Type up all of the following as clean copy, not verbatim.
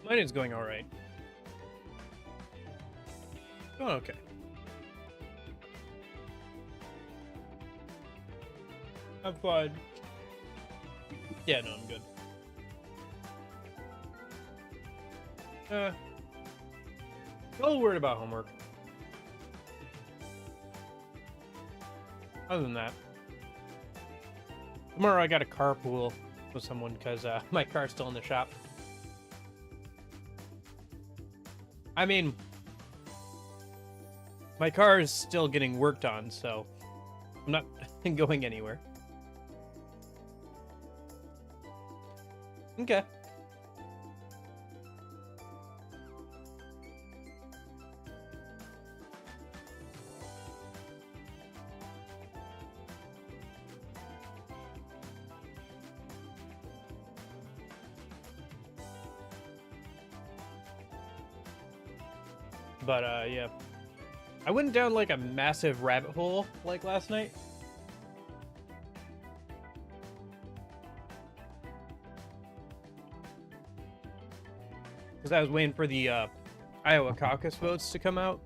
Mine is going all right. Oh, okay. I'm fine. Yeah, no, I'm good. A little worried about homework. Other than that, tomorrow I got a carpool with someone because my car's still in the shop. I mean, my car is still getting worked on, so I'm not going anywhere. Okay. But yeah, I went down like a massive rabbit hole like last night. Because I was waiting for the Iowa caucus votes to come in.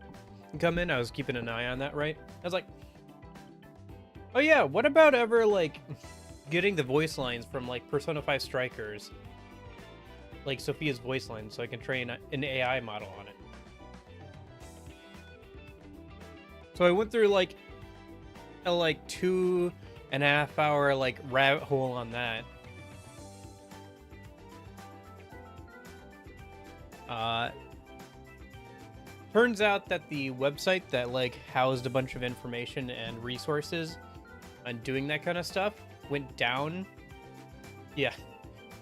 I was keeping an eye on that, right? I was like, oh yeah, what about ever like getting the voice lines from like Persona 5 Strikers, like Sophia's voice line, so I can train an AI model on it. So I went through like a 2.5 hour like rabbit hole on that. Turns out that the website that like housed a bunch of information and resources on doing that kind of stuff went down. Yeah,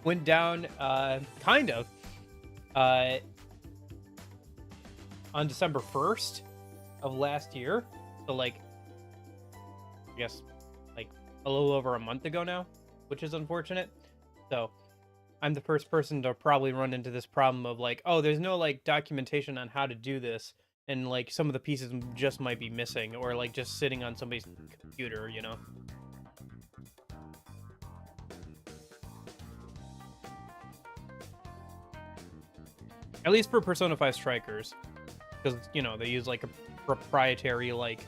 went down kind of on December 1st of last year. So like I guess like a little over a month ago now, which is unfortunate. So I'm the first person to probably run into this problem of like, oh, there's no like documentation on how to do this, and like some of the pieces just might be missing or like just sitting on somebody's computer, you know. At least for Persona 5 Strikers, because you know they use like a proprietary like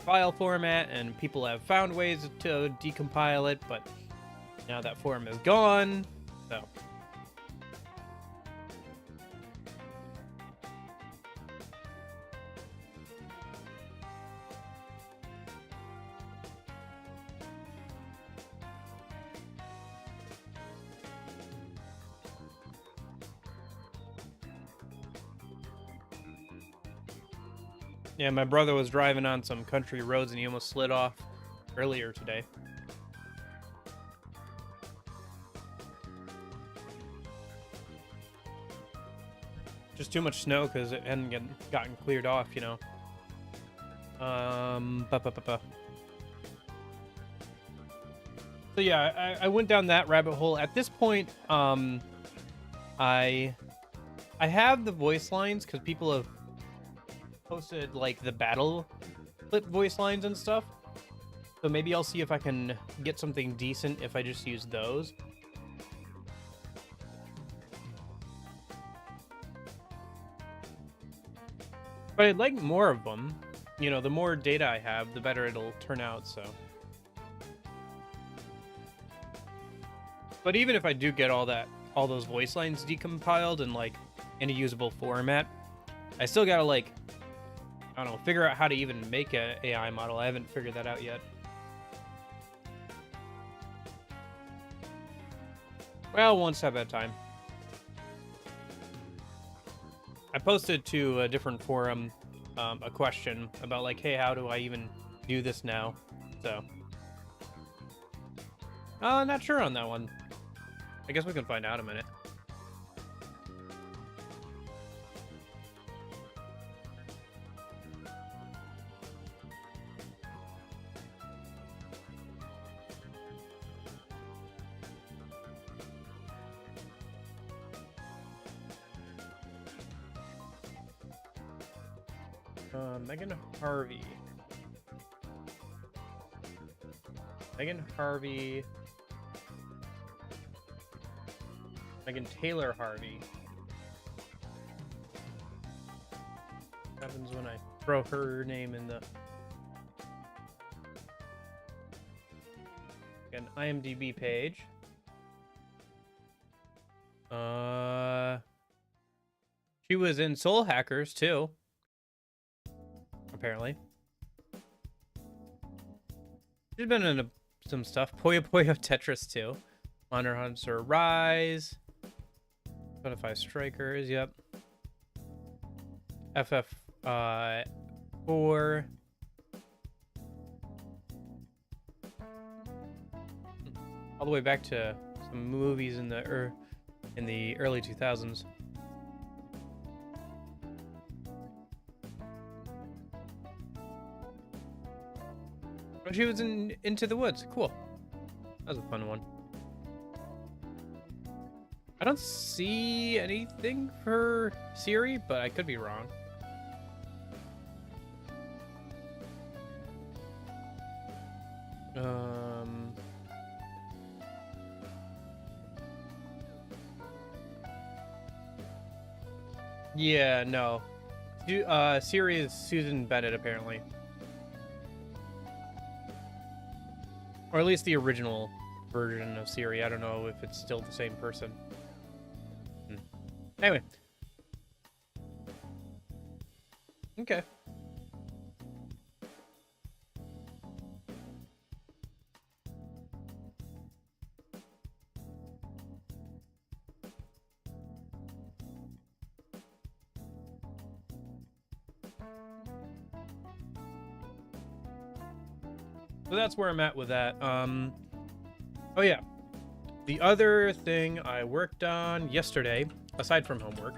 file format, and people have found ways to decompile it, but now that form is gone. So yeah, my brother was driving on some country roads and he almost slid off earlier today. Just too much snow because it hadn't gotten cleared off, you know. So yeah, I went down that rabbit hole. At this point, I have the voice lines because people have posted like the battle clip voice lines and stuff. So maybe I'll see if I can get something decent if I just use those. But I'd like more of them. You know, the more data I have, the better it'll turn out, so. But even if I do get all those voice lines decompiled and like in a usable format, I still gotta like, I don't know, figure out how to even make an AI model. I haven't figured that out yet. Well, one step at a time. I posted to a different forum a question about like, hey, how do I even do this now? So, not sure on that one. I guess we can find out in a minute. Megan Harvey. Megan Taylor Harvey. happens when I throw her name in the an IMDb page. She was in Soul Hackers too, apparently. She's been in some stuff. Puyo Puyo Tetris 2. Honor Hunter Rise. Bonafide Strikers, yep. FF4. All the way back to some movies in the early 2000s. Oh, she was in Into the Woods. Cool. That was a fun one. I don't see anything for Siri, but I could be wrong. Yeah, no. Siri is Susan Bennett, apparently. Or at least the original version of Siri. I don't know if it's still the same person. Anyway. Okay. So that's where I'm at with that. Oh yeah. The other thing I worked on yesterday, aside from homework,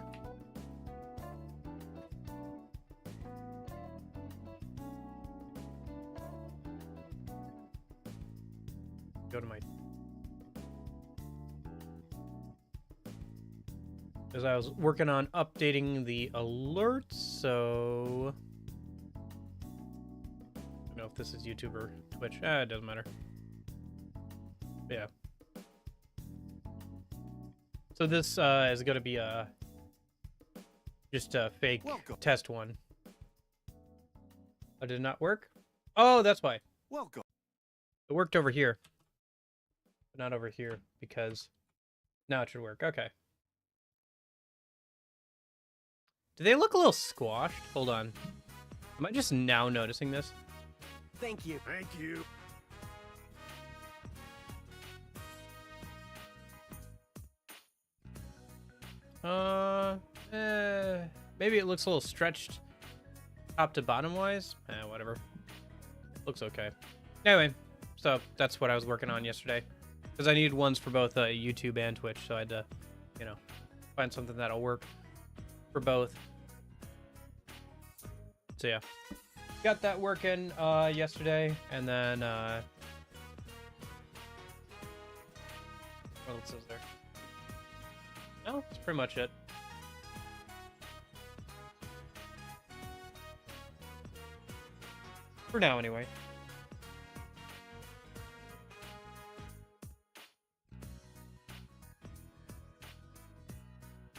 go to my, as I was working on updating the alerts, so I don't know if this is YouTube or Twitch. It doesn't matter. Yeah. So this is going to be just a fake test one. Oh, did it not work? Oh, that's why. Welcome. It worked over here, but not over here because now it should work. Okay. Do they look a little squashed? Hold on. Am I just now noticing this? Thank you. Thank you. Maybe it looks a little stretched top to bottom wise. Whatever. Looks okay. Anyway, so that's what I was working on yesterday. Because I needed ones for both YouTube and Twitch, so I had to, you know, find something that'll work for both. So yeah. Got that working yesterday, and then what else is there? No, that's pretty much it. For now, anyway.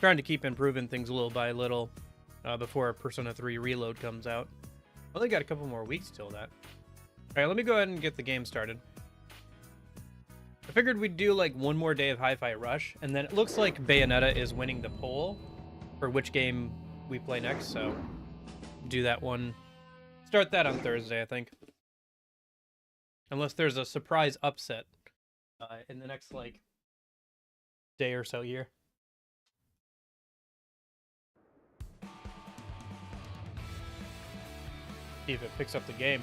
Trying to keep improving things little by little before Persona 3 Reload comes out. Only got a couple more weeks till that. Alright, let me go ahead and get the game started. I figured we'd do like one more day of Hi-Fi Rush, and then it looks like Bayonetta is winning the poll for which game we play next, so do that one. Start that on Thursday, I think. Unless there's a surprise upset in the next, like, day or so here. See if it picks up the game.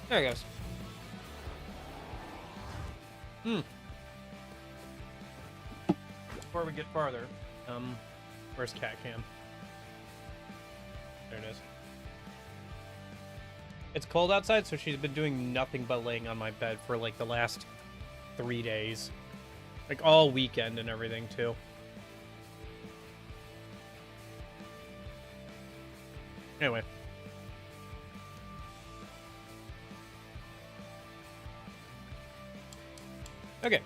There it goes. Before we get farther, where's Cat Cam? There it is. It's cold outside, so she's been doing nothing but laying on my bed for like the last 3 days. Like all weekend and everything too. Anyway. Okay.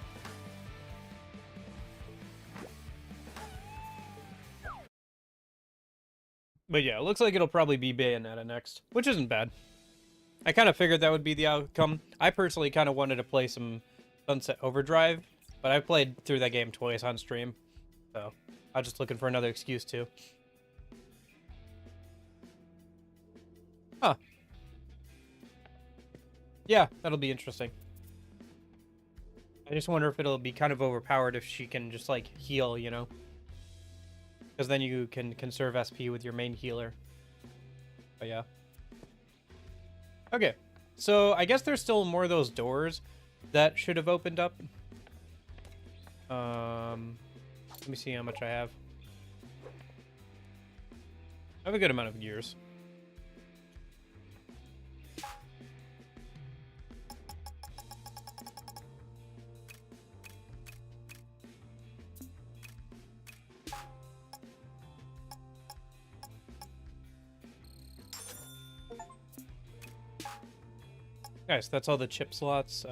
But yeah, it looks like it'll probably be Bayonetta next, which isn't bad. I kind of figured that would be the outcome. I personally kind of wanted to play some Sunset Overdrive, but I played through that game twice on stream, so I'm just looking for another excuse to. Huh. Yeah, that'll be interesting. I just wonder if it'll be kind of overpowered if she can just, like, heal, you know? Because then you can conserve SP with your main healer. But yeah. Okay, so I guess there's still more of those doors that should have opened up. Let me see how much I have. I have a good amount of gears. Nice, that's all the chip slots.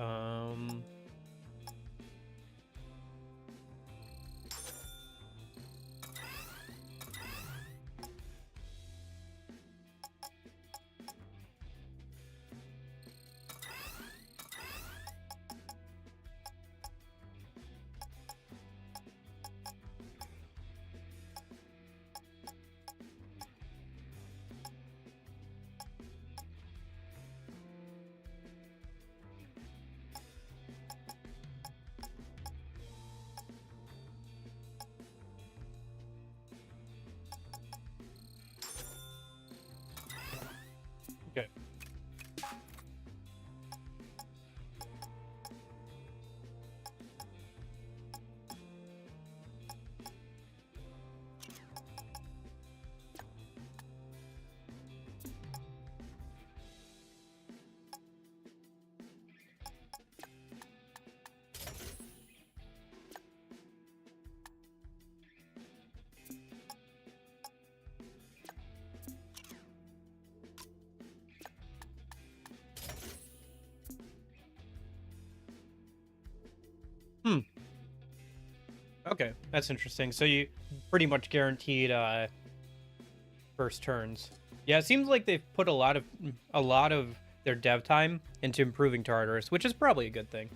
Okay. Okay, that's interesting. So you pretty much guaranteed first turns. Yeah, it seems like they've put a lot of their dev time into improving Tartarus, which is probably a good thing.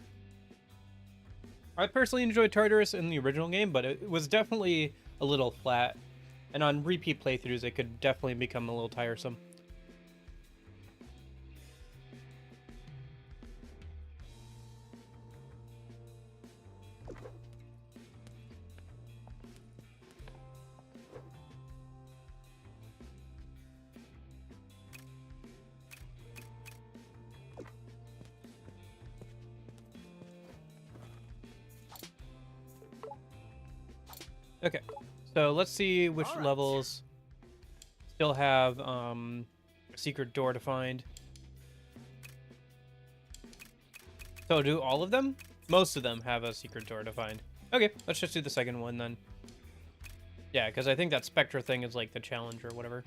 I personally enjoyed Tartarus in the original game, but it was definitely a little flat, and on repeat playthroughs, it could definitely become a little tiresome. Okay, so let's see which levels still have a secret door to find. So do all of them? Most of them have a secret door to find. Okay, let's just do the second one then. Yeah, because I think that Spectra thing is like the challenge or whatever.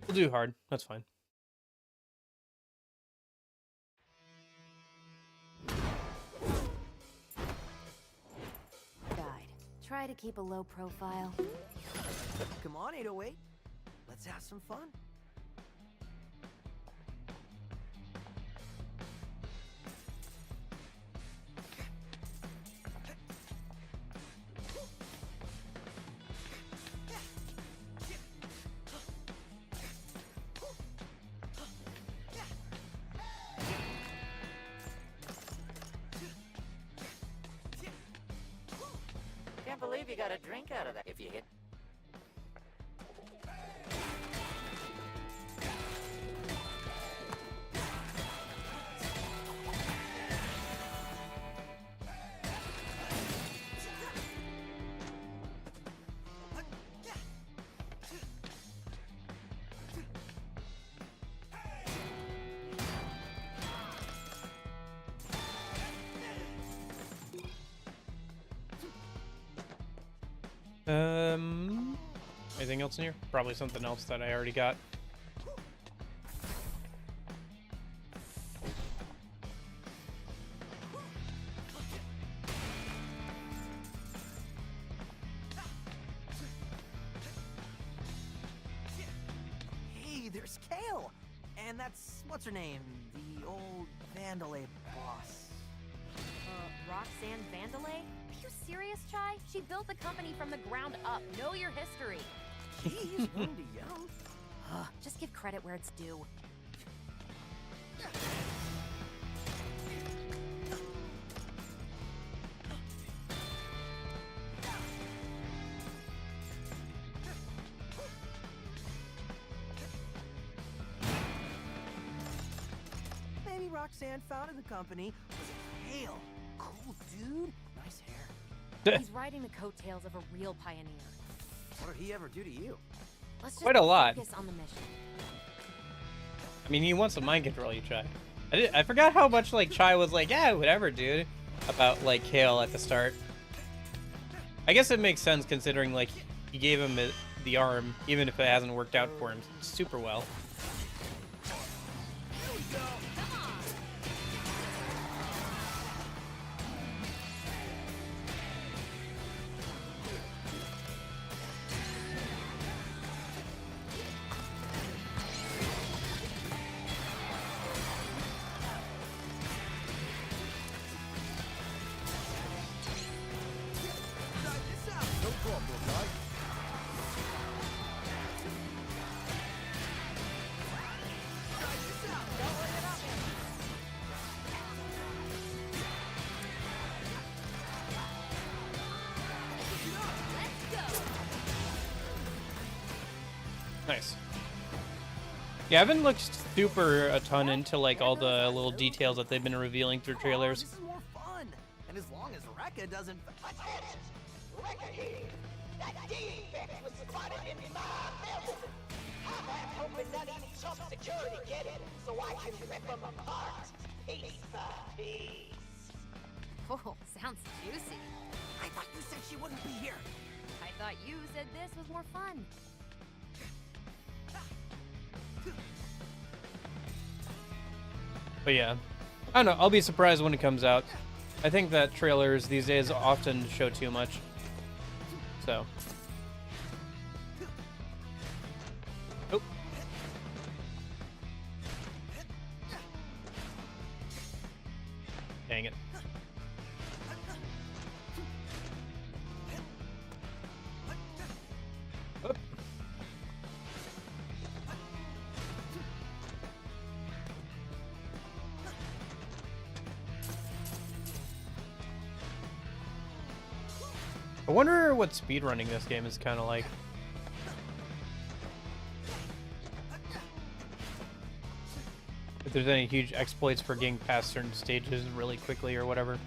We'll do hard, that's fine. Try to keep a low profile. Come on, 808. Let's have some fun. Can't believe you got a drink out of that if you hit. Anything else in here? Probably something else that I already got. There's Kale! And that's, what's her name? The old Vandalay boss. Roxanne Vandalay? Are you serious, Chai? She built the company from the ground up. Know your history. Jeez, young to young. Just give credit where it's due. Maybe Roxanne founded the company. Was it Kale? Cool dude. Nice hair. He's riding the coattails of a real pioneer. What did he ever do to you? Let's just Quite a lot. focus on the mission. I mean, he wants to mind control you, Chai. I forgot how much, like, Chai was like, yeah, whatever, dude, about, like, Kale at the start. I guess it makes sense considering, like, he gave him the arm, even if it hasn't worked out for him super well. Nice. Yeah, I haven't looked super a ton into like all the little details that they've been revealing through trailers. This is more fun. And as long as Rekka doesn't... Rekka here. That defect was spotted in my building. I'm hoping none of some security get it so I can rip them apart. Piece by piece. Oh, sounds juicy. I thought you said she wouldn't be here. I thought you said this was more fun. But yeah, I don't know. I'll be surprised when it comes out. I think that trailers these days often show too much. So. Oh. Dang it. Oop. I wonder what speedrunning this game is kind of like. If there's any huge exploits for getting past certain stages really quickly or whatever.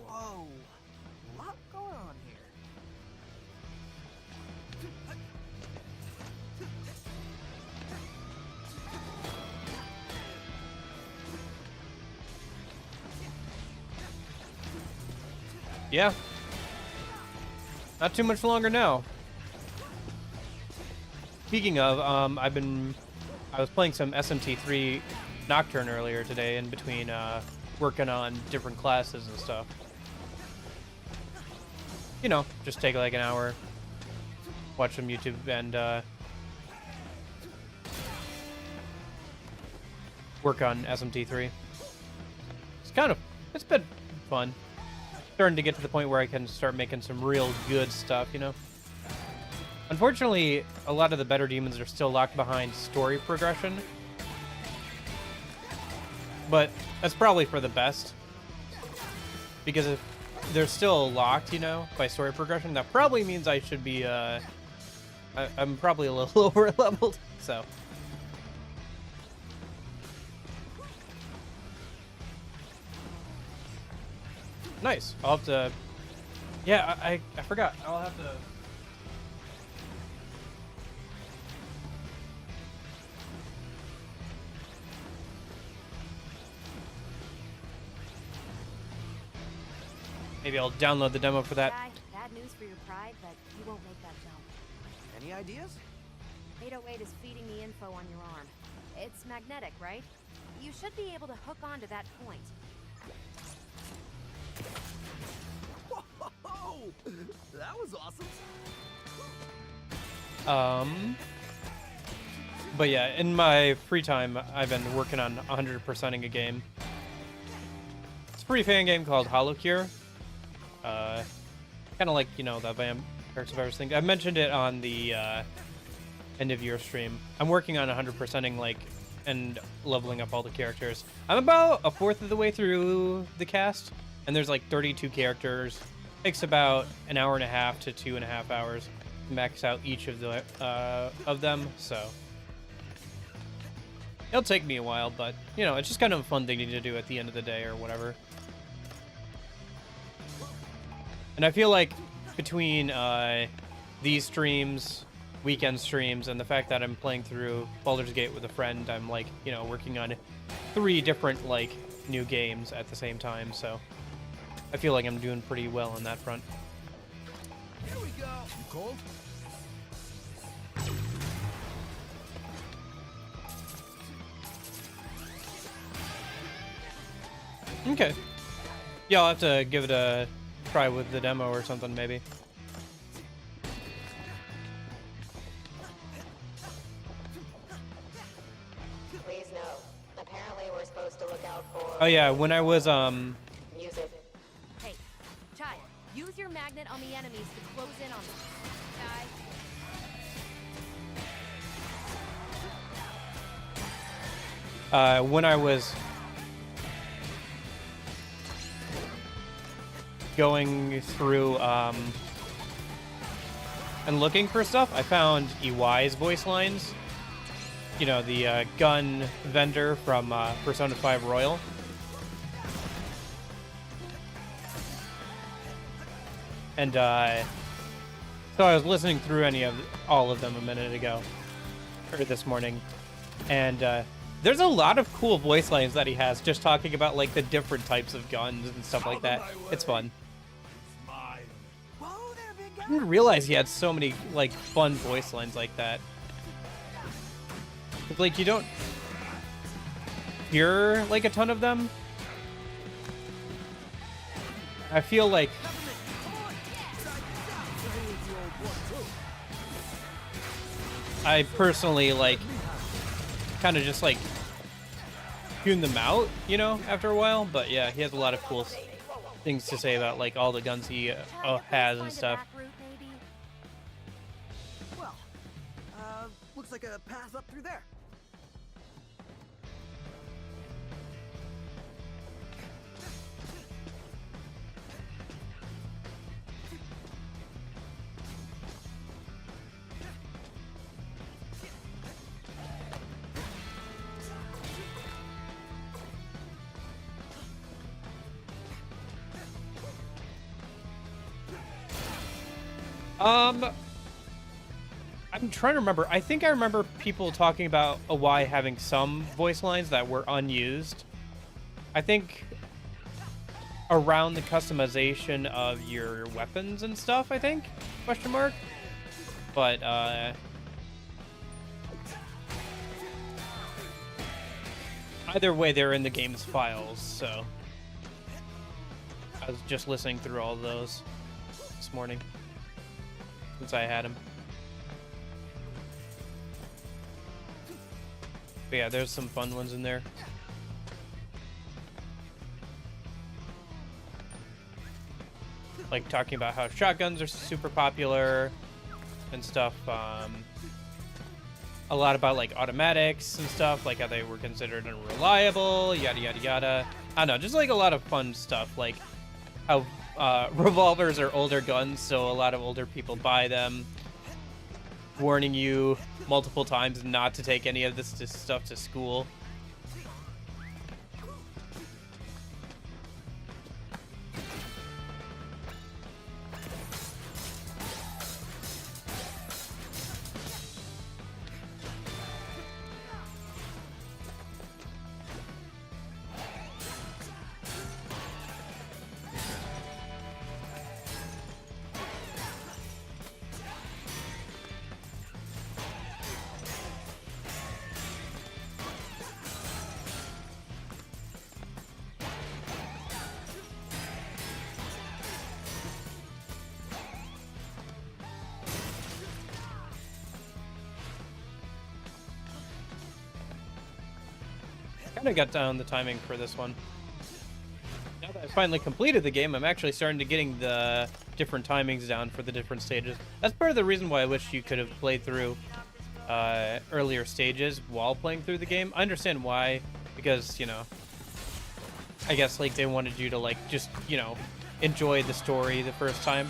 Whoa. A lot going on here. Yeah. Not too much longer now. Speaking of, I was playing some SMT3 Nocturne earlier today in between working on different classes and stuff. You know, just take like an hour, watch some YouTube, and work on SMT3. It's been fun. Starting to get to the point where I can start making some real good stuff, you know? Unfortunately, a lot of the better demons are still locked behind story progression. But that's probably for the best. Because if they're still locked, you know, by story progression, that probably means I should be, I'm probably a little over leveled, so. Nice. I'll have to... Yeah, I forgot. I'll have to... Maybe I'll download the demo for that. Guy, bad news for your pride, but you won't make that jump. Any ideas? 808 is feeding the info on your arm. It's magnetic, right? You should be able to hook onto that point. Whoa! That was awesome. But yeah, in my free time, I've been working on 100%ing a game. It's a free fan game called HoloCure. Kind of like, you know, the Vampire Survivors thing. I mentioned it on the end of year stream. I'm working on 100%ing, like, and leveling up all the characters. I'm about a fourth of the way through the cast, and there's like 32 characters. Takes about an hour and a half to 2.5 hours to max out each of them, so it'll take me a while, but you know, it's just kind of a fun thing to do at the end of the day or whatever. And I feel like between these streams, weekend streams, and the fact that I'm playing through Baldur's Gate with a friend, I'm like, you know, working on 3 different like new games at the same time, so I feel like I'm doing pretty well on that front. Here we go. You cold? Okay. Yeah, I'll have to give it a try with the demo or something, maybe. Please note, apparently we're supposed to look out for Oh yeah, when I was music. Hey, Chai, use your magnet on the enemies to close in on them. Chai. when I was going through and looking for stuff, I found EY's voice lines. You know, the gun vendor from Persona 5 Royal. And so I was listening through all of them a minute ago, or this morning, and there's a lot of cool voice lines that he has, just talking about like the different types of guns and stuff like that. It's fun. Whoa there, big guy. I didn't realize he had so many like fun voice lines like that. Like, you don't hear like a ton of them. I feel like I personally like kind of just like tune them out, you know, after a while. But yeah, he has a lot of cool things to say about like all the guns he Chai, has find and a stuff. back route, maybe? Well, looks like a path up through there. I'm trying to remember. I think I remember people talking about Y having some voice lines that were unused. I think around the customization of your weapons and stuff, I think? Question mark. But, either way, they're in the game's files, so I was just listening through all of those this morning since I had them. But yeah, there's some fun ones in there. Like talking about how shotguns are super popular and stuff. A lot about like automatics and stuff, like how they were considered unreliable, yada yada yada. I don't know, just like a lot of fun stuff, like how revolvers are older guns, so a lot of older people buy them. Warning you multiple times not to take any of this stuff to school. I got down the timing for this one. Now that I finally completed the game, I'm actually starting to getting the different timings down for the different stages. That's part of the reason why I wish you could have played through earlier stages while playing through the game. I understand why, because, you know, I guess, like, they wanted you to, like, just, you know, enjoy the story the first time.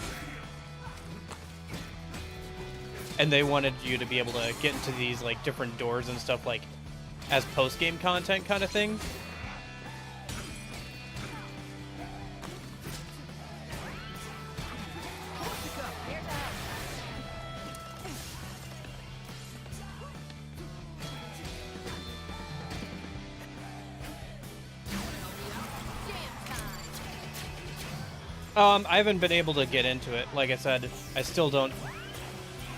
And they wanted you to be able to get into these, like, different doors and stuff, like, as post-game content kind of thing. I haven't been able to get into it. Like I said, I still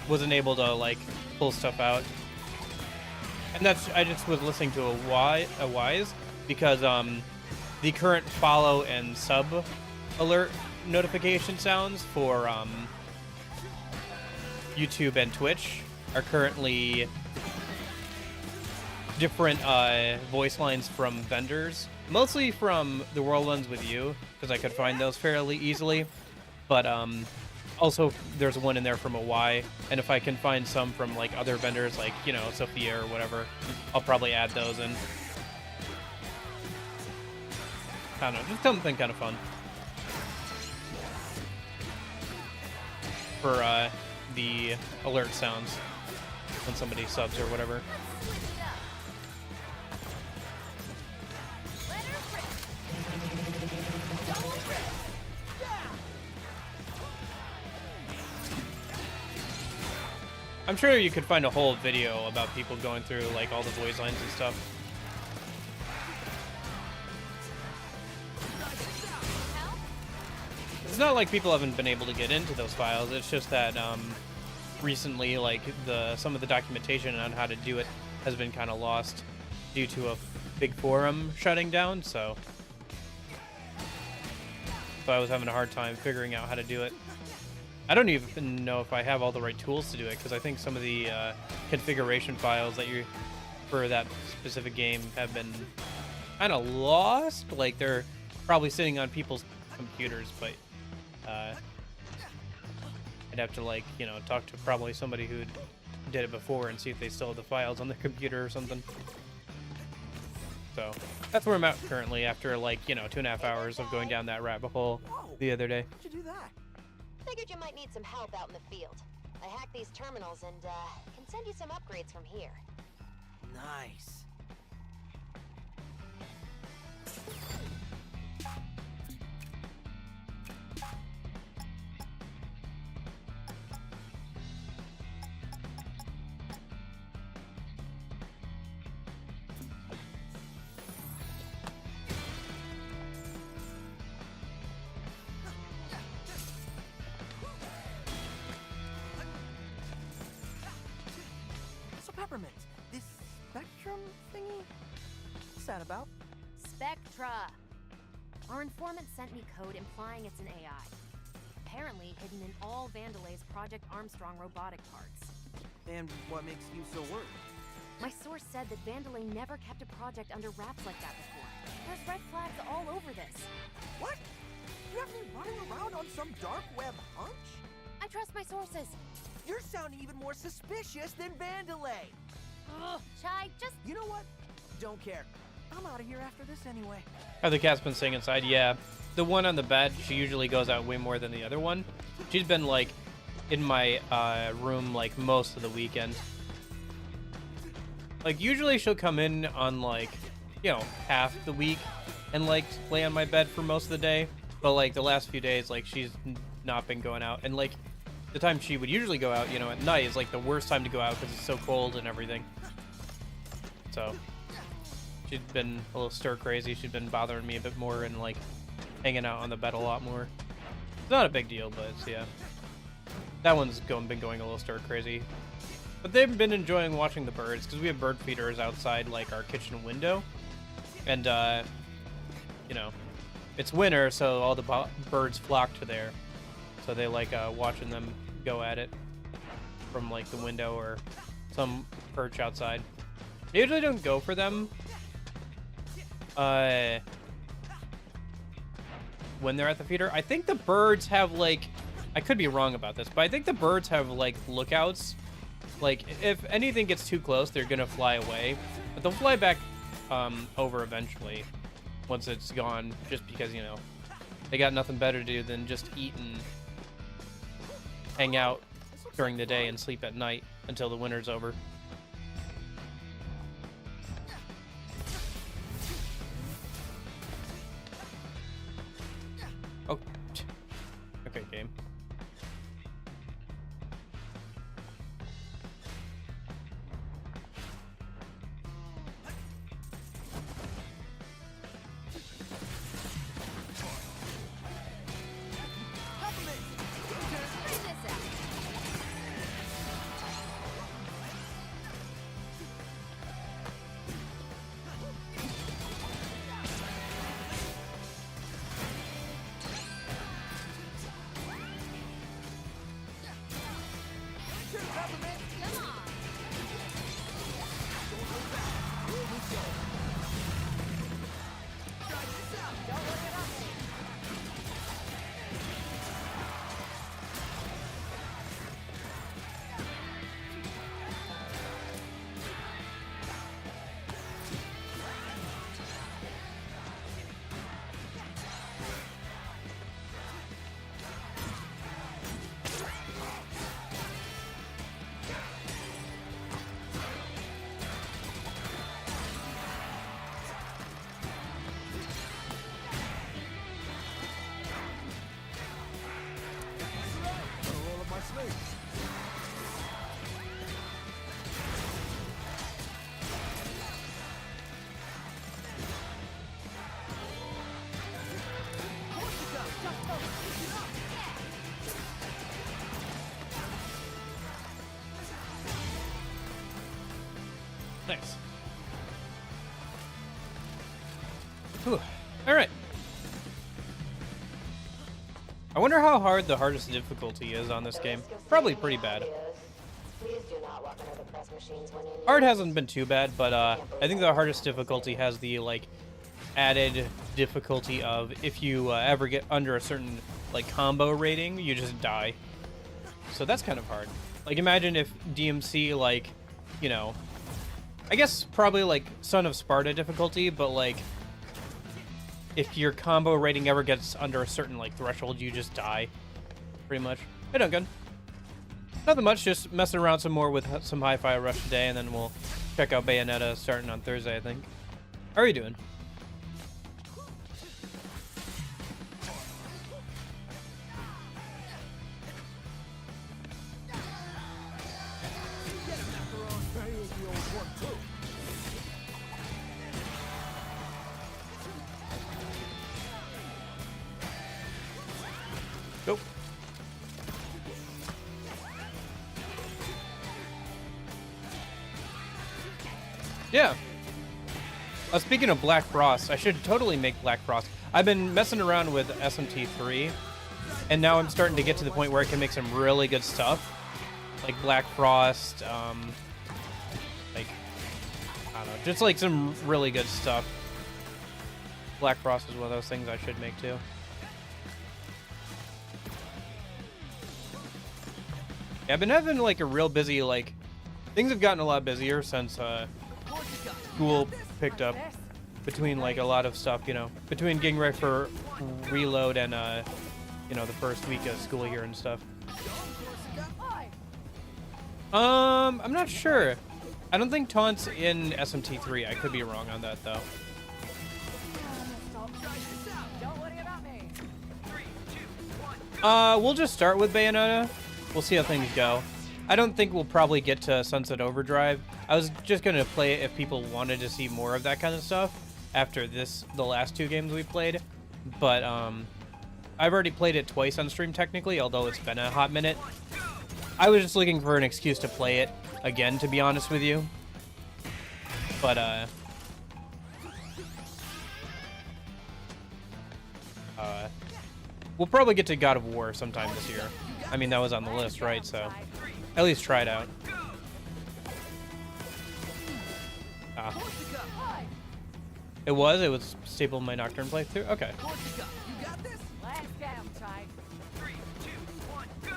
wasn't able to, like, pull stuff out. And I just was listening to a Wise, because the current follow and sub alert notification sounds for YouTube and Twitch are currently different voice lines from vendors. Mostly from the World Ones with You, because I could find those fairly easily. But also there's one in there from a Y, and if I can find some from, like, other vendors, like, you know, Sophia or whatever, I'll probably add those in. I don't know, just something kind of fun for the alert sounds when somebody subs or whatever. I'm sure you could find a whole video about people going through, like, all the voice lines and stuff. It's not like people haven't been able to get into those files. It's just that recently, like, some of the documentation on how to do it has been kind of lost due to a big forum shutting down. So I was having a hard time figuring out how to do it. I don't even know if I have all the right tools to do it, because I think some of the configuration files that for that specific game have been kind of lost. Like, they're probably sitting on people's computers, but I'd have to, like, you know, talk to probably somebody who did it before and see if they still have the files on their computer or something. So that's where I'm at currently after, like, you know, 2.5 hours of going down that rabbit hole the other day. How'd you do that? Figured you might need some help out in the field. I hacked these terminals and can send you some upgrades from here. Nice. Peppermint, this Spectrum thingy? What's that about? Spectra. Our informant sent me code implying it's an AI. Apparently hidden in all Vandelay's Project Armstrong robotic parts. And what makes you so worried? My source said that Vandelay never kept a project under wraps like that before. There's red flags all over this. What? You have me running around on some dark web hunch? I trust my sources. You're sounding even more suspicious than Vandelay. Ugh, Chai, just... You know what? Don't care. I'm out of here after this anyway. Have the cat's been staying inside? Yeah. The one on the bed, she usually goes out way more than the other one. She's been, like, in my room, like, most of the weekend. Like, usually she'll come in on, like, you know, half the week and, like, lay on my bed for most of the day. But, like, the last few days, like, she's not been going out. And, like, the time she would usually go out, you know, at night is, like, the worst time to go out because it's so cold and everything. So she's been a little stir crazy. She's been bothering me a bit more and, like, hanging out on the bed a lot more. It's not a big deal, but it's, yeah. That one's been going a little stir crazy. But they've been enjoying watching the birds because we have bird feeders outside, like, our kitchen window. And, you know, it's winter, so all the birds flock to there. So they like watching them go at it from, like, the window or some perch outside. I usually don't go for them when they're at the feeder. I think the birds have like, I could be wrong about this, but I think the birds have like lookouts. Like if anything gets too close, they're gonna fly away, but they'll fly back over eventually once it's gone, just because, you know, they got nothing better to do than just eat and hang out during the day and sleep at night until the winter's over. Oh, okay, game. Check this out. Come on. Nice. Whew. All right. I wonder how hard the hardest difficulty is on this game. Probably pretty bad. Please do not walk under the press machines when in Hard hasn't been too bad, but I think the hardest difficulty has the like added difficulty of if you ever get under a certain like combo rating, you just die. So that's kind of hard. Like imagine if DMC like, you know, I guess probably like Son of Sparta difficulty, but like if your combo rating ever gets under a certain like threshold, you just die. Pretty much. Hey Duncan. Nothing much, just messing around some more with some Hi-Fi Rush today, and then we'll check out Bayonetta starting on Thursday, I think. How are you doing? Nope. Yeah. Speaking of Black Frost, I should totally make Black Frost. I've been messing around with SMT3, and now I'm starting to get to the point where I can make some really good stuff. Like Black Frost, like, I don't know, just like some really good stuff. Black Frost is one of those things I should make too. Yeah, I've been having like a real busy, like, things have gotten a lot busier since school picked up, between like a lot of stuff, you know, between getting ready for Reload and you know, the first week of school here and stuff. I'm not sure. I don't think Taunt's in SMT3. I could be wrong on that though. We'll just start with Bayonetta. We'll see how things go. I don't think we'll probably get to Sunset Overdrive. I was just gonna play it if people wanted to see more of that kind of stuff after the last two games we played. But I've already played it twice on stream technically, although it's been a hot minute. I was just looking for an excuse to play it again, to be honest with you. But we'll probably get to God of War sometime this year. I mean, that was on the list, right? So at least try it out. It was staple in my Nocturne playthrough. Okay. What you got? You got this? Last down, Ty. 3, 2, 1, go!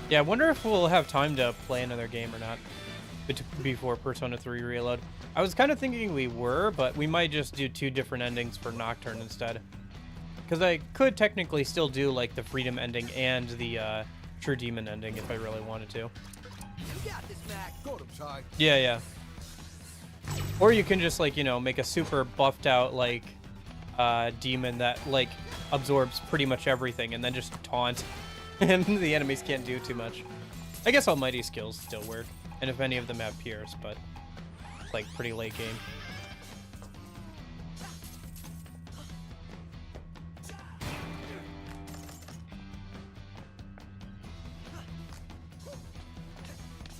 Yeah, I wonder if we'll have time to play another game or not before Persona 3 Reload. I was kind of thinking we were, but we might just do 2 different endings for Nocturne instead. Because I could technically still do like the Freedom ending and the True Demon ending if I really wanted to. You got this, Mac. Got him, Ty. Yeah, yeah. Or you can just like, you know, make a super buffed out like demon that like absorbs pretty much everything and then just taunt and the enemies can't do too much. I guess Almighty skills still work, and if any of them have Pierce, but it's like pretty late game.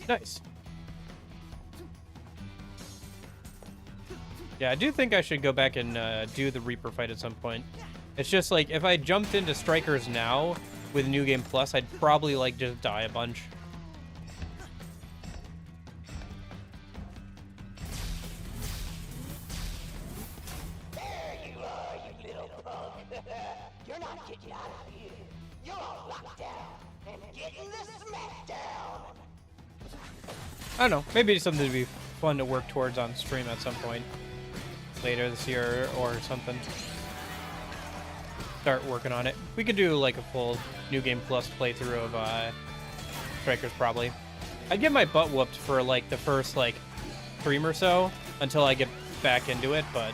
Nice. Yeah, I do think I should go back and do the Reaper fight at some point. It's just like, if I jumped into Strikers now with New Game Plus, I'd probably like just die a bunch. There you are, you little punk. You're not getting out of here. You're on lockdown and getting the smackdown. I don't know, maybe it's something to be fun to work towards on stream at some point later this year or something. Start working on it. We could do like a full New Game Plus playthrough of Strikers probably. I'd get my butt whooped for like the first like stream or so until I get back into it, but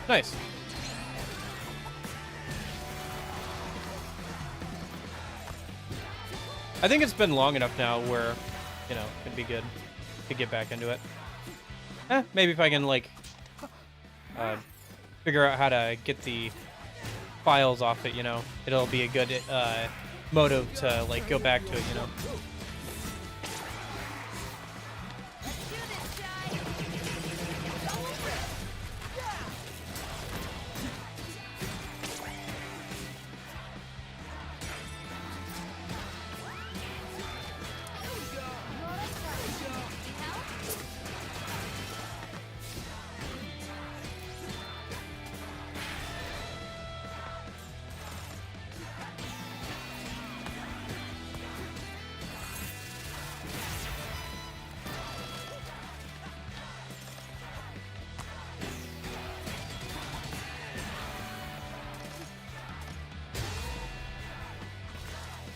nice. I think it's been long enough now where, you know, it'd be good to get back into it. Maybe if I can like figure out how to get the files off it, you know, it'll be a good motive to like go back to it, you know.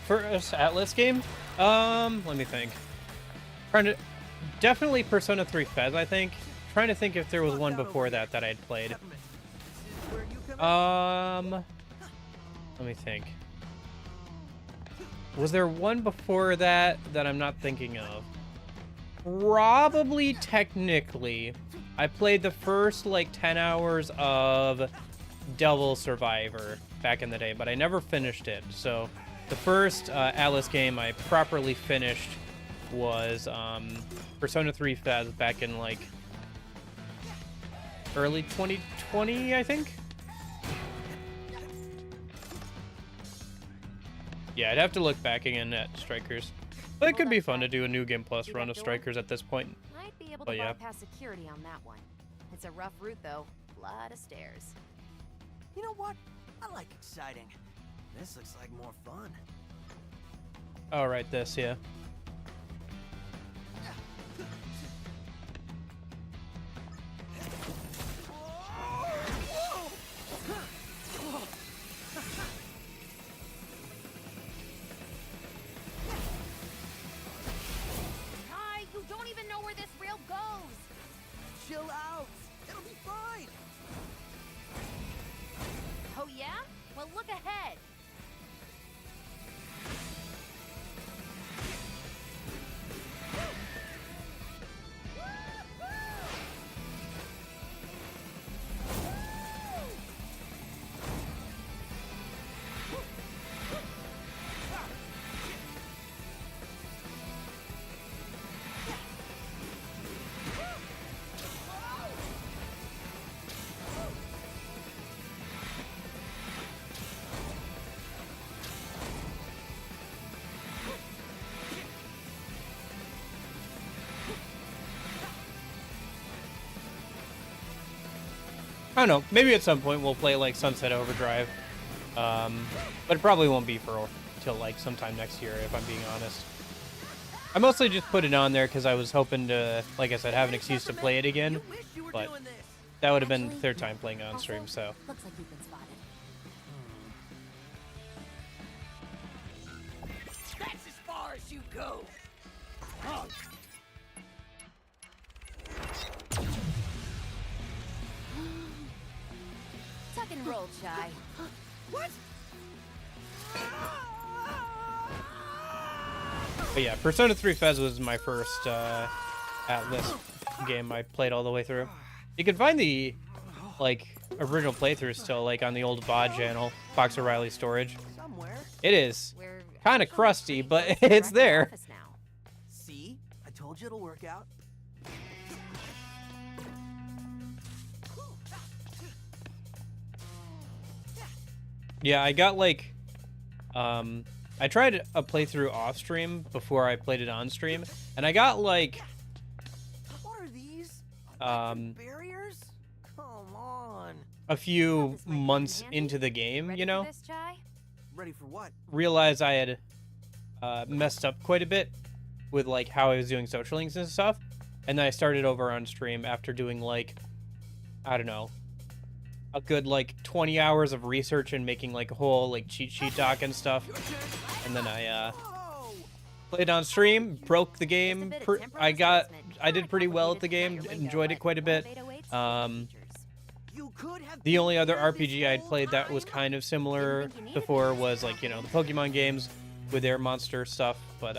First Atlas game? Let me think. Definitely Persona 3 Fez, I think. Trying to think if there was one before that that I'd played. This is where you come in. Let me think. Was there one before that that I'm not thinking of? Probably technically. I played the first like 10 hours of Devil Survivor back in the day, but I never finished it. So the first Atlas game I properly finished was Persona 3 Fez back in like early 2020, I think. Yeah, I'd have to look back again at Strikers. But it could be fun to do a New Game Plus run of Strikers at this point. Might be able Oh, to yeah. bypass security on that one. It's a rough route though. Lot of stairs. You know what? I like exciting. This looks like more fun. Oh, right, this, yeah. Kai, you don't even know where this rail goes. Chill out. It'll be fine. Oh yeah? Well, look ahead. I don't know. Maybe at some point we'll play like Sunset Overdrive, but it probably won't be for till like sometime next year, if I'm being honest. I mostly just put it on there because I was hoping to, like I said, have an excuse to play it again. You wish you were But doing this. that would have been the Actually, third time playing it on also, stream, so. Looks like you've been spotted. That's as far as you go. Tuck and roll, Chai. What? But yeah, Persona 3 Fez was my first Atlas game I played all the way through. You can find the like original playthrough still like on the old VOD channel, Fox O'Reilly Storage. Somewhere. It is We're kind of actually crusty, pretty but close to the it's director's there. office now. See? I told you it'll work out. Yeah, I got like I tried a playthrough off stream before I played it on stream, and I got like What are these? Um, Barriers? Come on. a few This might come in months handy. into the game, Ready you for know, this, Chai? Ready for what? realized I had messed up quite a bit with like how I was doing social links and stuff, and then I started over on stream after doing like, I don't know, a good like 20 hours of research and making like a whole like cheat sheet doc and stuff, and then I Whoa! played on stream, broke the Just a game. bit of temporal I displacement. did pretty well at the game, Complicated to find your enjoyed way it quite a bit. down, but Elevate awaits Um, features. You could have The been only other here this RPG I'd whole played that was time? kind of similar before was like, you know, the Pokemon games with their monster stuff, but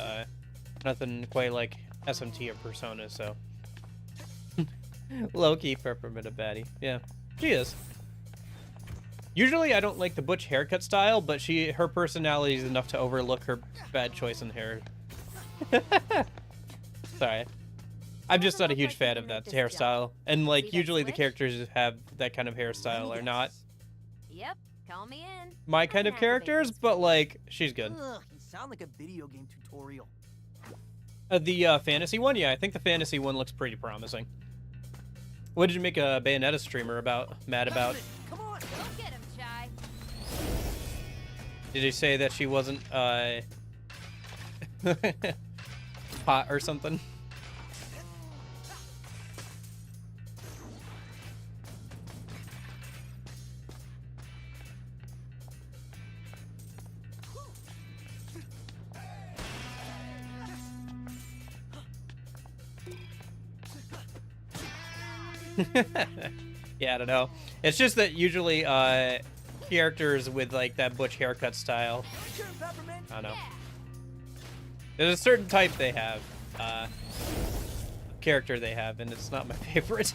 nothing quite like SMT or Persona, so. Low-key Peppermint a baddie. Yeah, she is. Usually I don't like the butch haircut style, but her personality is enough to overlook her bad choice in hair. Sorry. I'm just not a huge fan of that hairstyle. And like See that usually the switch? characters that have that kind of hairstyle are not Yep, call me in. my I kind can of activate characters, this but for you. like she's good. Ugh, you sound like a video game tutorial. The fantasy one, yeah, I think the fantasy one looks pretty promising. What did you make a Bayonetta streamer mad about? Come on. Go get him, Chai. Did you say that she wasn't hot or something? Yeah, I don't know. It's just that usually characters with like that butch haircut style, Sure, Peppermint. I don't know. There's a certain type they have, character they have, and it's not my favorite.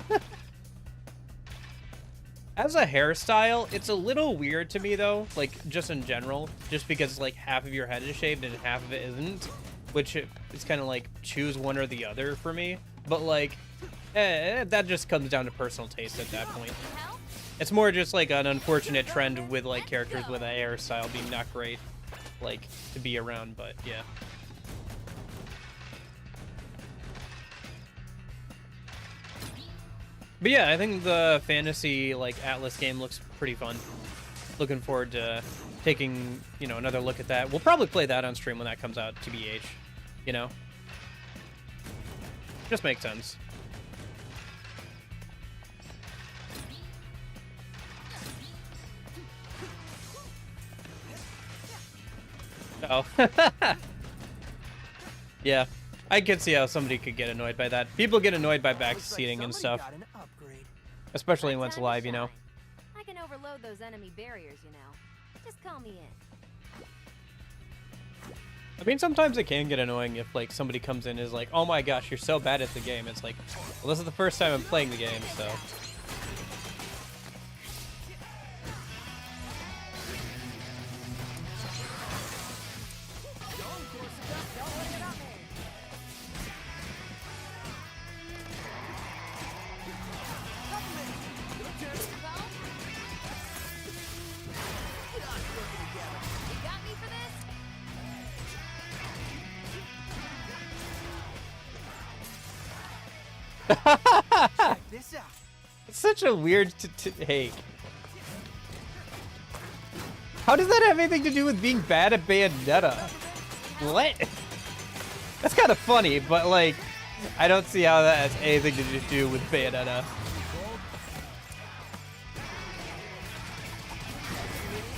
As a hairstyle, it's a little weird to me though, like just in general, just because like half of your head is shaved and half of it isn't, which it's kind of like choose one or the other for me. But like, that just comes down to personal taste at that point. Help? It's more just like an unfortunate trend with like characters with a hairstyle being not great, like to be around. But yeah. But yeah, I think the fantasy like Atlas game looks pretty fun. Looking forward to taking, you know, another look at that. We'll probably play that on stream when that comes out, TBH. You know? Just makes sense. Oh. Yeah. I could see how somebody could get annoyed by that. People get annoyed by Looks like backseating and somebody stuff. got an upgrade. Especially My when it's time to live, you know? shine. I can overload those enemy barriers, you know. Just call me in. I mean, sometimes it can get annoying if, like, somebody comes in and is like, oh my gosh, you're so bad at the game. It's like, well, this is the first time I'm playing the game, so. You got me for this? Check this out. It's such a weird take. How does that have anything to do with being bad at Bayonetta? What? That's kind of funny, but like, I don't see how that has anything to do with Bayonetta.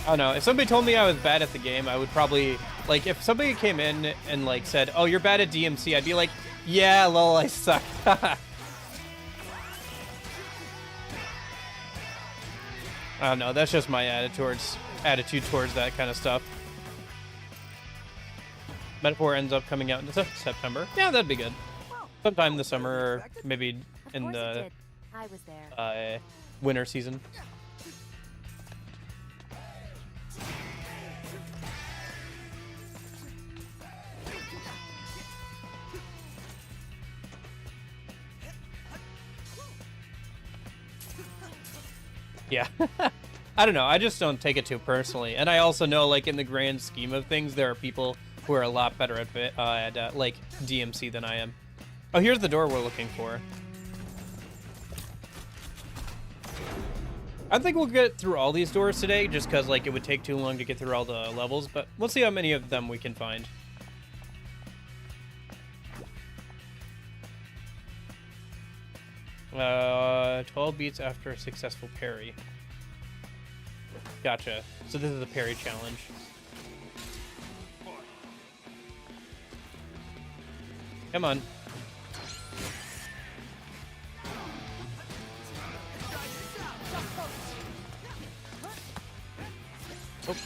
I don't know. If somebody told me I was bad at the game, I would probably, like, if somebody came in and, like, said, oh, you're bad at DMC, I'd be like, yeah, lol, I suck. I don't know. That's just my attitude towards that kind of stuff. Metaphor ends up coming out in September. Yeah, that'd be good. Sometime this summer, or maybe Of in course it the did. I was there. winter season. Yeah. I don't know. I just don't take it too personally. And I also know, like, in the grand scheme of things, there are people who are a lot better at like, DMC than I am. Oh, here's the door we're looking for. I think we'll get through all these doors today, just because, like, it would take too long to get through all the levels, but we'll see how many of them we can find. 12 beats after a successful parry. Gotcha. So this is a parry challenge. Come on. Oh.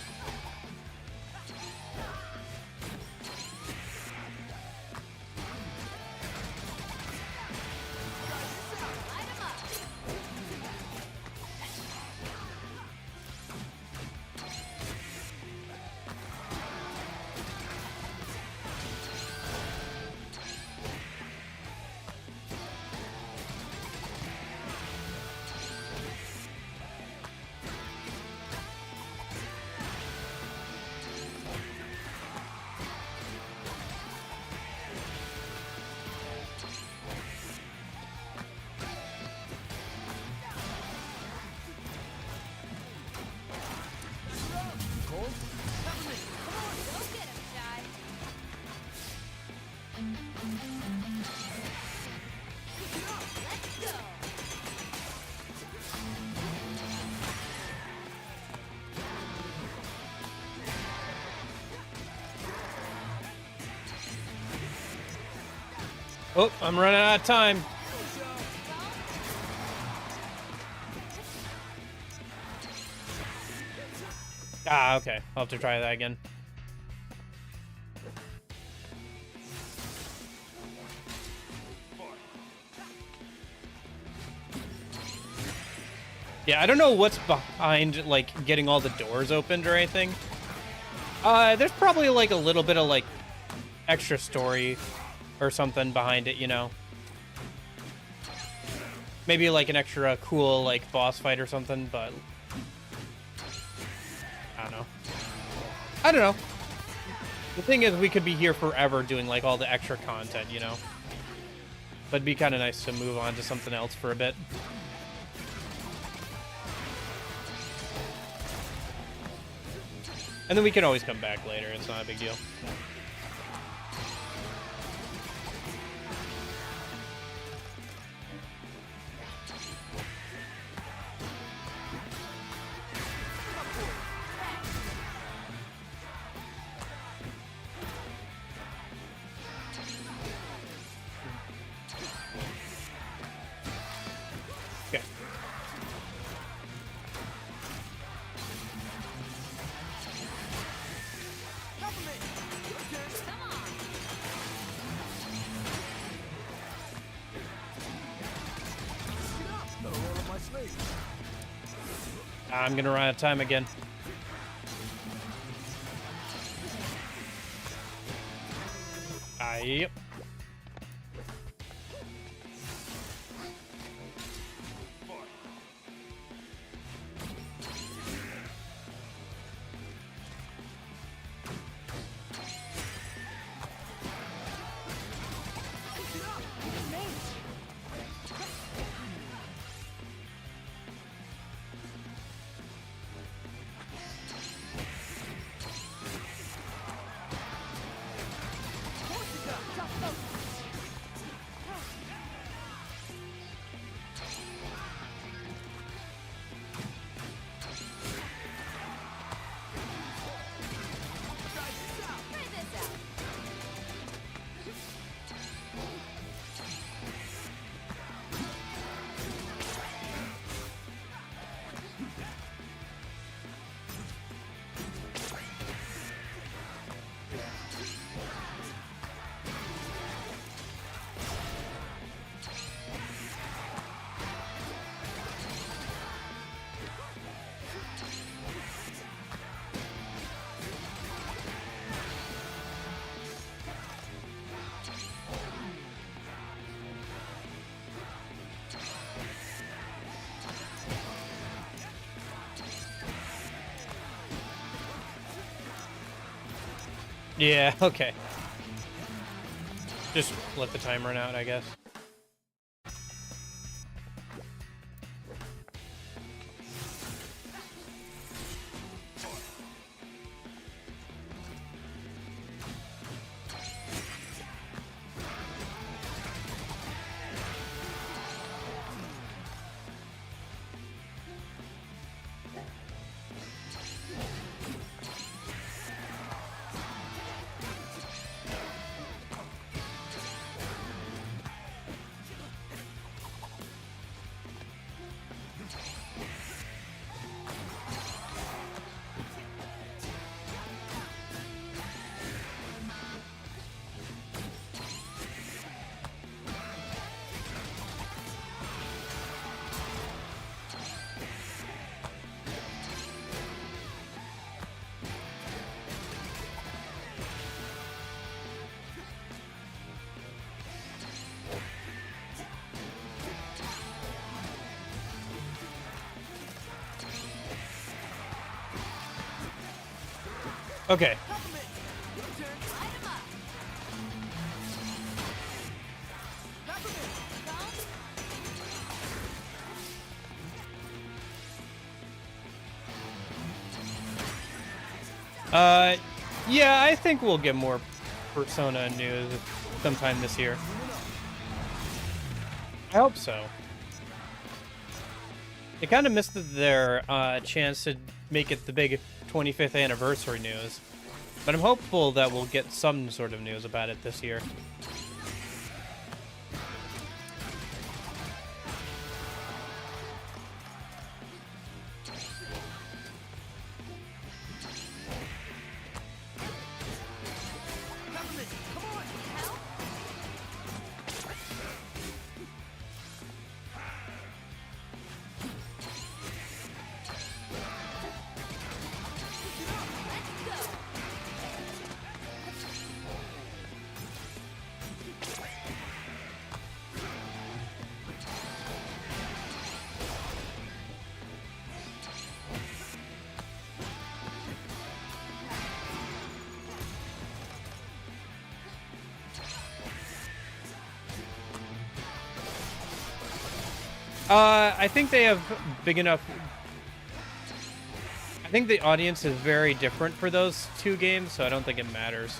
Oh, I'm running out of time. Ah, okay. I'll have to try that again. Yeah, I don't know what's behind, like, getting all the doors opened or anything. There's probably, like, a little bit of, like, extra story or something behind it, you know? Maybe, like, an extra cool, like, boss fight or something, but... I don't know. The thing is, we could be here forever doing, like, all the extra content, you know? But it'd be kind of nice to move on to something else for a bit. And then we can always come back later. It's not a big deal. Okay. I'm gonna run out of time again. Yep. Yeah, okay. Just let the time run out, I guess. Okay. Yeah, I think we'll get more Persona news sometime this year. I hope so. They kind of missed their chance to make it the big 25th anniversary news, but I'm hopeful that we'll get some sort of news about it this year. I think they have big enough. I think the audience is very different for those two games, so I don't think it matters.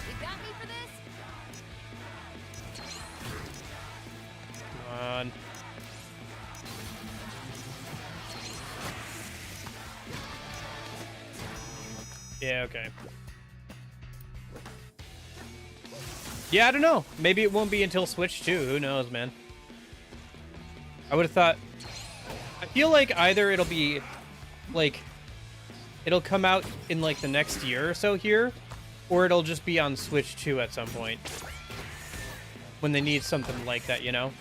You got me for this? Come on. Yeah, okay. Yeah, I don't know. Maybe it won't be until Switch 2. Who knows, man? I would have thought... I feel like either it'll be, like... It'll come out in, like, the next year or so here, or it'll just be on Switch 2 at some point. When they need something like that, you know?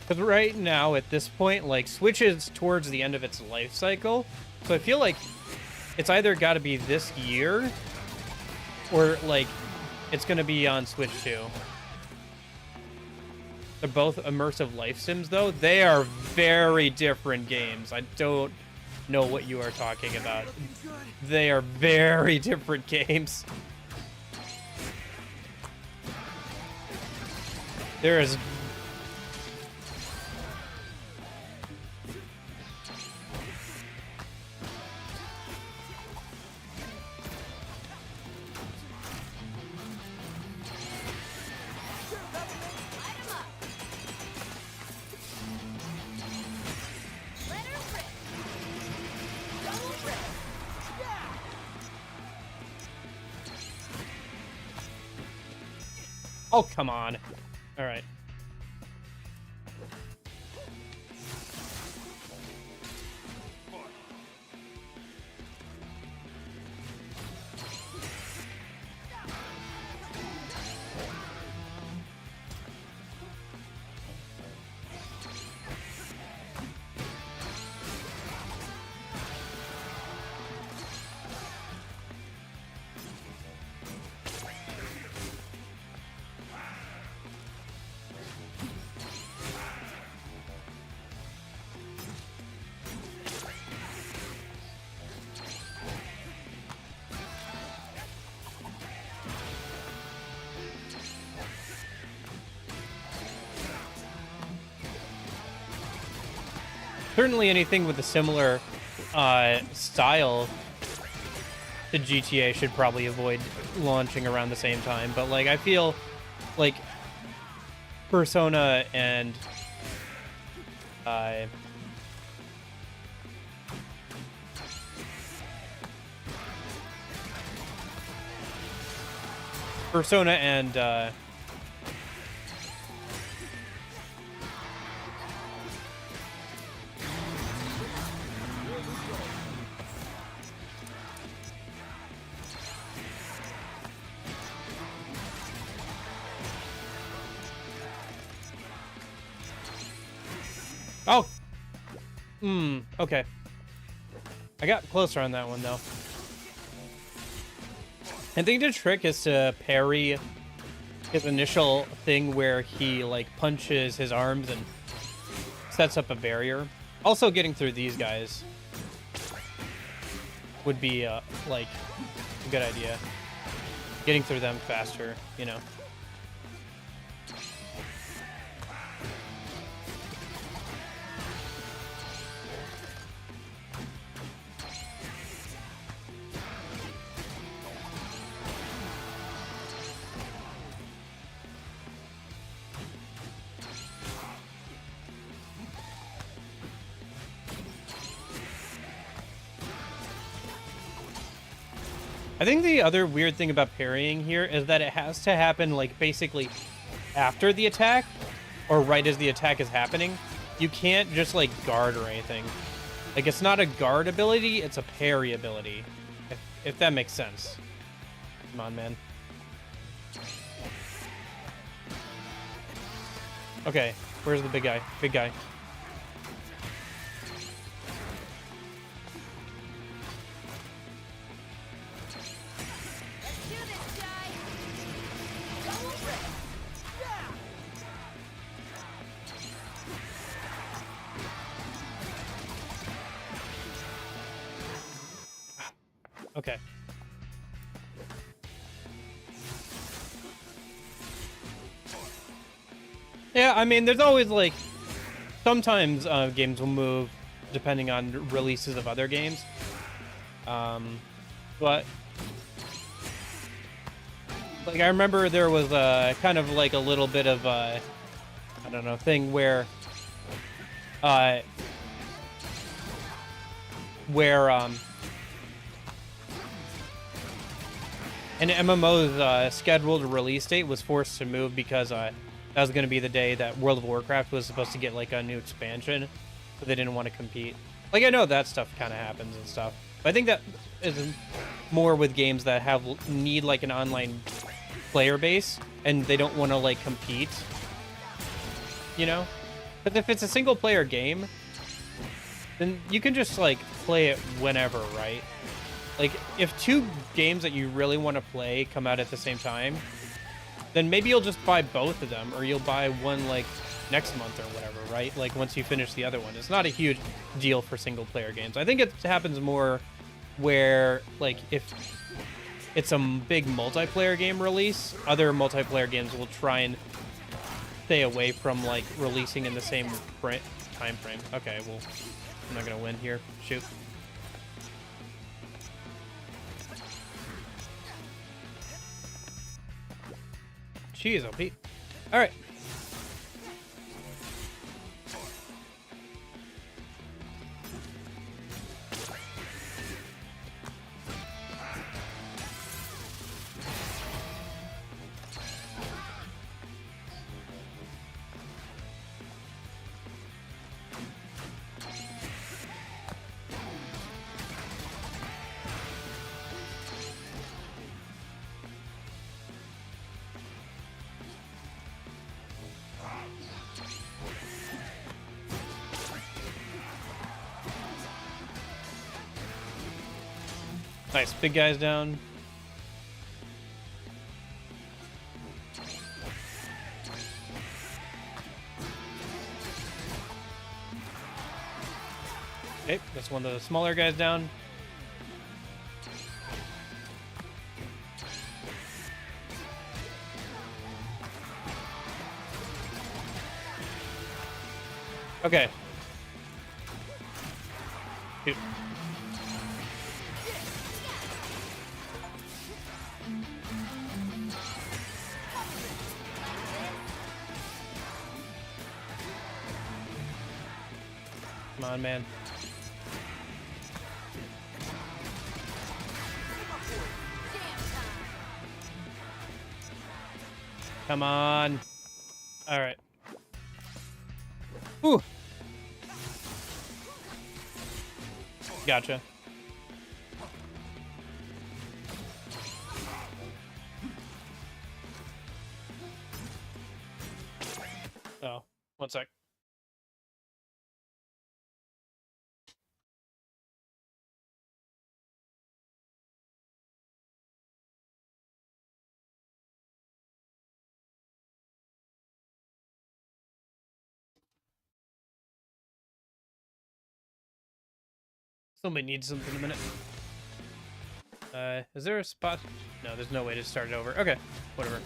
Because right now, at this point, like, Switch is towards the end of its life cycle. So I feel like it's either got to be this year, or, like, it's going to be on Switch 2. They're both immersive life sims, though. They are very different games. I don't know what you are talking about. They are very different games. There is... Oh, come on. All right. certainly anything with a similar style to GTA should probably avoid launching around the same time. But like, I feel like Persona and Persona and oh, okay. I got closer on that one though. I think the trick is to parry his initial thing where he like punches his arms and sets up a barrier. Also, getting through these guys would be like a good idea. Getting through them faster, you know. I think the other weird thing about parrying here is that it has to happen like basically after the attack or right as the attack is happening. You can't just like guard or anything. Like it's not a guard ability, it's a parry ability. If that makes sense. Come on, man. Okay, where's the big guy? Big guy. Okay. Yeah, I mean, there's always like sometimes games will move depending on releases of other games. But like I remember there was kind of like a little bit of I don't know, thing where an MMO's scheduled release date was forced to move because that was going to be the day that World of Warcraft was supposed to get like a new expansion, so they didn't want to compete. Like I know that stuff kind of happens and stuff, but I think that is more with games that need like an online player base and they don't want to like compete, you know? But if it's a single player game, then you can just like play it whenever, right? Like, if two games that you really want to play come out at the same time, then maybe you'll just buy both of them, or you'll buy one, like, next month or whatever, right? Like, once you finish the other one. It's not a huge deal for single-player games. I think it happens more where, like, if it's a big multiplayer game release, other multiplayer games will try and stay away from, like, releasing in the same time frame. Okay, well, I'm not gonna win here. Shoot. Jeez, OP. All right. Nice, big guys down. Okay, that's one of the smaller guys down. Okay. Shoot. Come on, man. Come on. All right. Ooh. Gotcha. Oh, one sec. Somebody needs something in a minute. Is there a spot? No, there's no way to start it over. Okay, whatever.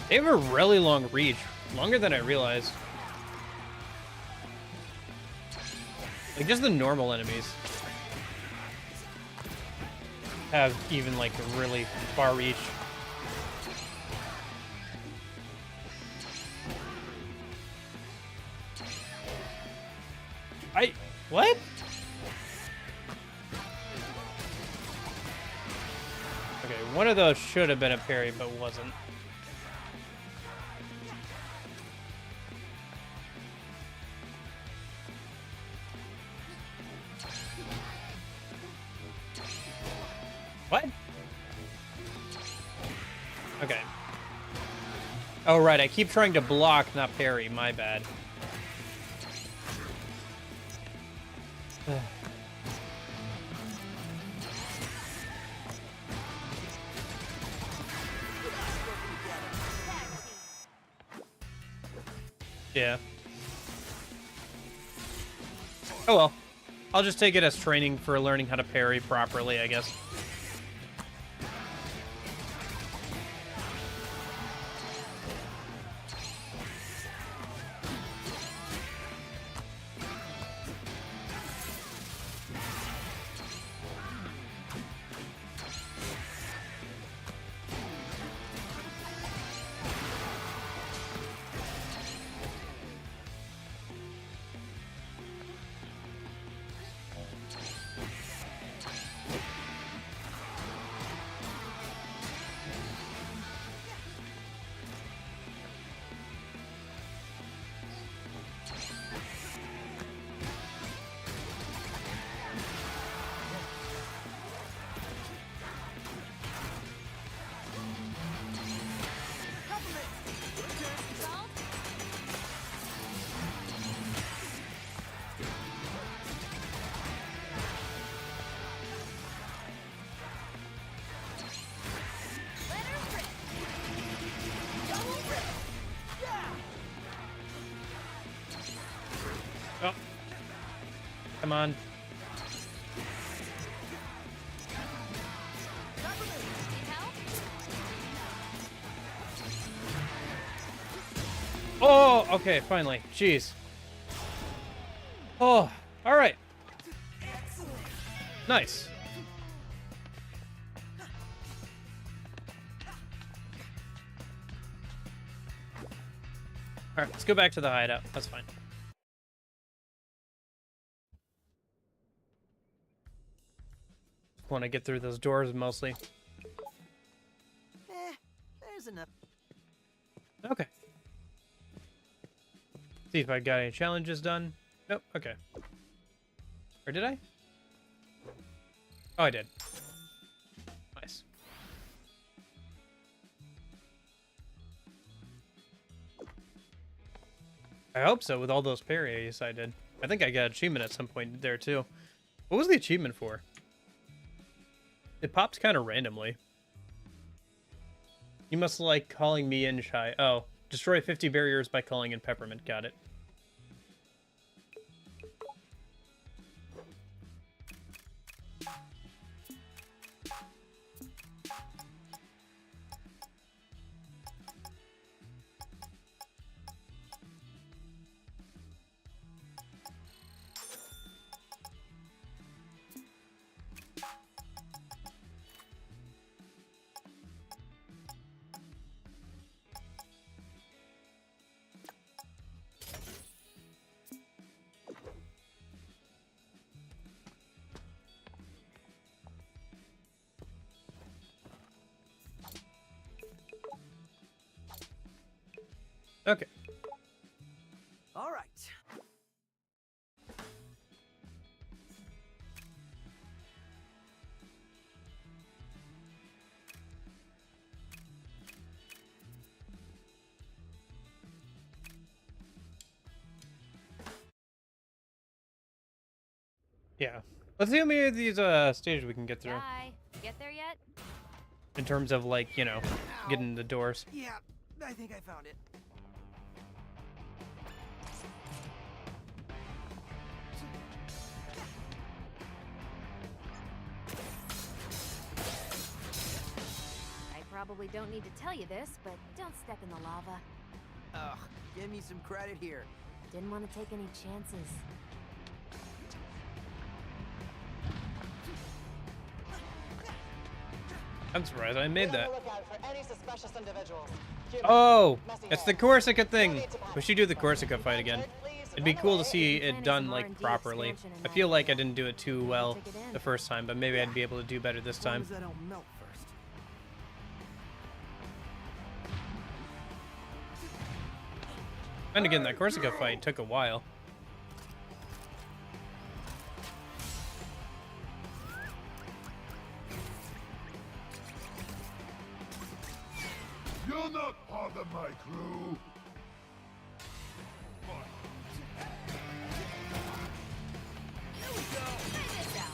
They have a really long reach, longer than I realized. Like, just the normal enemies have even, like, a really far reach. What? Okay, one of those should have been a parry, but wasn't. What? Okay. Oh, right. I keep trying to block, not parry. My bad. Yeah. Oh well. I'll just take it as training for learning how to parry properly, I guess. Oh. Come on. Oh, okay, finally. Jeez. Oh, all right. Nice. All right, let's go back to the hideout. That's fine. Want to get through those doors mostly. There's enough. Okay. See if I got any challenges done. Nope. Okay. Or did I? Oh, I did. Nice. I hope so, with all those parries I did. I think I got an achievement at some point there, too. What was the achievement for? It pops kind of randomly. You must like calling me in, Shy. Oh, destroy 50 barriers by calling in Peppermint. Got it. Okay. All right. Yeah. Let's see how many of these stages we can get through. Guy, get there yet? In terms of, like, you know, getting the doors. Yeah, I think I found it. I probably don't need to tell you this, but don't step in the lava. Ugh, give me some credit here. Didn't want to take any chances. I'm surprised I made that. Look out for any suspicious individuals. Oh, it's the Corsica thing. We should do the Corsica fight again. It'd be cool to see it done, like, properly. I feel like I didn't do it too well the first time, but maybe I'd be able to do better this As long time. as I don't melt first. And again, that Corsica fight took a while. will not bother my crew. Try this out.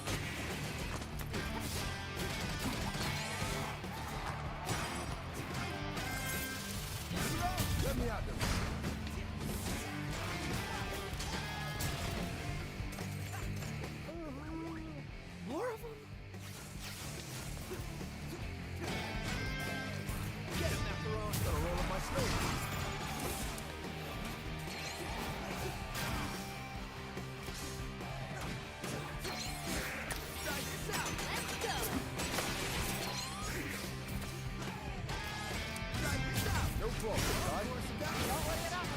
Let me at them. More of them? Get him after all. Gotta roll up my sleeve. Try this out. Let's go. Try this out. No problem, guys. Light 'em up.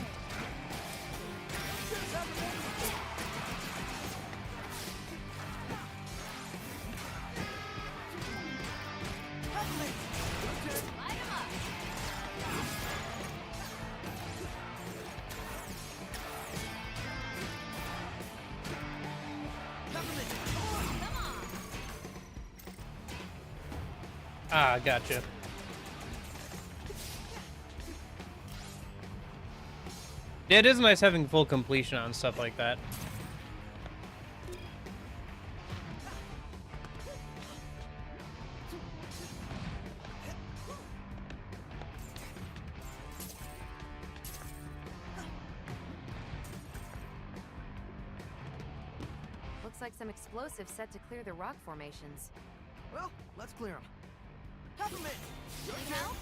Come on. Ah, gotcha. Yeah, it is nice having full completion on stuff like that. Looks like some explosives set to clear the rock formations. Well, let's clear them. Peppermint! Your Need turn. help?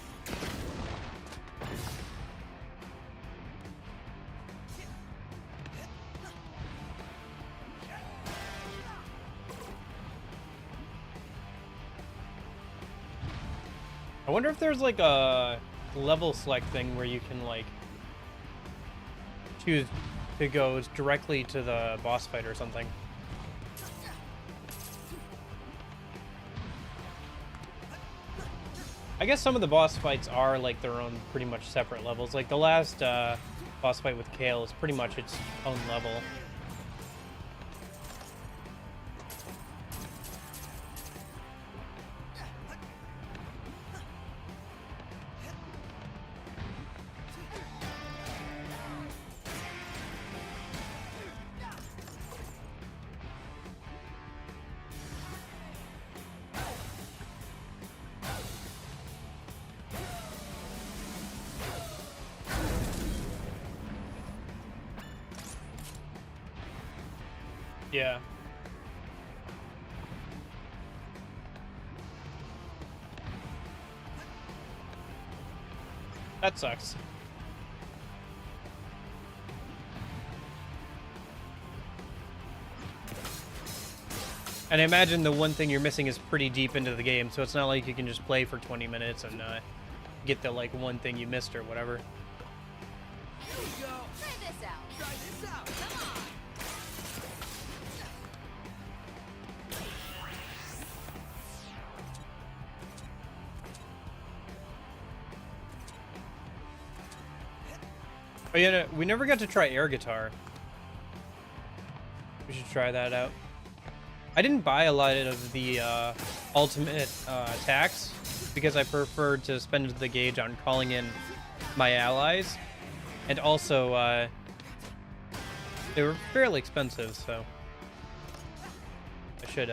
I wonder if there's like a level select thing where you can like choose to go directly to the boss fight or something. I guess some of the boss fights are like their own pretty much separate levels. Like the last boss fight with Kale is pretty much its own level. Yeah. That sucks. And I imagine the one thing you're missing is pretty deep into the game, so it's not like you can just play for 20 minutes and get the like one thing you missed or whatever. Here we go. Try this out. Try this out. Come on. Oh yeah, no, we never got to try air guitar. We should try that out. I didn't buy a lot of the ultimate attacks because I preferred to spend the gauge on calling in my allies, and also they were fairly expensive, so I should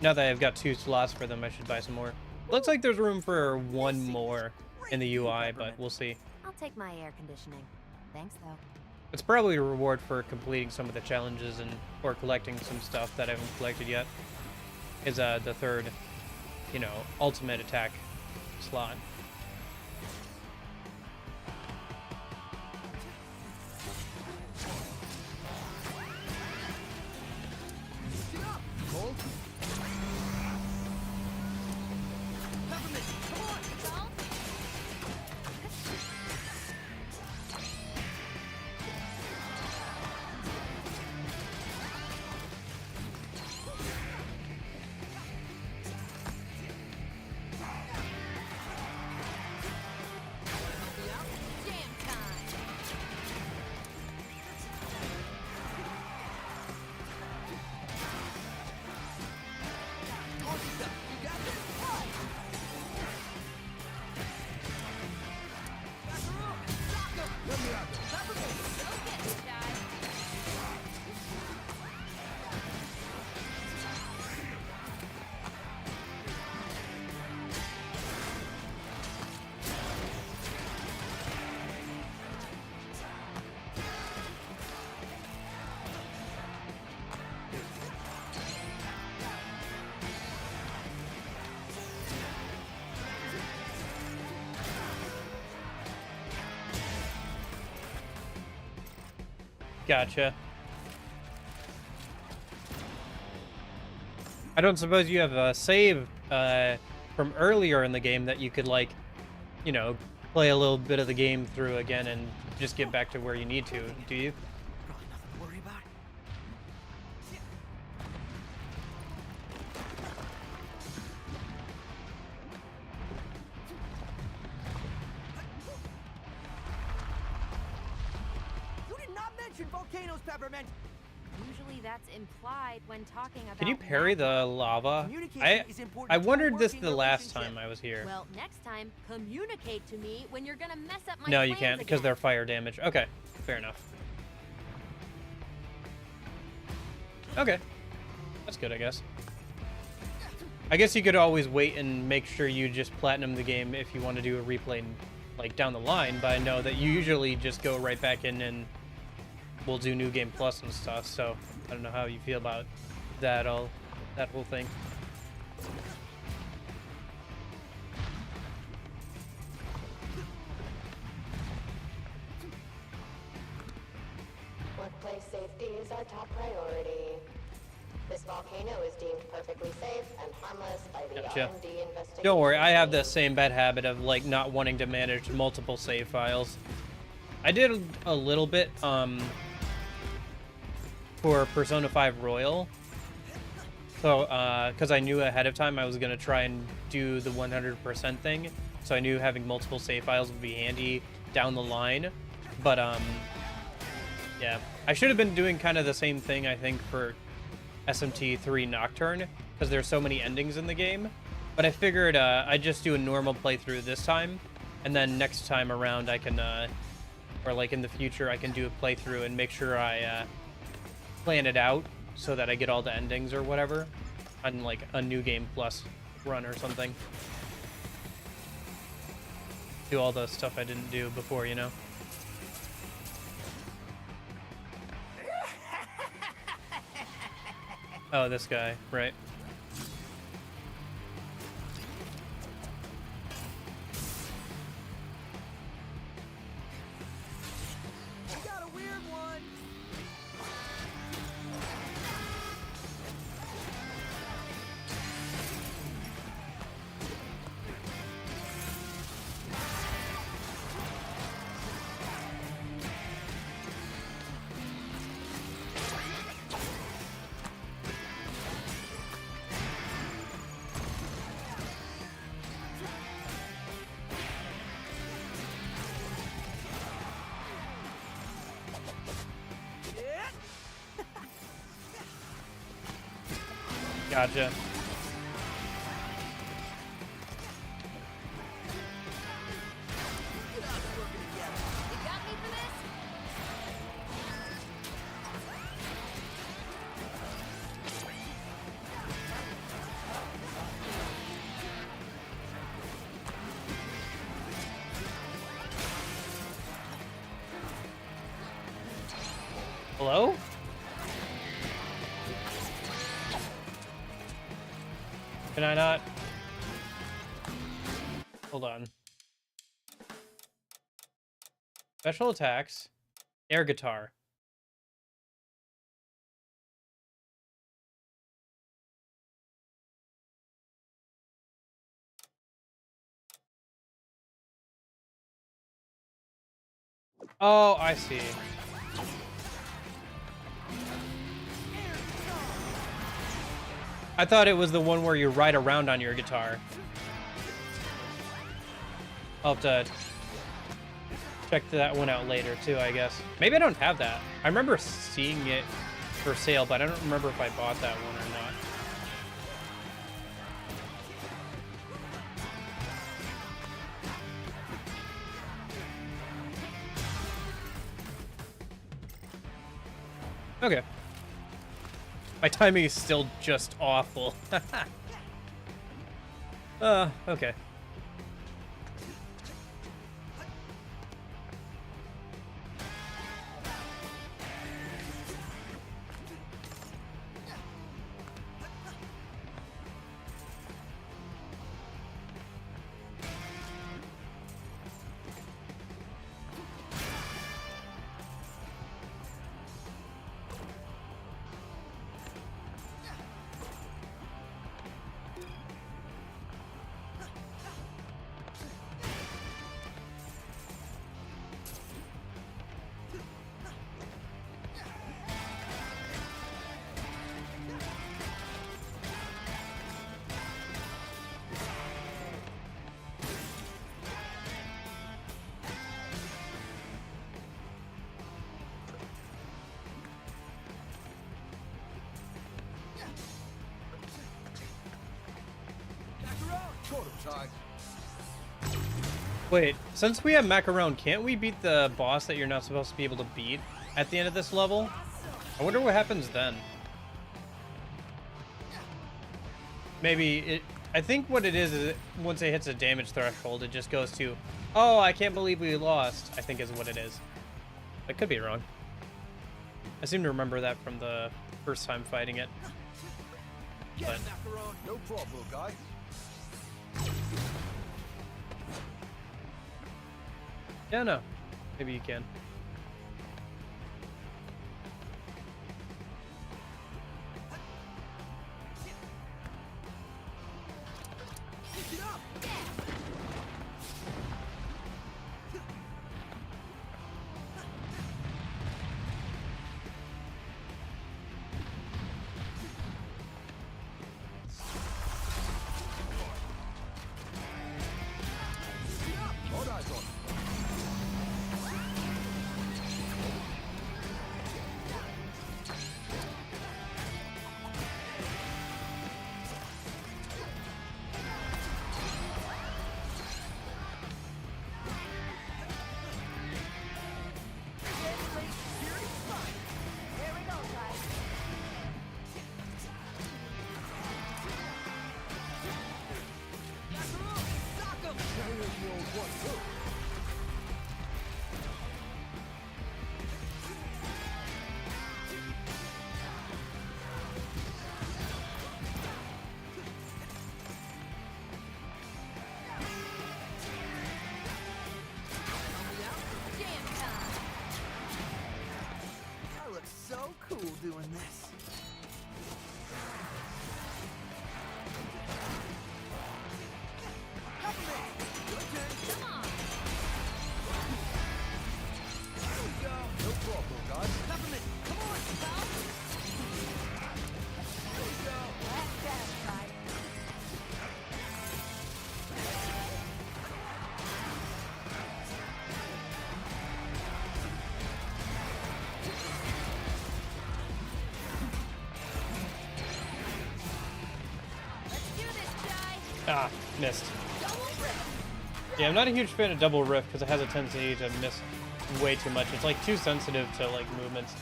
now that I've got 2 slots for them, I should buy some more. Looks like there's room for one more in the UI, but we'll see. I'll take my air conditioning. Thanks, though. It's probably a reward for completing some of the challenges and or collecting some stuff that I haven't collected yet. Is the third, you know, ultimate attack slot. Get up, Colt. Peppermint, come on. Well, Gotcha. I don't suppose you have a save from earlier in the game that you could, like, you know, play a little bit of the game through again and just get back to where you need to, do you? Probably nothing to worry about. You did not mention volcanoes, Peppermint. Usually that's implied when talking about. Can you parry the lava? Communication is important I to a wondered this working the last relationship. time I was here. Well, next time, communicate to me when you're gonna mess up my No, you plans can't because again. they're fire damage. Okay, fair enough. Okay, that's good, I guess. I guess you could always wait and make sure you just platinum the game if you want to do a replay, like, down the line. But I know that you usually just go right back in and we'll do New Game Plus and stuff. So I don't know how you feel about that whole thing. Workplace safety is our top priority. This volcano is deemed perfectly safe and harmless by the Gotcha. R&D investigation. Don't worry, I have the team. same bad habit of, like, not wanting to manage multiple save files. I did a little bit for Persona 5 Royal. So, because I knew ahead of time I was going to try and do the 100% thing. So I knew having multiple save files would be handy down the line. But, yeah. I should have been doing kind of the same thing, I think, for SMT3 Nocturne, because there's so many endings in the game. But I figured I'd just do a normal playthrough this time, and then next time around I can, or like in the future, I can do a playthrough and make sure I plan it out so that I get all the endings or whatever on like a New Game Plus run or something. Do all the stuff I didn't do before, you know? Oh, this guy, right. You got a weird one. Gotcha. You got me for this? Hello? Can I not? Hold on. Special attacks. Air guitar. Oh, I see. I thought it was the one where you ride around on your guitar. I'll have to check that one out later too, I guess. Maybe I don't have that. I remember seeing it for sale, but I don't remember if I bought that one or not. Okay. My timing is still just awful. Okay. Ty. Wait, since we have Macaron, can't we beat the boss that you're not supposed to be able to beat at the end of this level? I wonder what happens then. Maybe it... I think what it is once it hits a damage threshold, it just goes to, oh, I can't believe we lost, I think is what it is. I could be wrong. I seem to remember that from the first time fighting it. But No problem, guy. yeah, no. Maybe you can. All eyes on. I look so cool doing this. No problem, guys. Ah, missed. Yeah, I'm not a huge fan of Double Rift because it has a tendency to miss way too much. It's like too sensitive to like movements.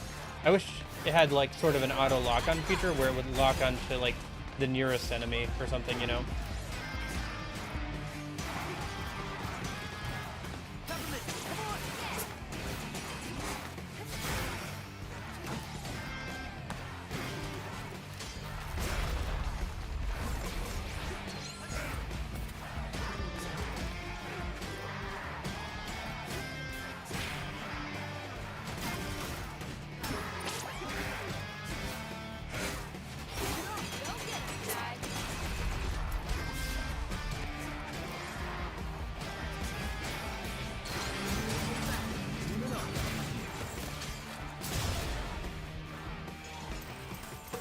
I wish it had like sort of an auto lock-on feature where it would lock onto like the nearest enemy or something, you know?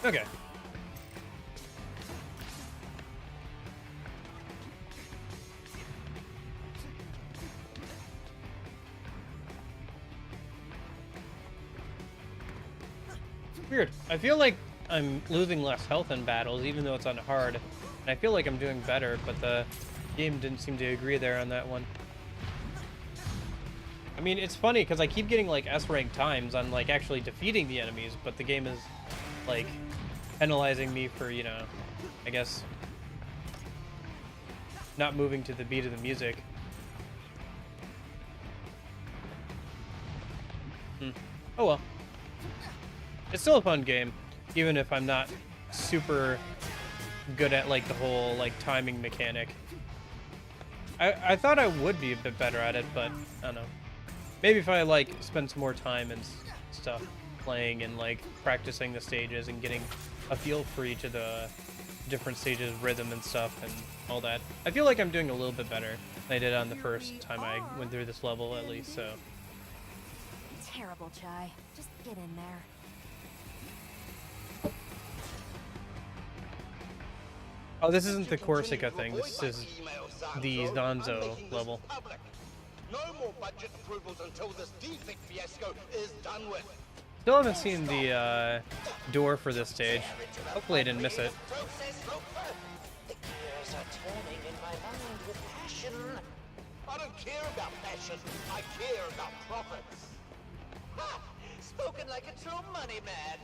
Okay. Weird. I feel like I'm losing less health in battles, even though it's on hard. And I feel like I'm doing better, but the game didn't seem to agree there on that one. I mean, it's funny because I keep getting like S rank times on like actually defeating the enemies, but the game is like penalizing me for, you know, I guess not moving to the beat of the music. Oh well. It's still a fun game, even if I'm not super good at like the whole like timing mechanic. I thought I would be a bit better at it, but I don't know. Maybe if I like spend some more time and stuff playing and like practicing the stages and getting a feel for each of the different stages, rhythm and stuff and all that. I feel like I'm doing a little bit better than I did on the first time I went through this level at least, so. Terrible, Chai. Just get in there. Oh, this isn't the Corsica thing. This is the Zanzo level. No more budget approvals until this defect fiasco is done with. Still haven't seen the door for this stage. Hopefully I didn't miss it. wheels are turning in my mind with passion. I don't care about passion. I care about profits. Ha! Spoken like a true money man.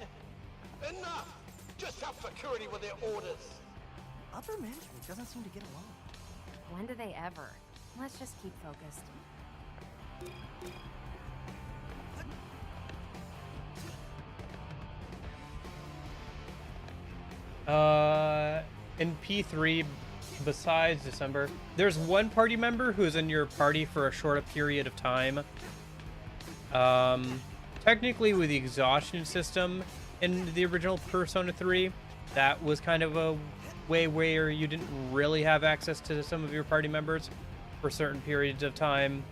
Enough! Just have security with their orders. Upper management doesn't seem to get along. When do they ever? Let's just keep focused. In P3, besides December, there's one party member who's in your party for a short period of time. Technically, with the exhaustion system in the original Persona 3, that was kind of a way where you didn't really have access to some of your party members for certain periods of time.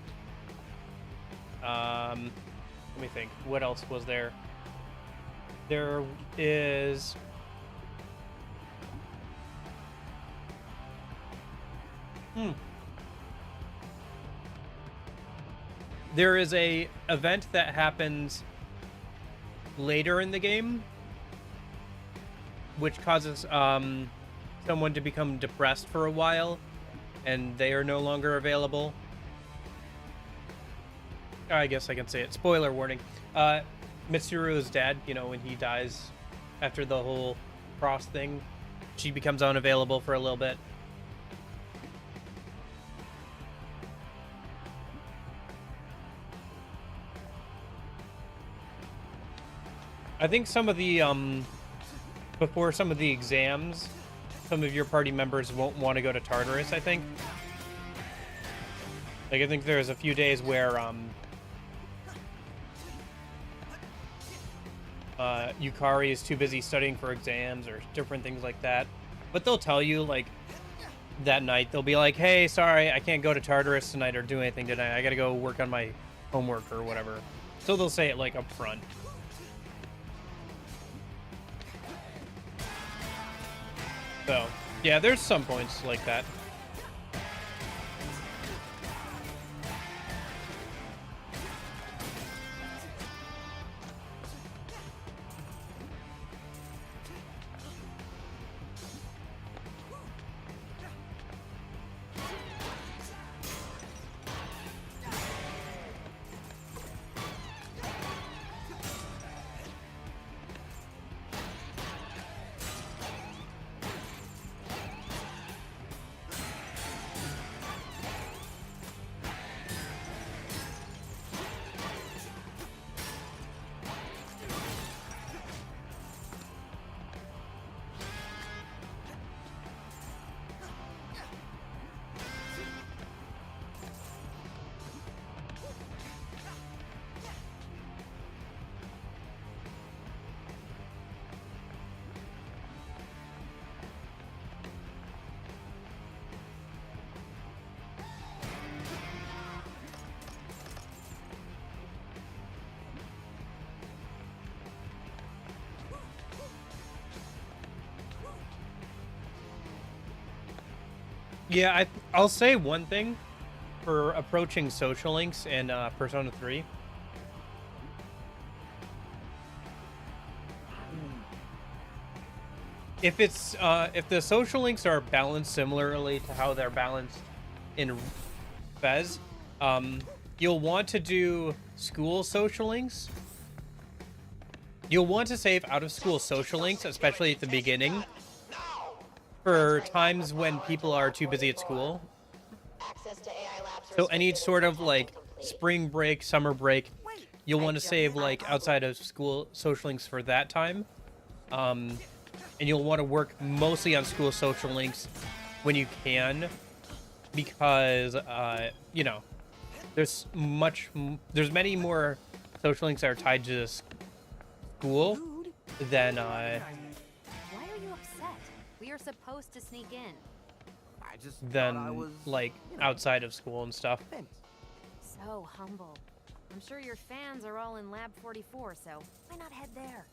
Let me think. What else was there? There is... There is a event that happens later in the game, which causes someone to become depressed for a while, and they are no longer available. I guess I can say it. Spoiler warning. Mitsuru's dad, you know, when he dies after the whole cross thing, she becomes unavailable for a little bit. I think some of the, before some of the exams, some of your party members won't want to go to Tartarus, I think. Like, I think there's a few days where, Yukari is too busy studying for exams or different things like that. But they'll tell you, like, that night, they'll be like, hey, sorry, I can't go to Tartarus tonight or do anything tonight. I gotta go work on my homework or whatever. So they'll say it, like, up front. So, yeah, there's some points like that. Yeah, I'll say one thing for approaching social links in Persona 3. If it's if the social links are balanced similarly to how they're balanced in Fez, you'll want to do school social links. You'll want to save out of school social links, especially at the beginning, for times when people are too busy at school. Access to AI labs. So any sort of like spring break, summer break, you'll want to save like outside of school social links for that time. And you'll want to work mostly on school social links when you can, because you know, there's many more social links that are tied to school than Why are you upset? We are supposed to sneak in. I just than thought I was, like you know, outside of school and stuff. famous. So humble. I'm sure your fans are all in Lab 44, so why not head there?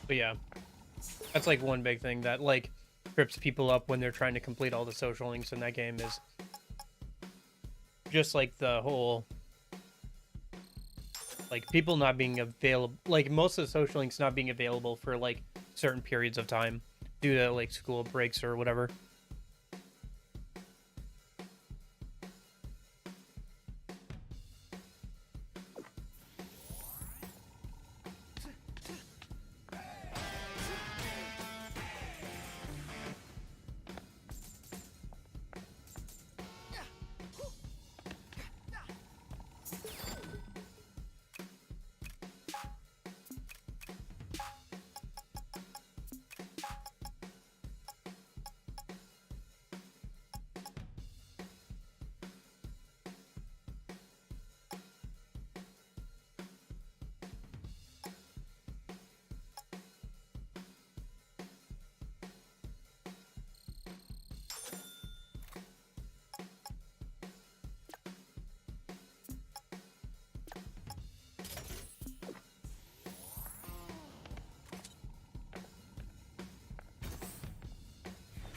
But yeah, that's like one big thing that like trips people up when they're trying to complete all the social links in that game, is just like the whole like people not being available, like most of the social links not being available for like certain periods of time due to like school breaks or whatever.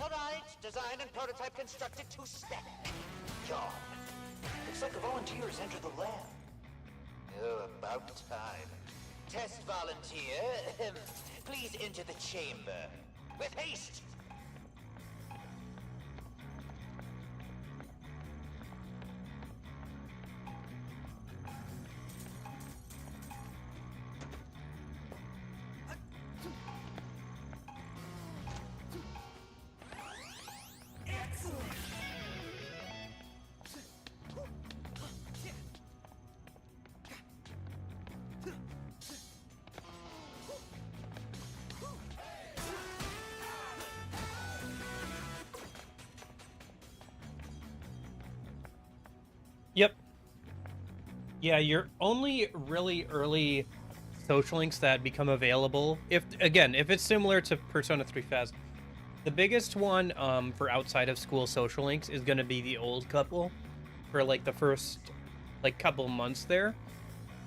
Alright, design and prototype constructed to spec. Yawn. Looks like a volunteer has entered the lab. Oh, about time. Test volunteer, please enter the chamber. With haste! Yep. Yeah, your only really early social links that become available, if it's similar to Persona 3 Fest, the biggest one for outside of school social links is going to be the old couple for like the first like couple months there.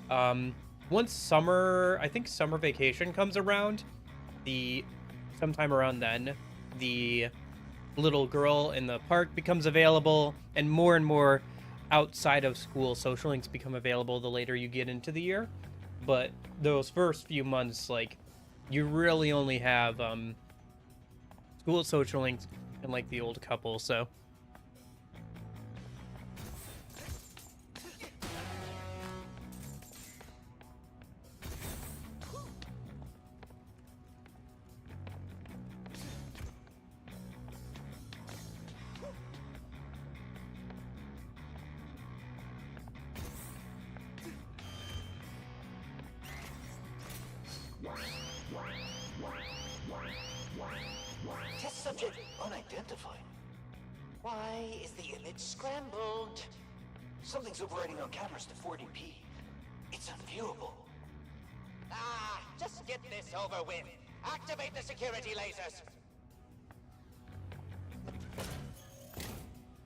Once summer vacation comes around, sometime around then, the little girl in the park becomes available, and more outside of school social links become available the later you get into the year. But those first few months, like, you really only have school social links and like the old couple. So Test subject unidentified. Why is the image scrambled? Something's overwriting on cameras to 40p. It's unviewable. Ah, just get this over with. Activate the security lasers.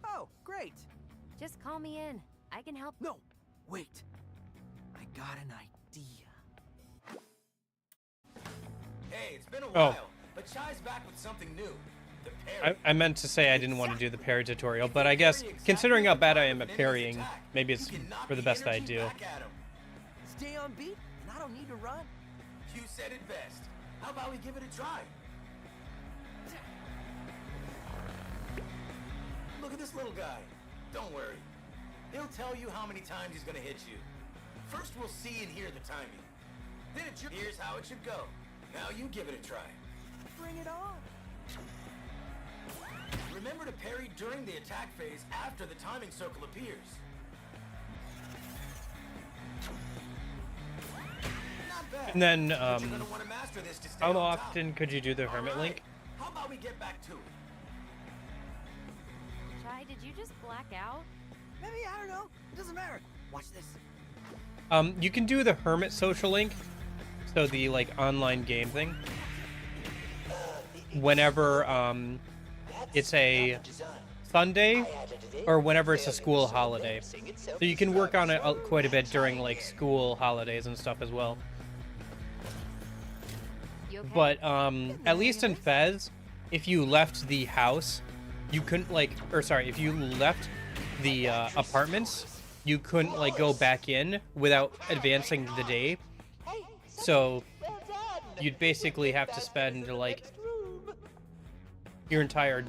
Oh, great. Just call me in. I can help. No, wait. I got an idea. Hey, it's been a Oh. while, but Chai's back with something new. The parry. I meant to say I didn't want to do the parry tutorial, but I guess considering how bad I am at parrying, maybe it's for the best that I do. Stay on beat, and I don't need to run. You said it best. How about we give it a try? Look at this little guy. Don't worry. He'll tell you how many times he's gonna hit you. First we'll see and hear the timing. Then here's how it should go. Now you give it a try. Bring it on. Remember to parry during the attack phase after the timing circle appears. Not bad. And then, But you're gonna want to master this to stay how on top. often could you do the Hermit All right. Link? How about we get back to it? Chai, did you just black out? Maybe, I don't know. It doesn't matter. Watch this. You can do the Hermit social link, so the like online game thing, whenever it's a Sunday or whenever it's a school holiday. So you can work on it quite a bit during like school holidays and stuff as well. You okay? But at least in Fez, if you left the house, you couldn't like, or sorry, if you left the apartments, you couldn't like go back in without advancing the day. So you'd basically have to spend like your entire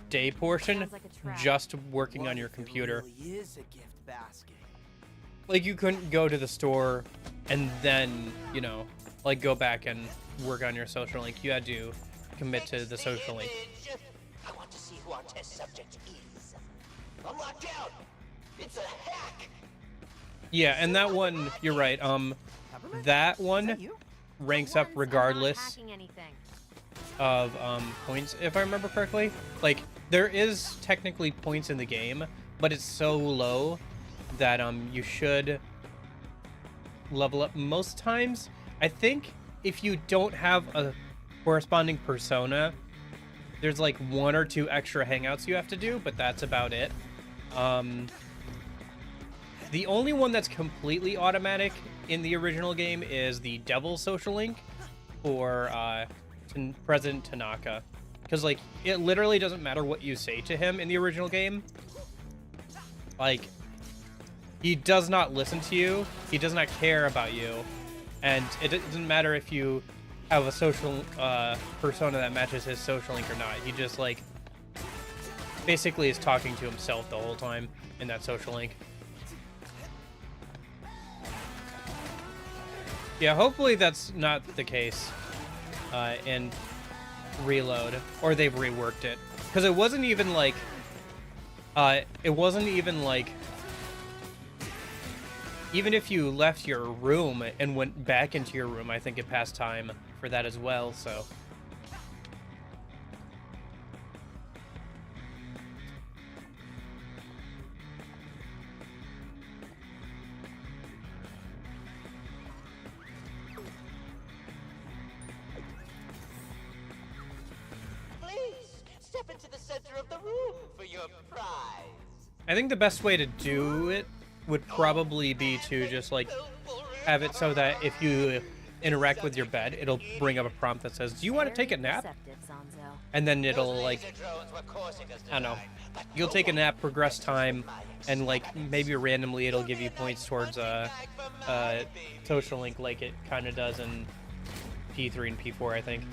day portion Sounds like a trap. just working What on your if it computer. really is a gift basket? Like you couldn't go to the store and then, you know, like go back and work on your social link. You had to commit to the social link. I want to see who our test subject is. I'm locked down. It's a hack. Yeah, and that one, you're right. Peppermint? That Is that one you? ranks up For once, I'm not regardless hacking anything. of points, if I remember correctly. Like there is technically points in the game, but it's so low that you should level up most times. I think if you don't have a corresponding persona, there's like 1 or 2 extra hangouts you have to do, but that's about it. The only one that's completely automatic in the original game is the Devil social link for President Tanaka, because like it literally doesn't matter what you say to him in the original game. Like he does not listen to you, he does not care about you, and it doesn't matter if you have a social persona that matches his social link or not. He just like basically is talking to himself the whole time in that social link. Yeah, hopefully that's not the case in Reload, or they've reworked it, because it wasn't even like even if you left your room and went back into your room, I think it passed time for that as well. So Please step into the center of the room for your prize. I think the best way to do it would probably be to just like have it so that if you interact with your bed, it'll bring up a prompt that says, "Do you want to take a nap?" Deceptive, Zanzo. And then it'll like, Laser drones were Corsica's I don't know, design, but you'll no take a one nap, progress time, my and like extravagance. maybe randomly it'll give you Nice points towards punching bag for my baby. social link, like it kind of does in P3 and P4, I think.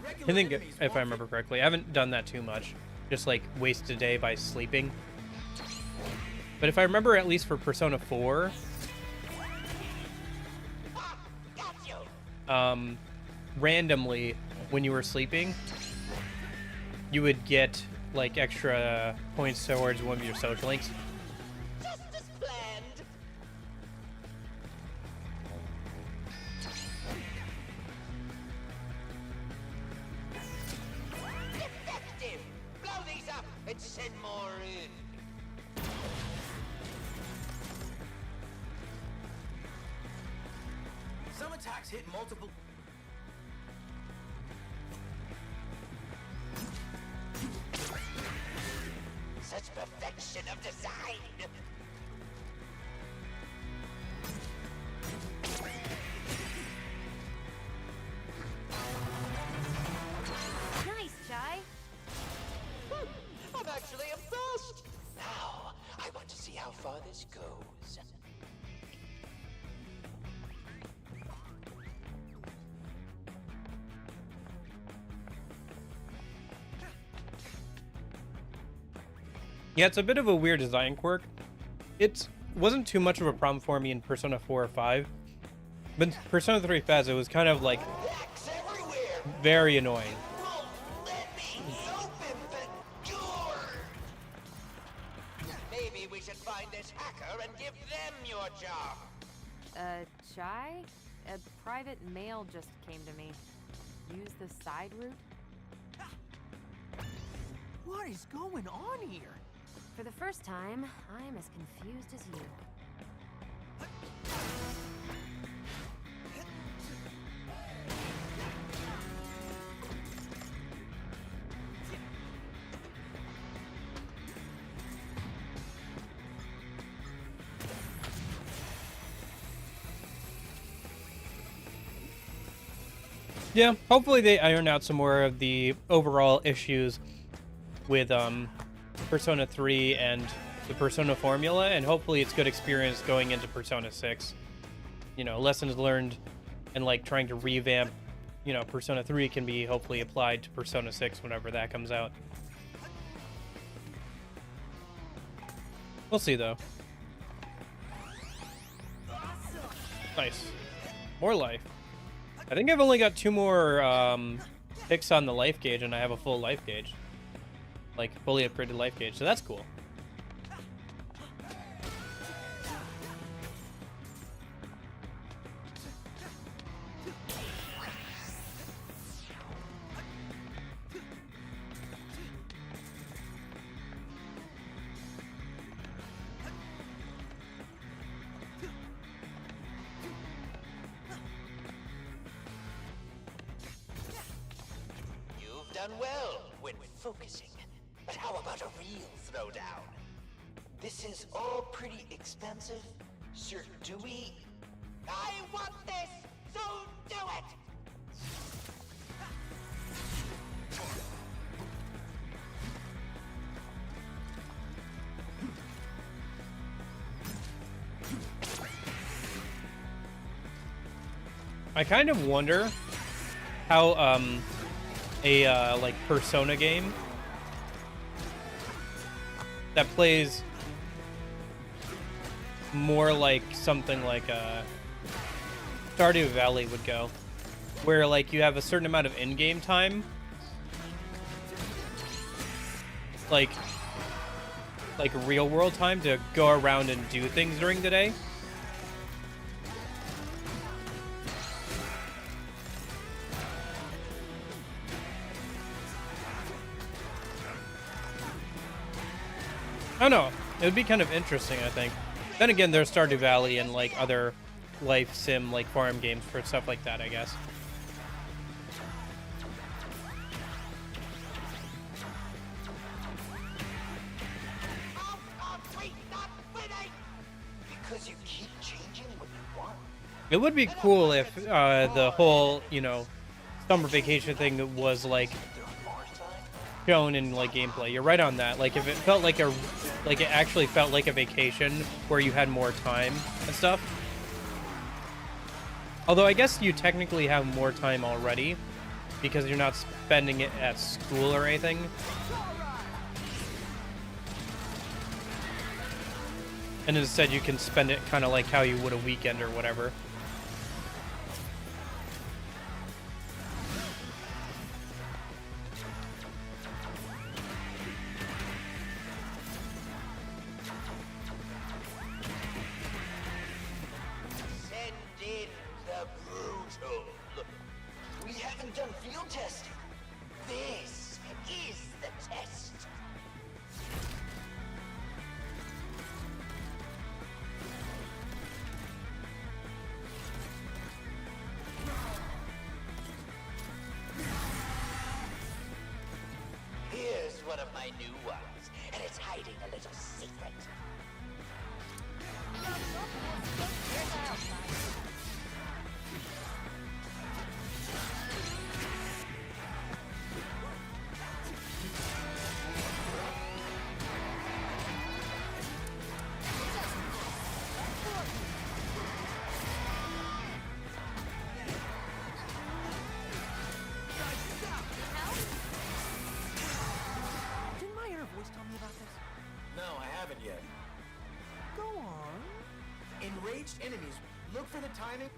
Regular I think enemies if I won't remember correctly, I haven't done that too much, just like waste a day by sleeping. But if I remember, at least for Persona 4, Ah, got you. randomly when you were sleeping, you would get like extra points towards one of your social links. Just as planned. Effective. Blow these up and send more in. Some attacks hit multiple. Such perfection of design. Nice, Chai. I'm actually impressed. Now, I want to see how far this goes. Yeah, it's a bit of a weird design quirk. It wasn't too much of a problem for me in Persona 4 or 5, but in Persona 3 FAS, it was kind of like Hacks everywhere. very annoying. Won't let me open the door. Maybe we should find this hacker and give them your job. Chai? A private mail just came to me. Use the side route? What is going on here? For the first time, I'm as confused as you. Yeah, hopefully they iron out some more of the overall issues with Persona 3 and the Persona formula, and hopefully it's good experience going into Persona 6. You know, lessons learned and like trying to revamp, you know, Persona 3 can be hopefully applied to Persona 6 whenever that comes out. We'll see though. Nice. More life. I think I've only got 2 more picks on the life gauge, and I have a full life gauge. Like, fully upgraded life gauge, so that's cool. You've done well when focusing. But how about a real throwdown? This is all pretty expensive, Sir Dewey. I want this, so do it! I kind of wonder how a like Persona game that plays more like something like Stardew Valley would go, where like you have a certain amount of in-game time, like real world time to go around and do things during the day. I don't know. It would be kind of interesting, I think. Then again, there's Stardew Valley and like other life sim like farm games for stuff like that, I guess. Because you keep changing what you want. It would be cool if the whole, you know, summer vacation thing was like shown in like gameplay. You're right on that. Like if it felt like it actually felt like a vacation where you had more time and stuff. Although I guess you technically have more time already because you're not spending it at school or anything. And instead you can spend it kind of like how you would a weekend or whatever. Send in the brutal. We haven't done field testing. This is the test. Here's one of my new ones, and it's hiding a little secret. Didn't my inner voice tell me about this? No, I haven't yet. Go on. Enraged enemies, look for the timing.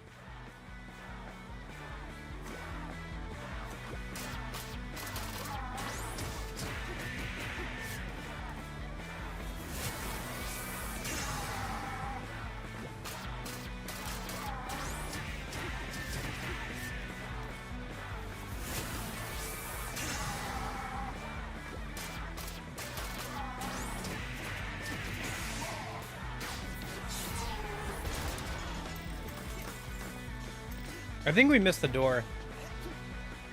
I think we missed the door.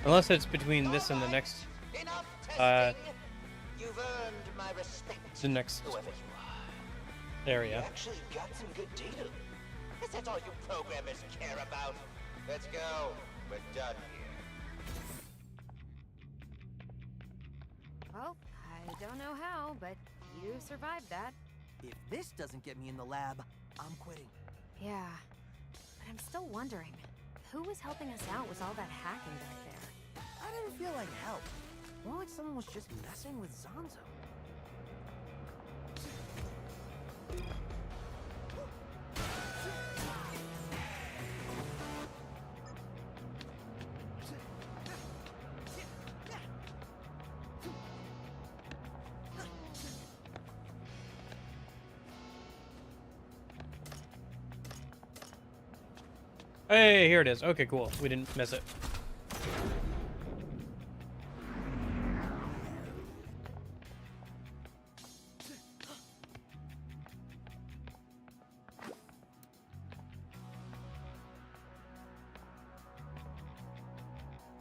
Unless it's between this and the next Enough Uh, testing. You've earned my respect. the next Whoever you are. You area. actually got some good data. Is that all you programmers care about? Let's go. We're done here. Well, I don't know how, but you survived that. If this doesn't get me in the lab, I'm quitting. Yeah. But I'm still wondering, Who was helping us out with all that hacking back there? I didn't feel like help. More like someone was just messing with Zanzo. Hey, here it is. Okay, cool. We didn't miss it.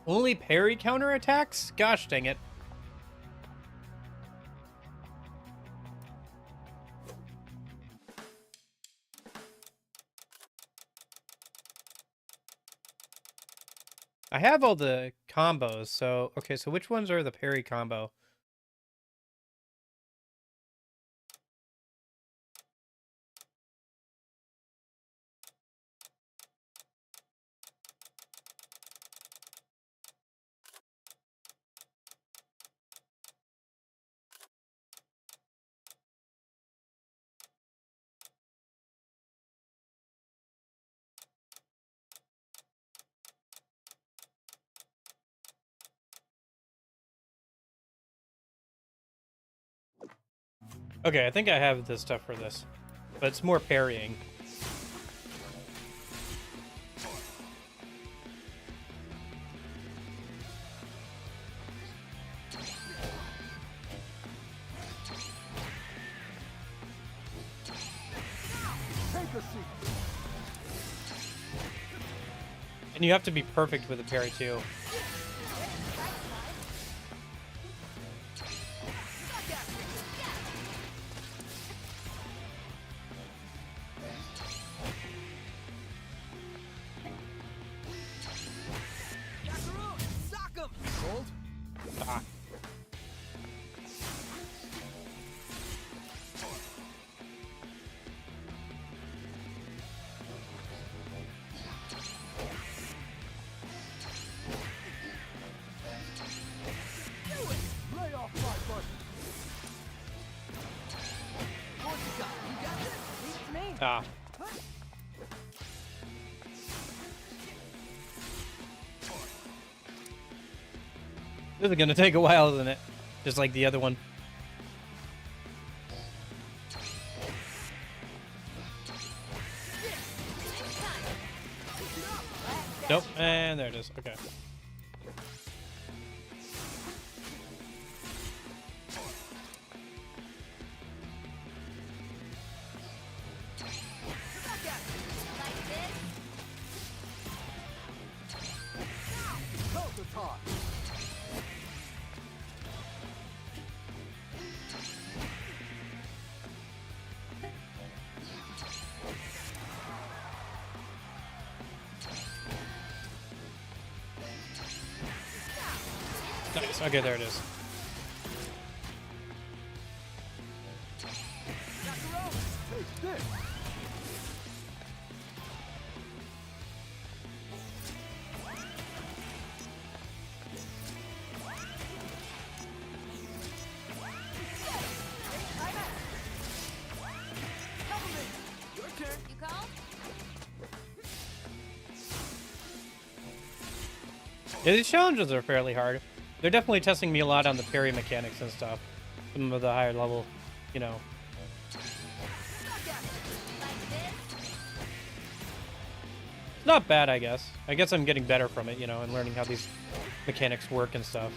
Only parry counterattacks? Gosh dang it. I have all the combos, so okay, so which ones are the parry combo? Okay, I think I have the stuff for this, but it's more parrying. And you have to be perfect with the parry too. Ah. Ah. This is gonna take a while, isn't it? Just like the other one. Nope, and there it is. Okay. Nice. Okay, there it is. You called? Yeah, these challenges are fairly hard. They're definitely testing me a lot on the parry mechanics and stuff. Some of the higher level, you know. It's not bad, I guess. I guess I'm getting better from it, you know, and learning how these mechanics work and stuff.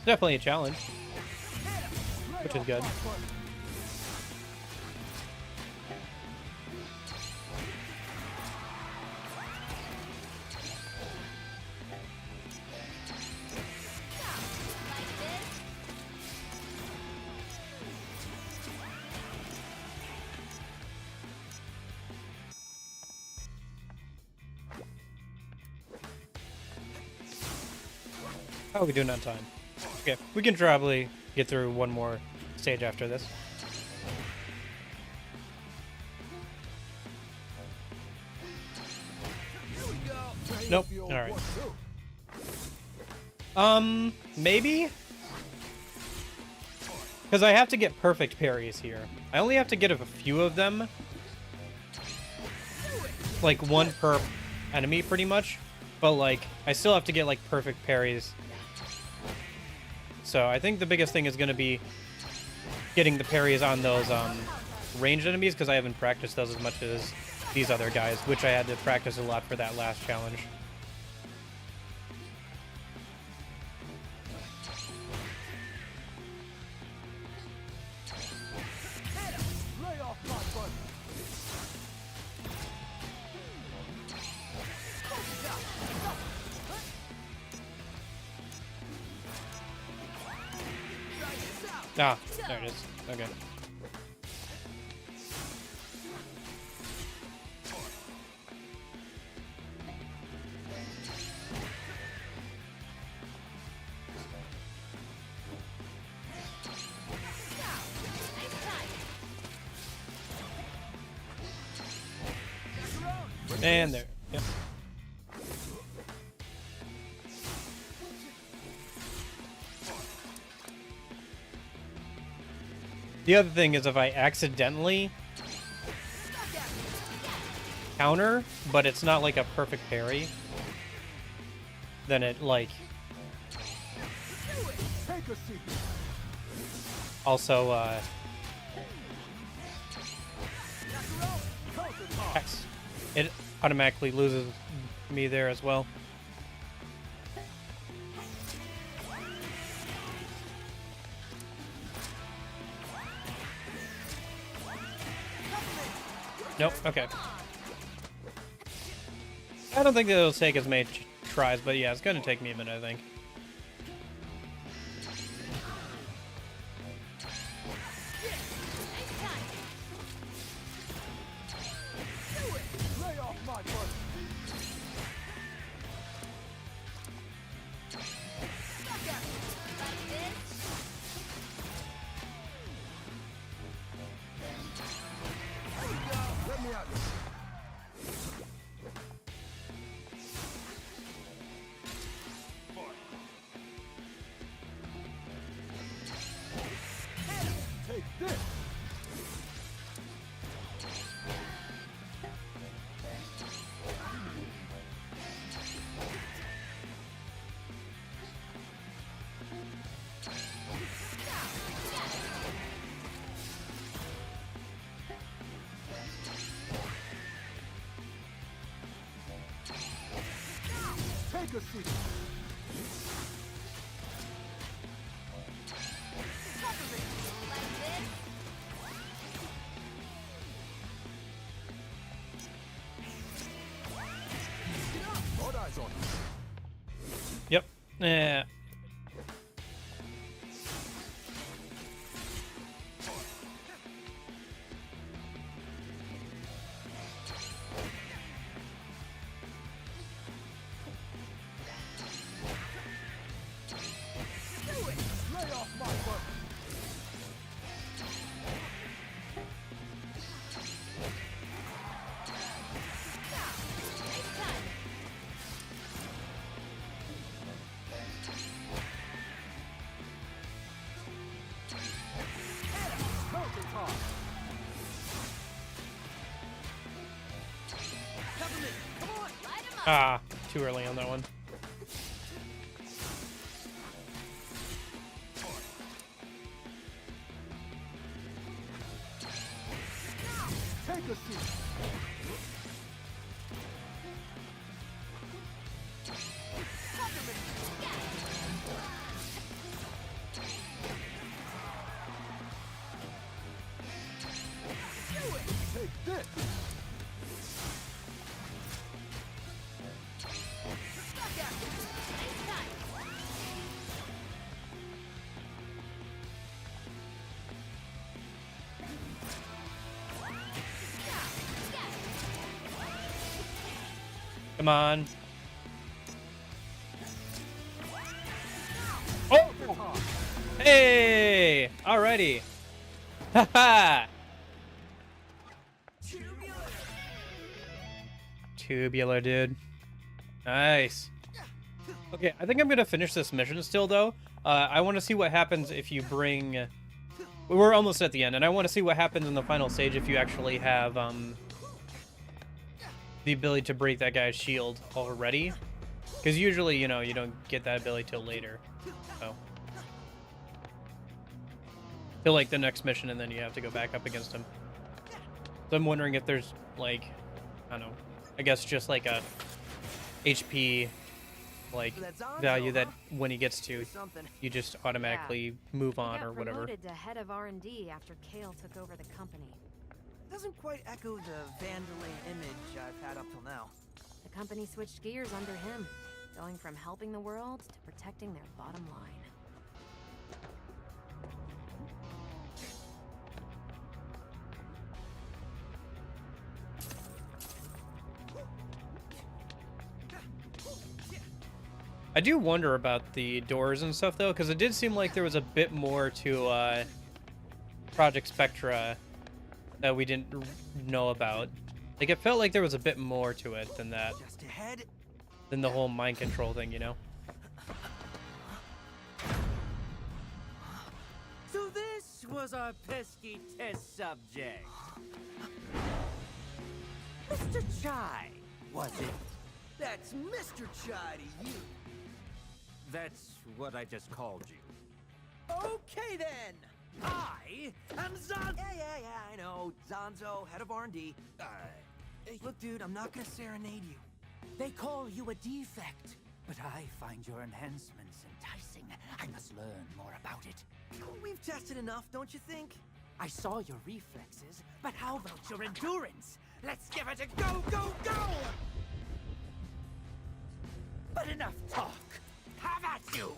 Definitely a challenge, which is good. How are we doing on time? Okay, we can probably get through one more stage after this. Nope. All right. Maybe? Because I have to get perfect parries here. I only have to get a few of them. Like, one per enemy, pretty much. But, like, I still have to get, like, perfect parries. So, I think the biggest thing is going to be getting the parries on those, ranged enemies, because I haven't practiced those as much as these other guys, which I had to practice a lot for that last challenge. Ah, there it is. Okay. And there. Yep. The other thing is if I accidentally counter, but it's not like a perfect parry, then it like also it automatically loses me there as well. Nope, okay. I don't think that it'll take as many tries, but yeah, it's gonna take me a minute, I think. Yep. Yeah. Ah, too early on that one. Take a seat. Take this. Come on. Oh! Hey! Alrighty. Haha! Tubular, dude. Nice. Okay, I think I'm gonna finish this mission still, though. I want to see what happens if you bring... We're almost at the end, and I want to see what happens in the final stage if you actually have, the ability to break that guy's shield already. Because usually, you know, you don't get that ability till later. So. Till, like, the next mission, and then you have to go back up against him. So I'm wondering if there's, like, I don't know, I guess just, like, a HP, like, So that's Zonzo, value that huh? when he gets to, Something. you just automatically move He on got or whatever. promoted to head of R&D after Kale took over the company. Doesn't quite echo the Vandalay image I've had up till now. The company switched gears under him, going from helping the world to protecting their bottom line. I do wonder about the doors and stuff, though, because it did seem like there was a bit more to Project Spectra that we didn't know about. Like, it felt like there was a bit more to it than that, Just ahead. than the whole mind control thing, you know? So this was our pesky test subject. Mr. Chai, was it? That's Mr. Chai to you. That's what I just called you. Okay then. I am Zonzo. Yeah, I know. Zonzo, head of R&D. Look, dude, I'm not gonna serenade you. They call you a defect, but I find your enhancements enticing. I must learn more about it. We've tested enough, don't you think? I saw your reflexes, but how about your endurance? Let's give it a go, go, go! But enough talk. Have at you!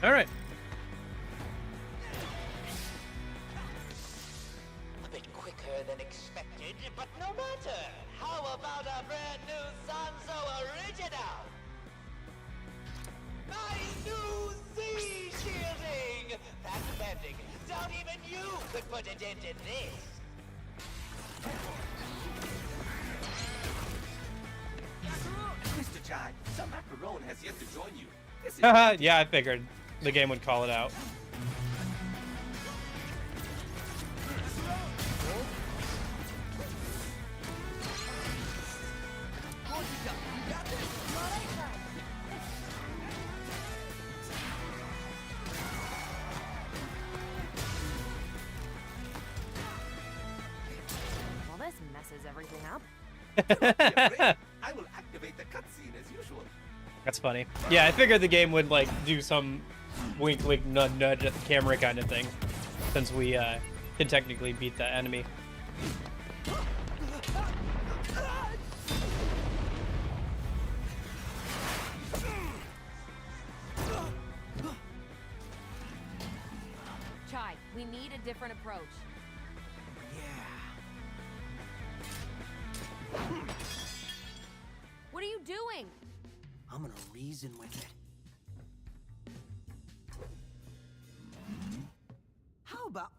All right. A bit quicker than expected, but no matter. How about a brand new Zonzo original? My new Z shielding! That's pending. Don't even you could put a dent in this. Mr. Chai, some macaron has yet to join you. This is Haha, yeah, I figured the game would call it out. Well, this messes everything up. I will activate the cutscene as usual. That's funny. Yeah, I figured the game would, like, do some wink, wink, nudge, nudge at the camera kind of thing, since we can technically beat the enemy. Chai, we need a different approach. What are you doing? I'm gonna reason with it. How about...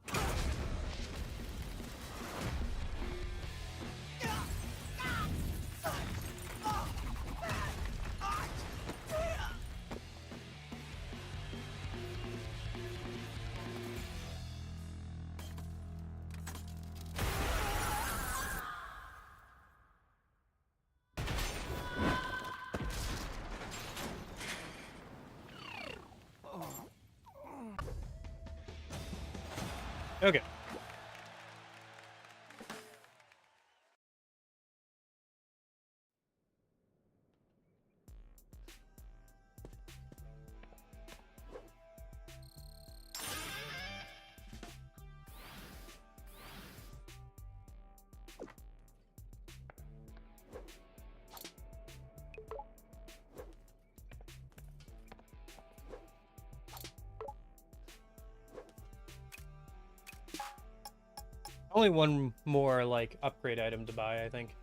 Okay. Only one more, like, upgrade item to buy, I think.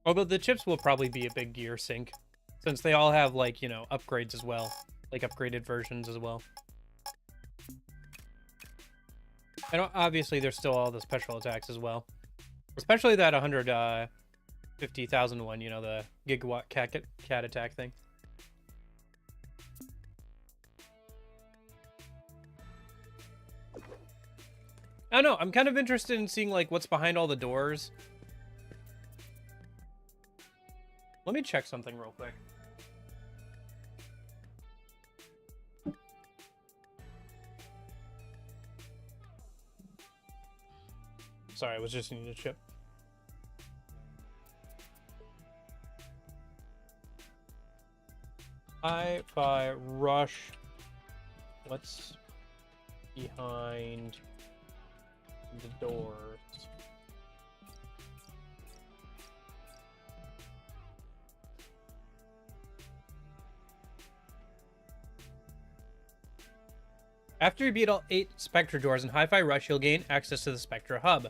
Although the chips will probably be a big gear sink, since they all have, like, you know, upgrades as well. Like, upgraded versions as well. And obviously, there's still all the special attacks as well. Especially that 150,000 one, you know, the gigawatt cat attack thing. I don't know, I'm kind of interested in seeing, like, what's behind all the doors. Let me check something real quick. Sorry, I was just needing a chip. Hi-Fi Rush. What's behind the doors? After you beat all 8 Spectra doors in Hi-Fi Rush, you'll gain access to the Spectra Hub.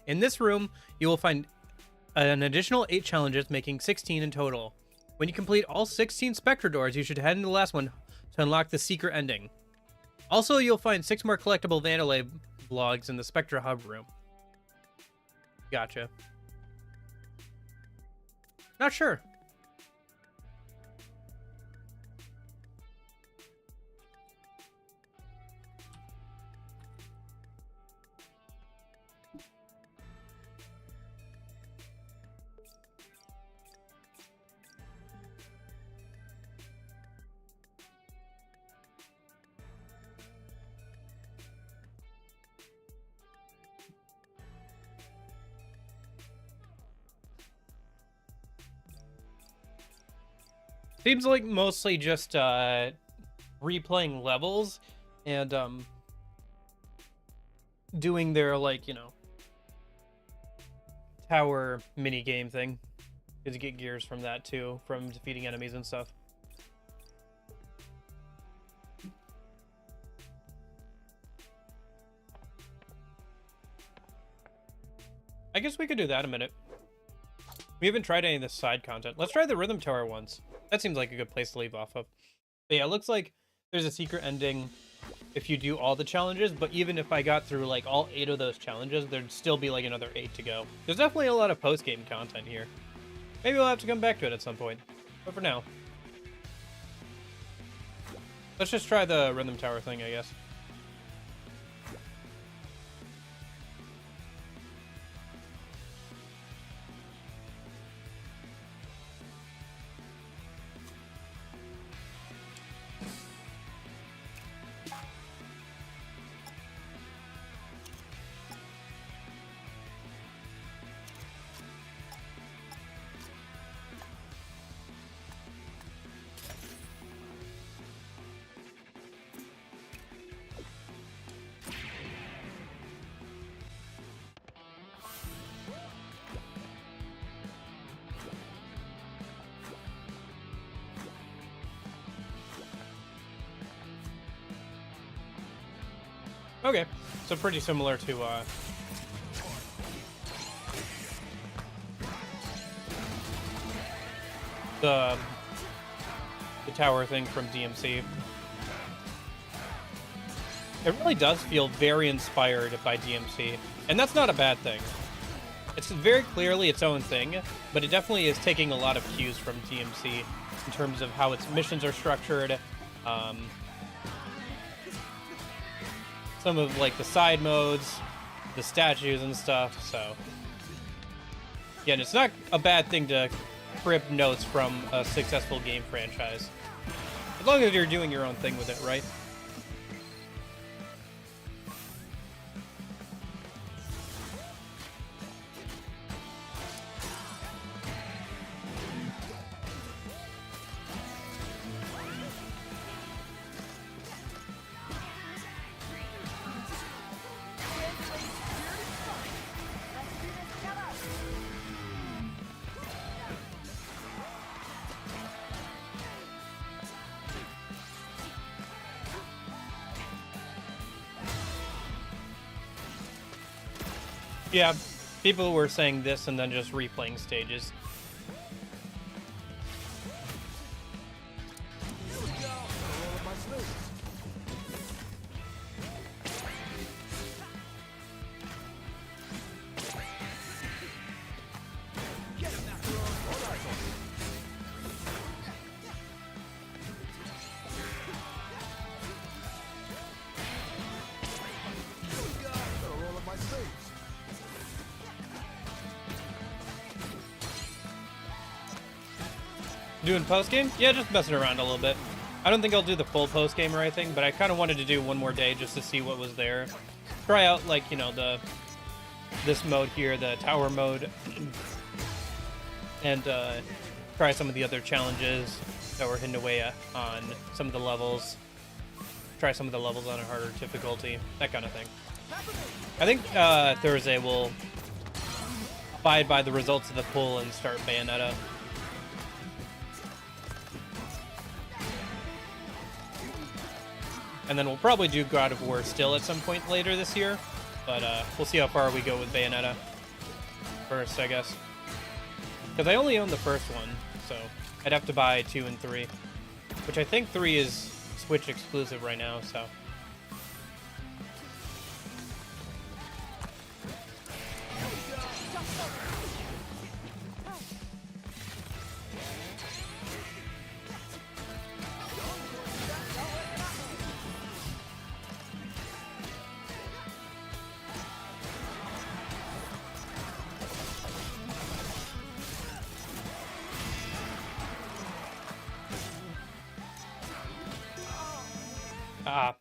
In this room, you will find an additional 8 challenges, making 16 in total. When you complete all 16 Spectra doors, you should head into the last one to unlock the secret ending. Also, you'll find 6 more collectible Vandelay vlogs in the Spectra Hub room. Gotcha. Not sure. Seems like mostly just replaying levels and doing their, like, you know, tower mini game thing. Because you get gears from that too, from defeating enemies and stuff. I guess we could do that in a minute. We haven't tried any of this side content. Let's try the Rhythm Tower once. That seems like a good place to leave off of. But yeah, it looks like there's a secret ending if you do all the challenges, but even if I got through like all 8 of those challenges, there'd still be like another 8 to go. There's definitely a lot of post-game content here. Maybe we'll have to come back to it at some point. But for now, let's just try the Rhythm Tower thing, I guess. Okay, so pretty similar to the tower thing from DMC. It really does feel very inspired by DMC, and that's not a bad thing. It's very clearly its own thing, but it definitely is taking a lot of cues from DMC in terms of how its missions are structured. Some of like the side modes, the statues and stuff, so Yeah, and it's not a bad thing to crib notes from a successful game franchise. As long as you're doing your own thing with it, right? Yeah, people were saying this and then just replaying stages. Doing post game? Yeah, just messing around a little bit. I don't think I'll do the full post game or anything, but I kind of wanted to do one more day just to see what was there. Try out, like, you know, this mode here, the tower mode, and try some of the other challenges that were hidden away on some of the levels. Try some of the levels on a harder difficulty, that kind of thing. I think Thursday we'll abide by the results of the poll and start Bayonetta. And then we'll probably do God of War still at some point later this year. But we'll see how far we go with Bayonetta first, I guess. Because I only own the first one, so I'd have to buy 2 and 3. Which I think 3 is Switch exclusive right now, so... Ah.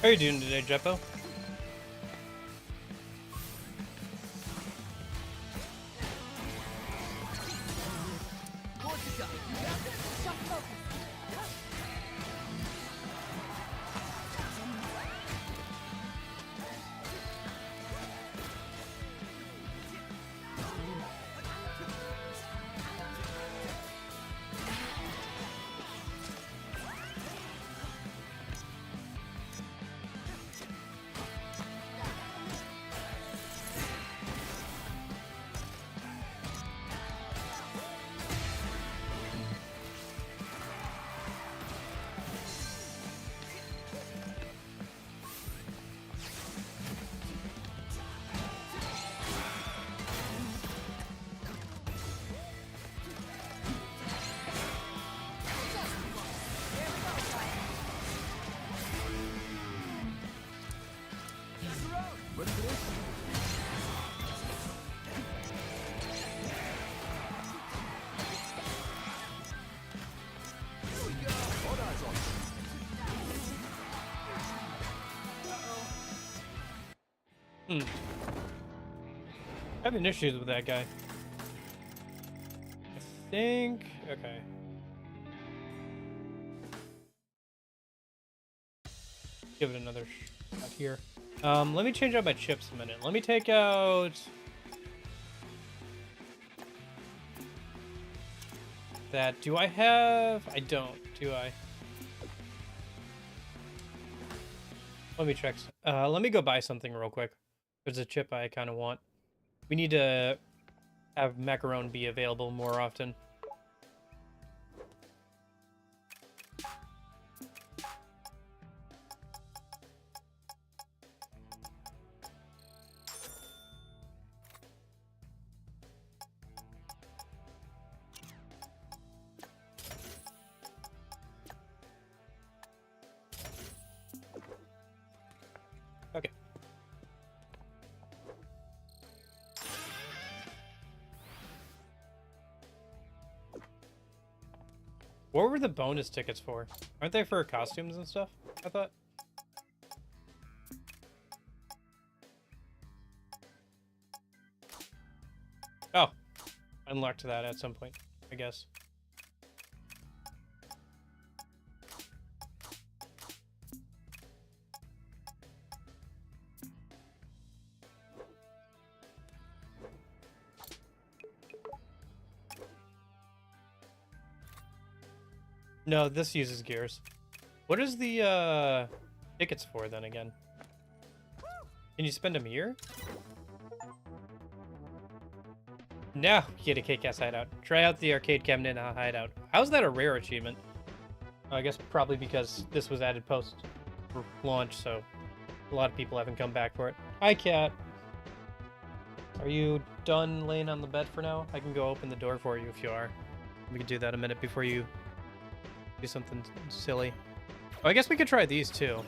How are you doing today, Jeppo? Having issues with that guy. I think... Okay. Give it another shot here. Let me change out my chips a minute. Let me take out... that. Do I have... I don't, do I? Let me check. Let me go buy something real quick. There's a chip I kind of want. We need to have macaron be available more often. Okay. What were the bonus tickets for? Aren't they for costumes and stuff? I thought. Oh. Unlocked that at some point, I guess. No, this uses gears. What is the tickets for then again? Can you spend them here? No, get a K-Cast hideout. Try out the arcade cabinet hideout. How's that a rare achievement? I guess probably because this was added post launch, so a lot of people haven't come back for it. Hi, cat. Are you done laying on the bed for now? I can go open the door for you if you are. We could do that a minute before you do something silly. Oh, I guess we could try these too.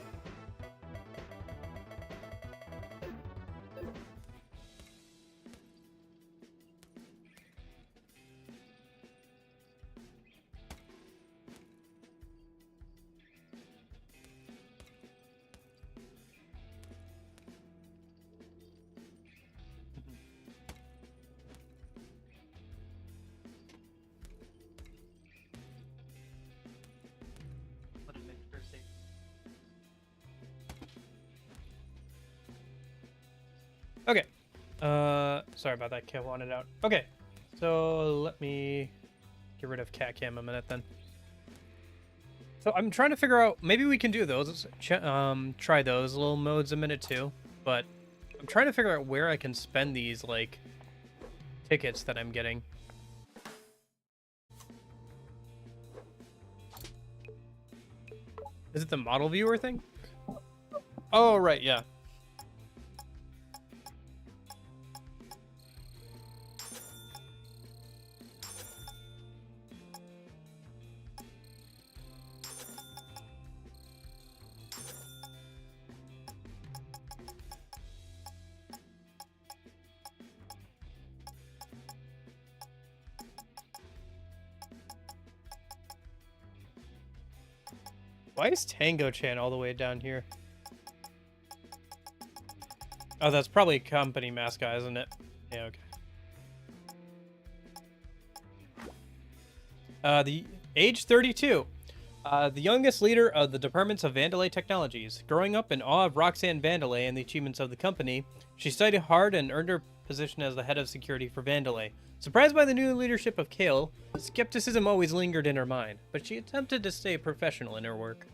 Okay. Sorry about that. Cat wanted out. Okay. So let me get rid of cat cam a minute then. So I'm trying to figure out, maybe we can do those, try those little modes a minute too, but I'm trying to figure out where I can spend these, like, tickets that I'm getting. Is it the model viewer thing? Oh, right, yeah. Why is Tango Chan all the way down here? Oh, that's probably a company mascot, isn't it? Yeah, okay. The age 32. The youngest leader of the departments of Vandelay Technologies. Growing up in awe of Roxanne Vandelay and the achievements of the company, she studied hard and earned her position as the head of security for Vandelay. Surprised by the new leadership of Kale, skepticism always lingered in her mind, but she attempted to stay professional in her work.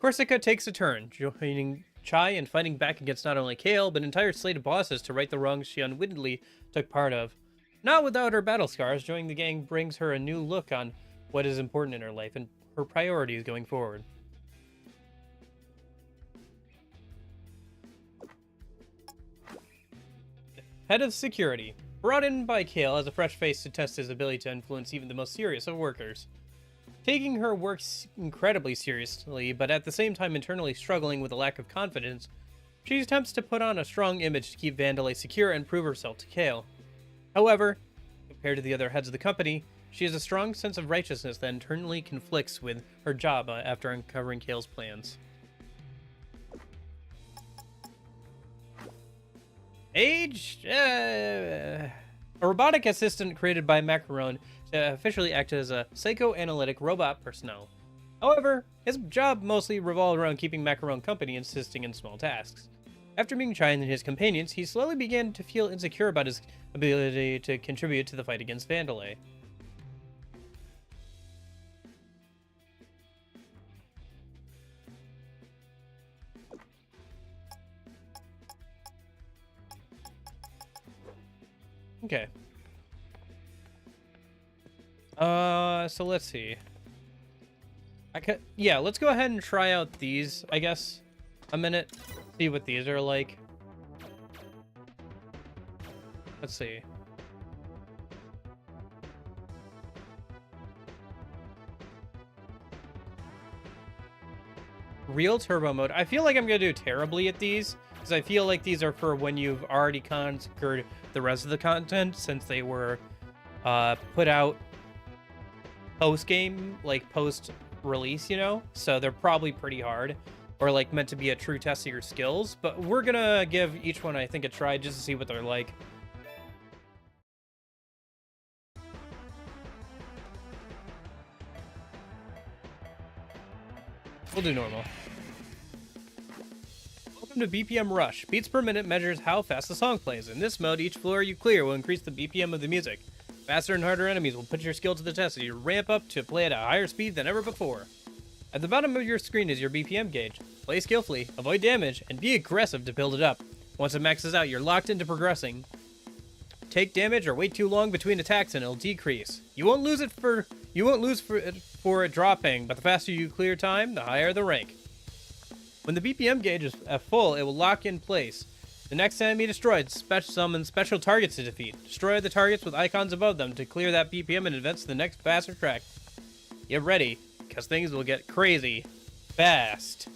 Corsica takes a turn, joining Chai and fighting back against not only Kale, but an entire slate of bosses to right the wrongs she unwittingly took part of. Not without her battle scars, joining the gang brings her a new look on what is important in her life and her priorities going forward. Head of Security. Brought in by Kale as a fresh face to test his ability to influence even the most serious of workers. Taking her work incredibly seriously, but at the same time internally struggling with a lack of confidence, she attempts to put on a strong image to keep Vandelay secure and prove herself to Kale. However, compared to the other heads of the company, she has a strong sense of righteousness that internally conflicts with her job after uncovering Kale's plans. Age? A robotic assistant created by Macaron to officially act as a psychoanalytic robot personnel. However, his job mostly revolved around keeping Macaron company and assisting in small tasks. After being tried and his companions, he slowly began to feel insecure about his ability to contribute to the fight against Vandelay. Okay. So let's see. Yeah, let's go ahead and try out these, I guess, a minute. See what these are like. Let's see. Real turbo mode. I feel like I'm gonna do terribly at these, because I feel like these are for when you've already conquered the rest of the content, since they were put out post-game, like post-release, you know? So they're probably pretty hard, or like meant to be a true test of your skills, but we're gonna give each one, I think, a try just to see what they're like. We'll do normal. Welcome to BPM Rush. Beats per minute measures how fast the song plays. In this mode, each floor you clear will increase the BPM of the music. Faster and harder enemies will put your skill to the test as you ramp up to play at a higher speed than ever before. At the bottom of your screen is your BPM gauge. Play skillfully, avoid damage, and be aggressive to build it up. Once it maxes out, you're locked into progressing. Take damage or wait too long between attacks and it'll decrease. You won't lose for it dropping, but the faster you clear time, the higher the rank. When the BPM gauge is at full, it will lock in place. The next enemy destroyed summons special targets to defeat. Destroy the targets with icons above them to clear that BPM and advance to the next faster track. Get ready, because things will get crazy fast.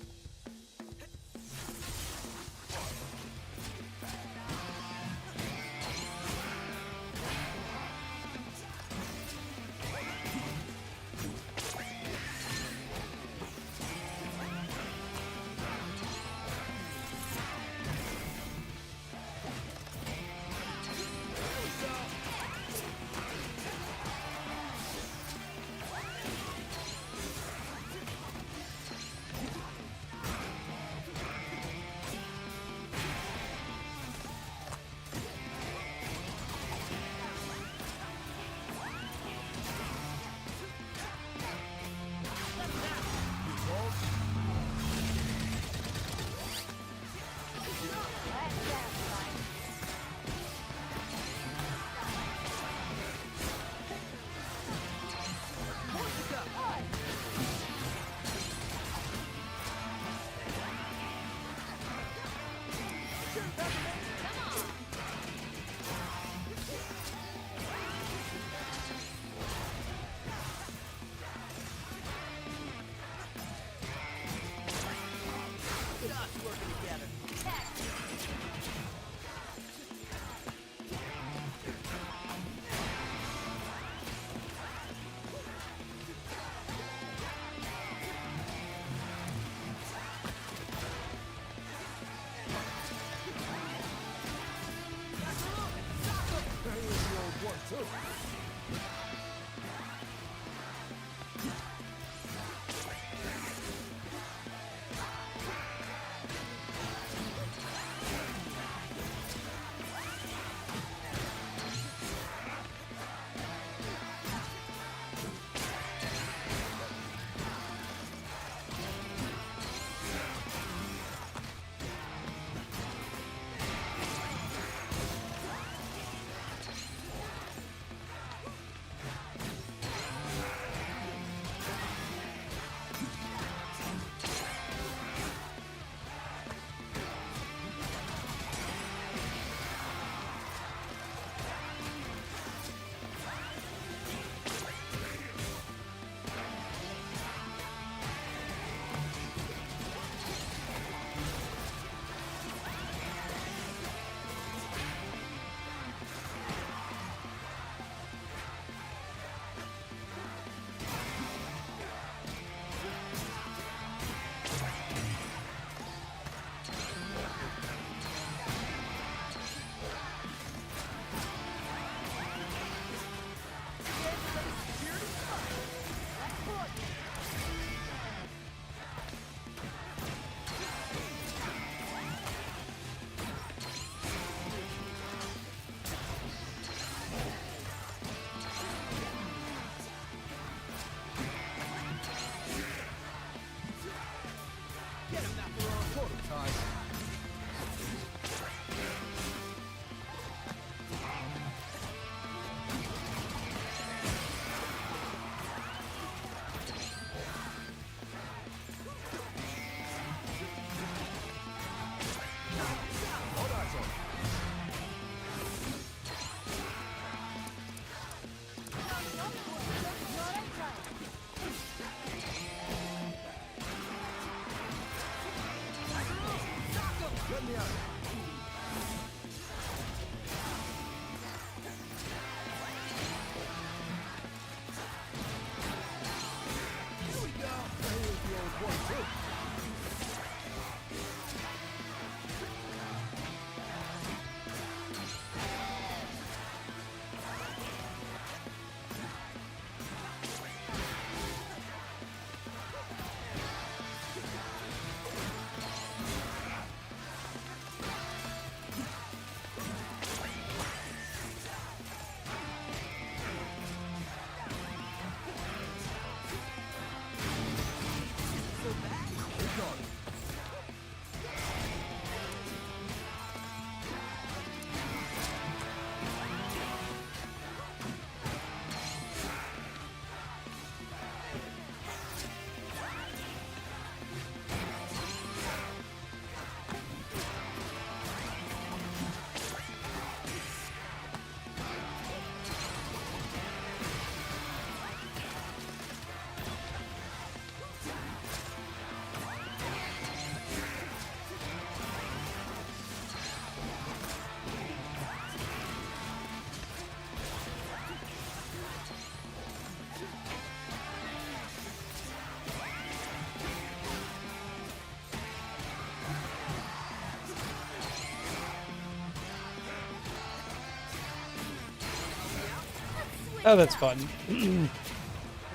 Oh, that's fun. On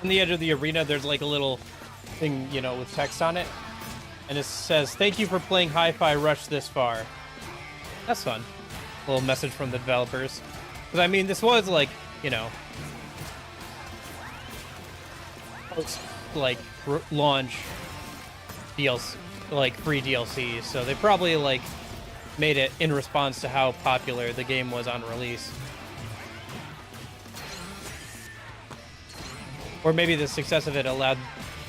the edge of the arena, there's like a little thing, you know, with text on it. And it says, "Thank you for playing Hi-Fi Rush this far." That's fun. A little message from the developers. Because, I mean, this was like, you know, post, like, launch DLC, like, free DLC. So they probably, like, made it in response to how popular the game was on release. Or maybe the success of it allowed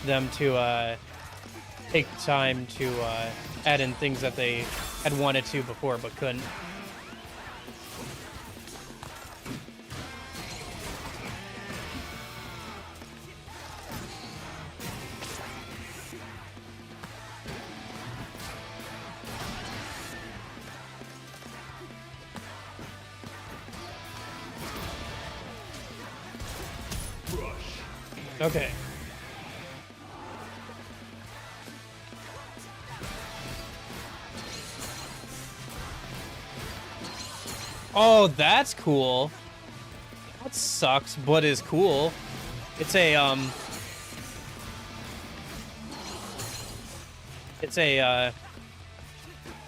them to take time to add in things that they had wanted to before but couldn't. Okay. Oh, that's cool. That sucks, but is cool. It's a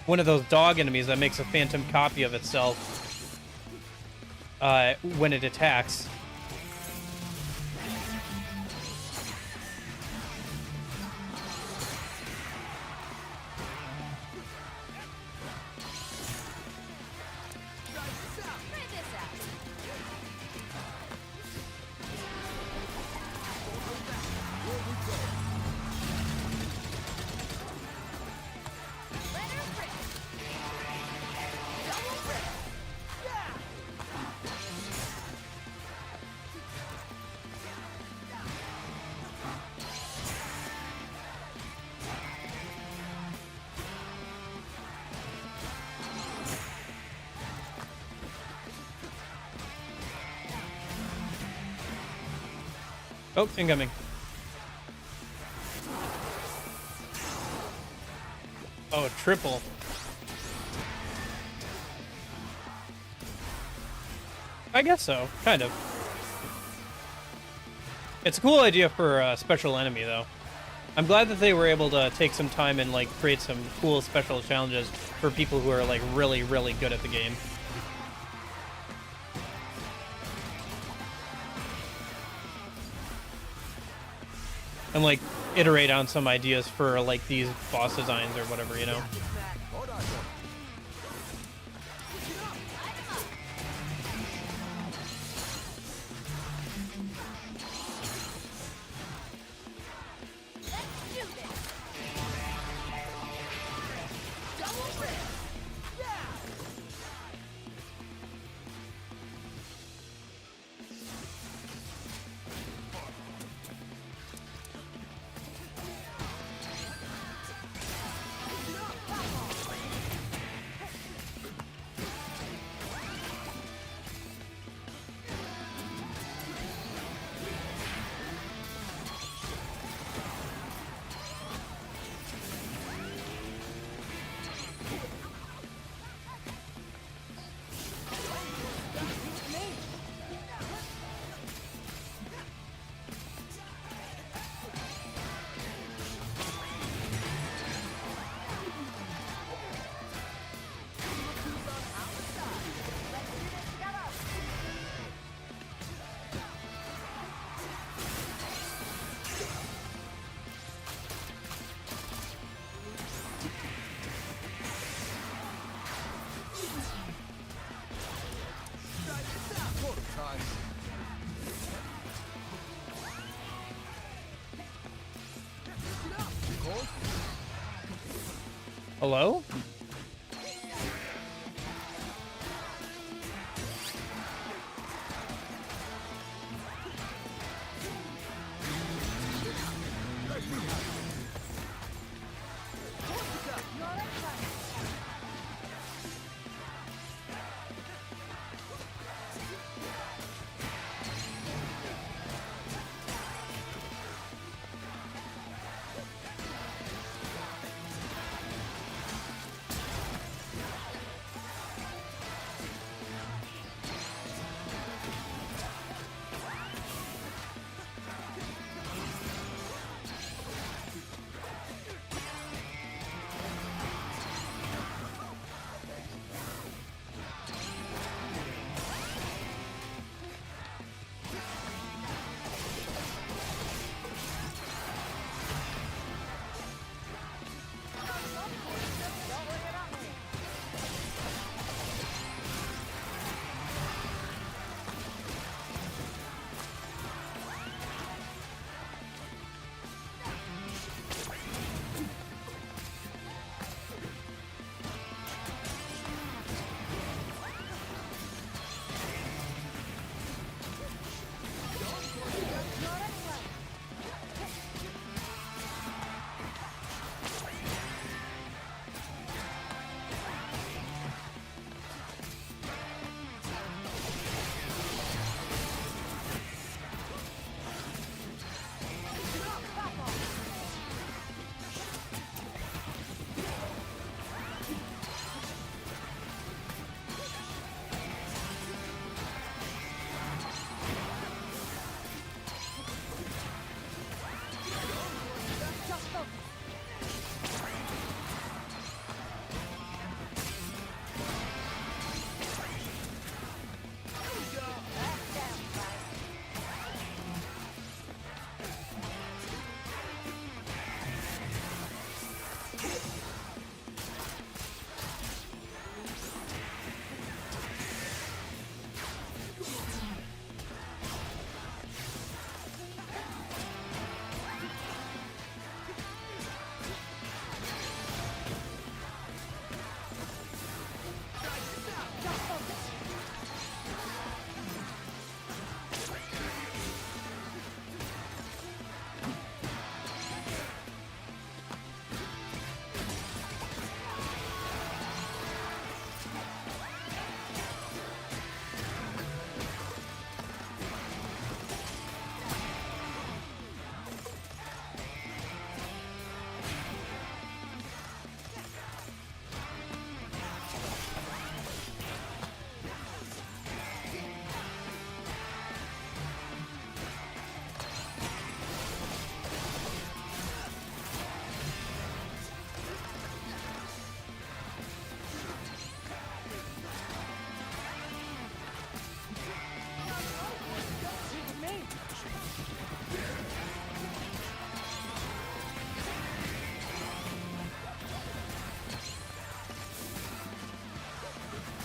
one of those dog enemies that makes a phantom copy of itself when it attacks. Oh, incoming. Oh, a triple. I guess so, kind of. It's a cool idea for a special enemy, though. I'm glad that they were able to take some time and, like, create some cool special challenges for people who are, like, really, really good at the game. And, like, iterate on some ideas for, like, these boss designs or whatever, you know? Hello?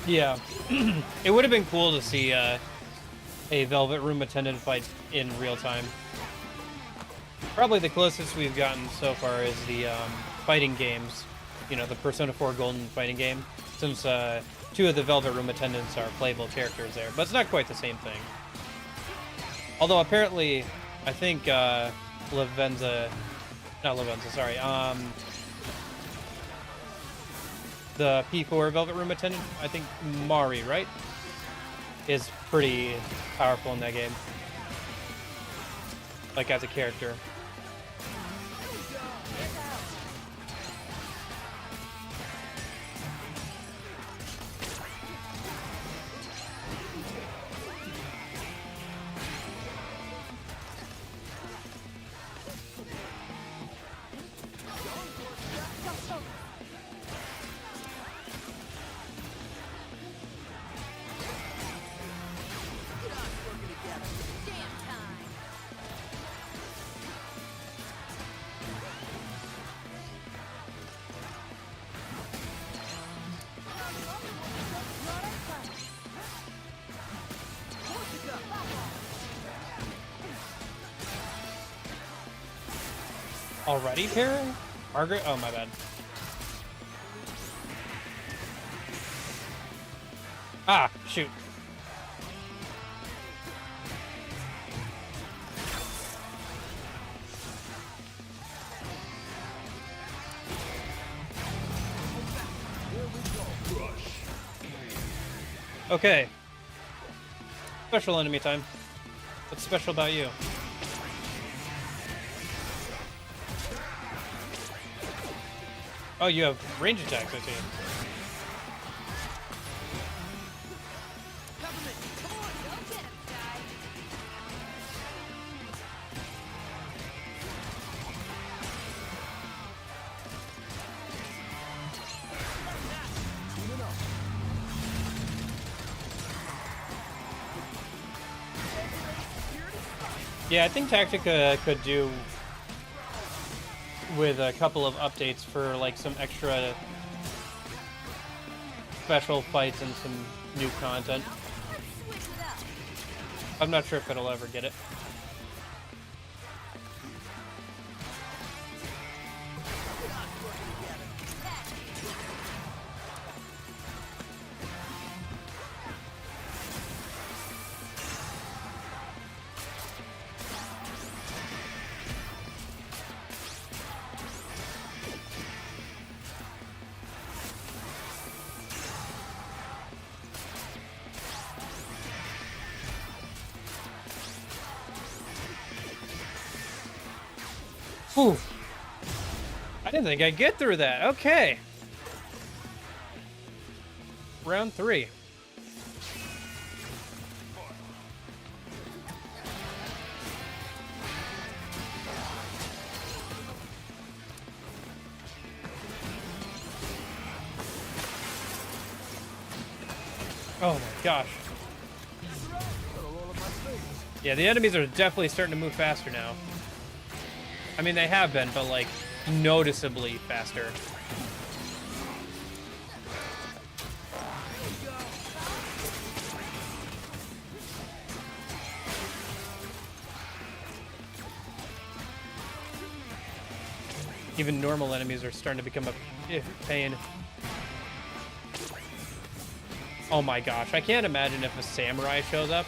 Yeah, it would have been cool to see a Velvet Room attendant fight in real time. Probably the closest we've gotten so far is the fighting games, you know, the Persona 4 Golden fighting game, since 2 of the Velvet Room attendants are playable characters there, but it's not quite the same thing. Although apparently, I think the P4 Velvet Room attendant, I think Mari, right, is pretty powerful in that game. Like as a character. Already pairing? Margaret? Oh, my bad. Ah, shoot. Okay. Special enemy time. What's special about you? Oh, you have range attacks, I see. Yeah, I think Tactica could do with a couple of updates for like some extra special fights and some new content. I'm not sure if it'll ever get it. Whew. I didn't think I'd get through that. Okay. Round 3. Oh my gosh. Yeah, the enemies are definitely starting to move faster now. I mean, they have been, but like noticeably faster. Even normal enemies are starting to become a pain. Oh my gosh, I can't imagine if a samurai shows up.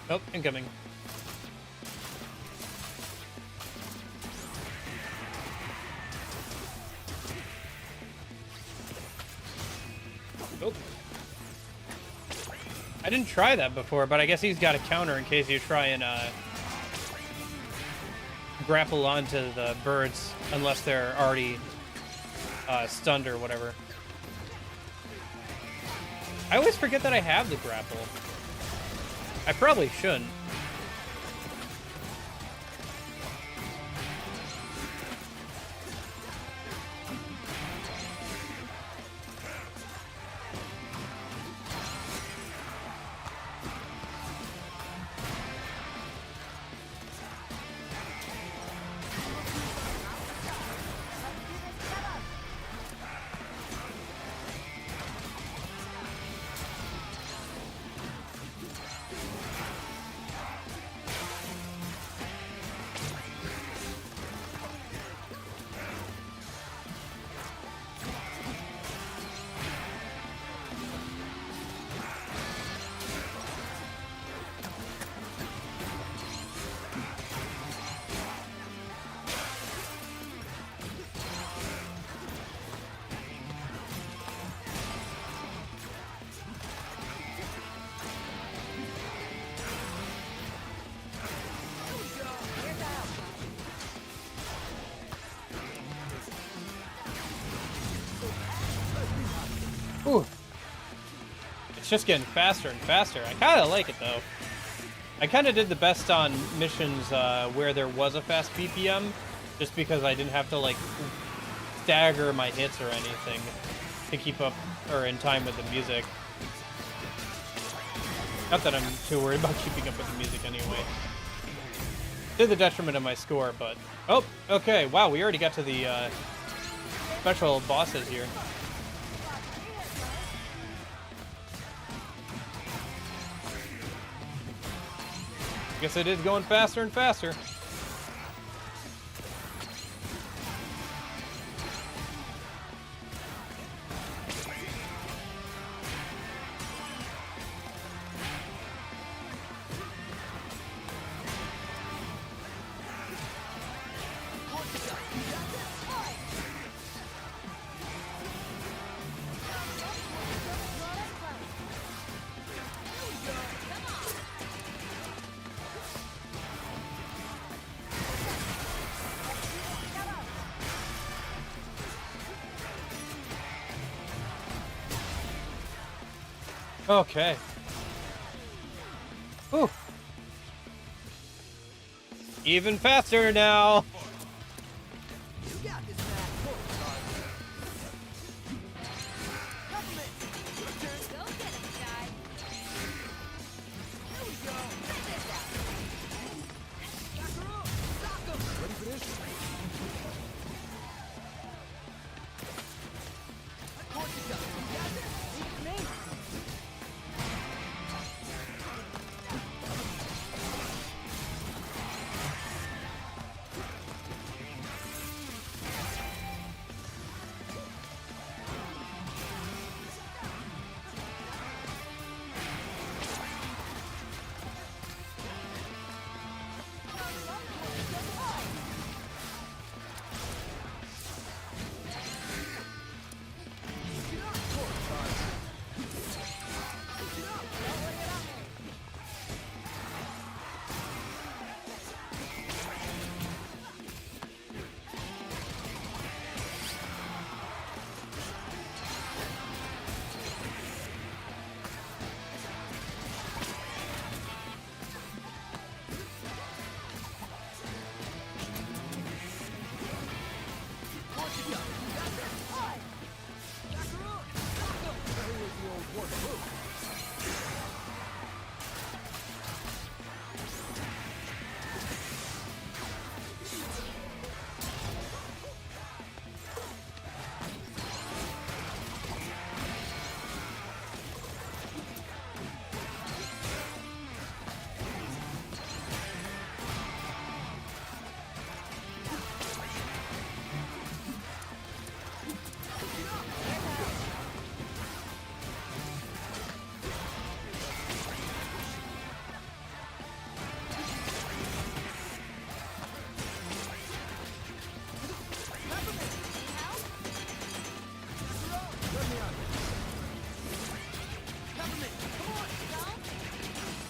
Nope, incoming. Oh. I didn't try that before, but I guess he's got a counter in case you try and grapple onto the birds unless they're already stunned or whatever. I always forget that I have the grapple. I probably shouldn't. Ooh. It's just getting faster and faster. I kind of like it, though. I kind of did the best on missions where there was a fast BPM, just because I didn't have to, like, stagger my hits or anything to keep up, or in time with the music. Not that I'm too worried about keeping up with the music anyway. To the detriment of my score, but... Oh, okay, wow, we already got to the special bosses here. Guess it is going faster and faster. Okay. Whew. Even faster now.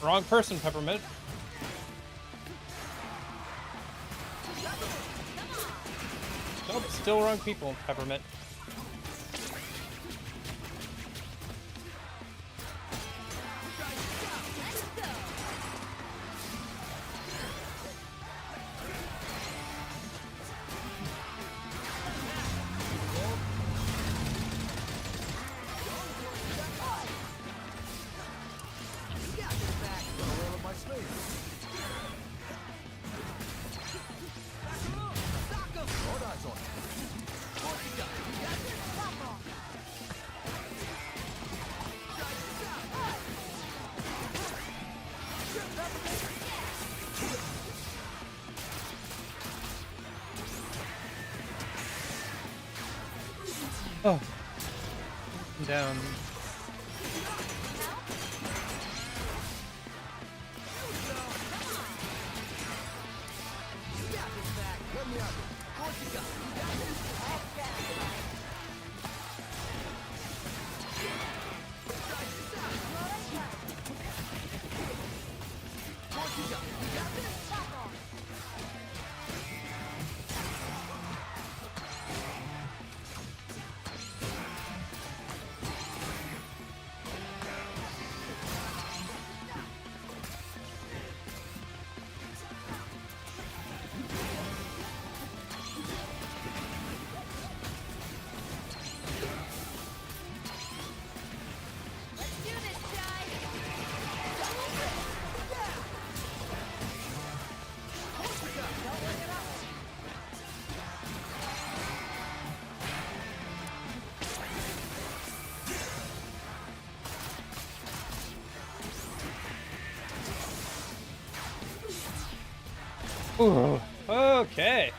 Wrong person, Peppermint. Nope, still wrong people, Peppermint. Oh. I'm down. Ooh, okay.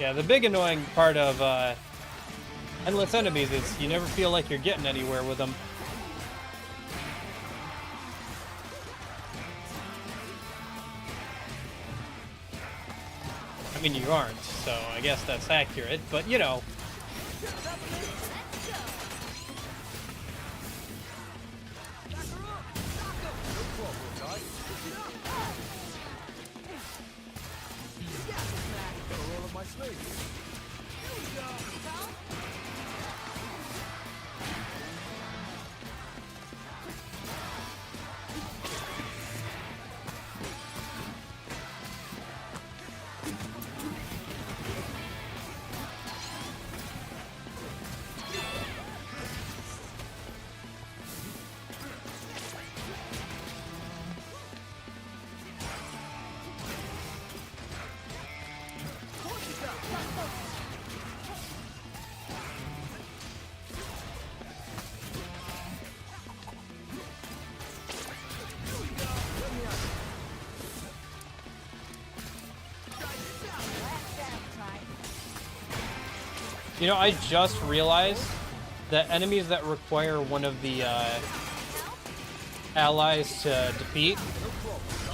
Yeah, the big annoying part of endless enemies is you never feel like you're getting anywhere with them. I mean, you aren't, so I guess that's accurate, but you know. You know, I just realized that enemies that require one of the allies to defeat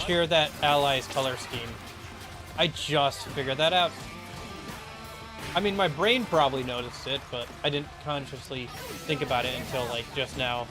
share that ally's color scheme. I just figured that out. I mean, my brain probably noticed it, but I didn't consciously think about it until, like, just now.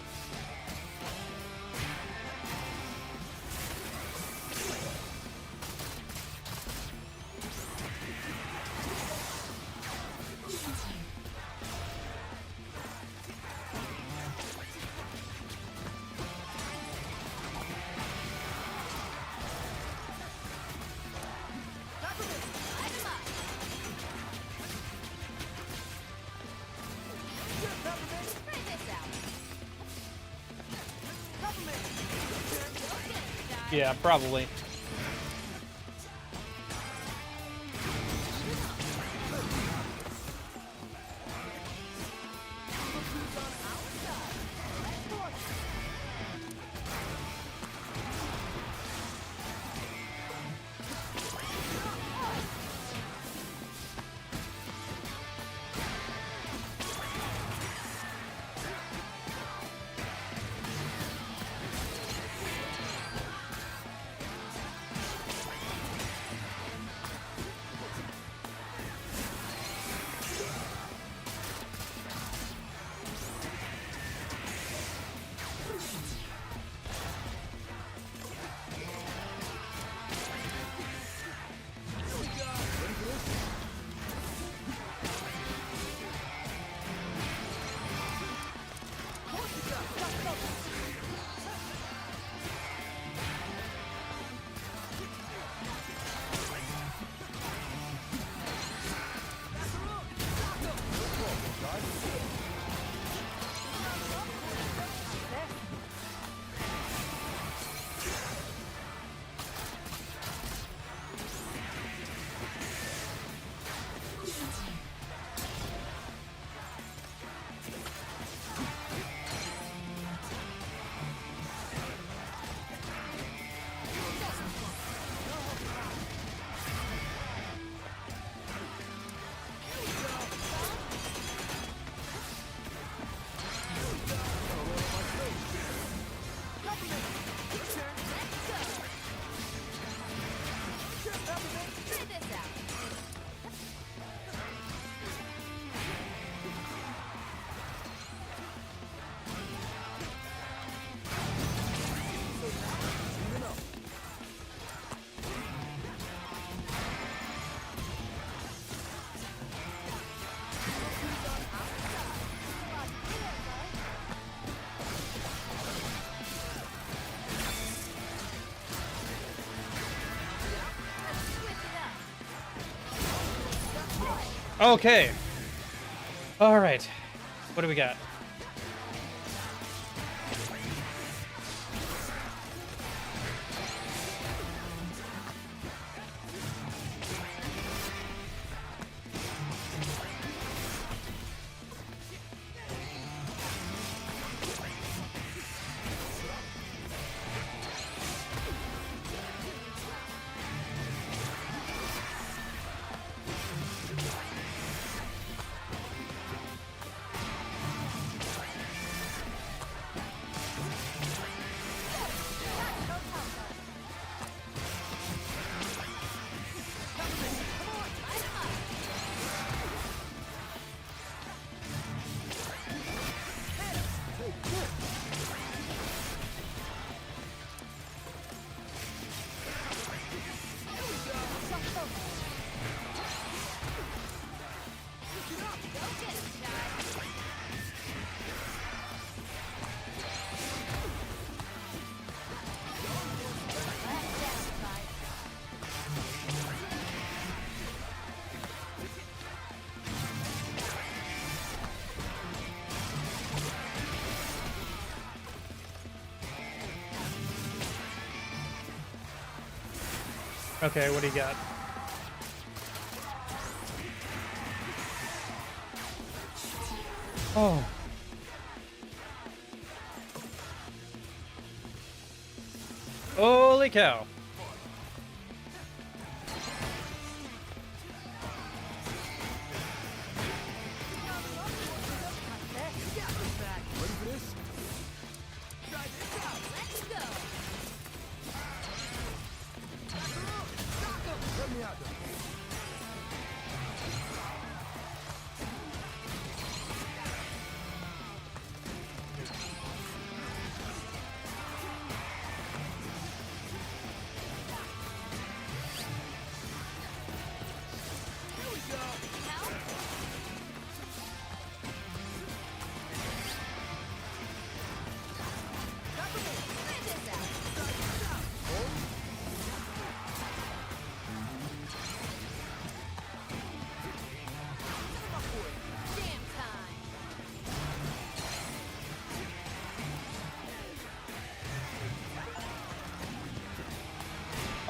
Yeah, probably. Okay. All right. What do we got? Okay, what do you got? Oh. Holy cow.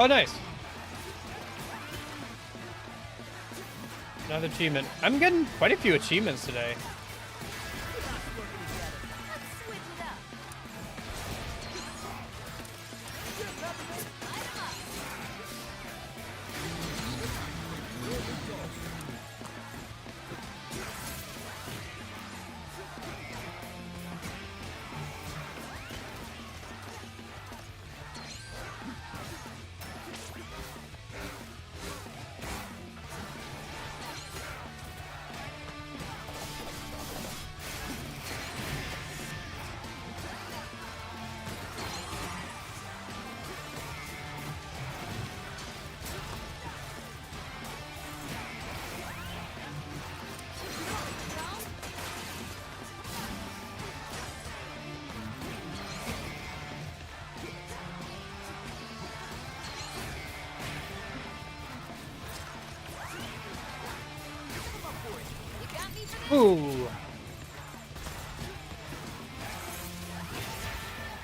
Oh, nice. Another achievement. I'm getting quite a few achievements today. Ooh.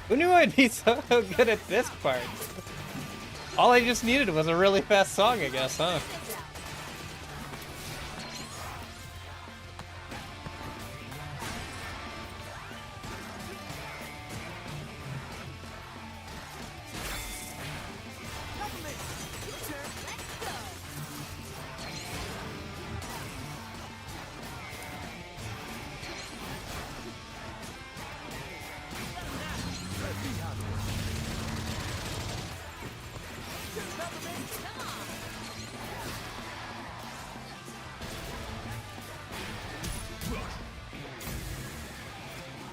Who knew I'd be so good at this part? All I just needed was a really fast song, I guess, huh?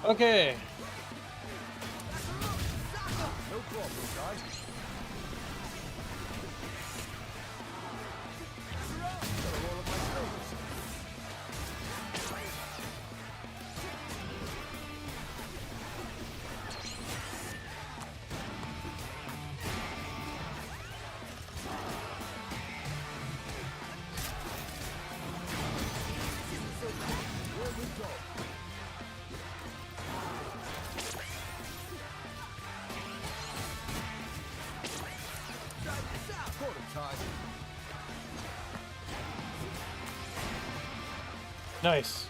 Okay. Nice.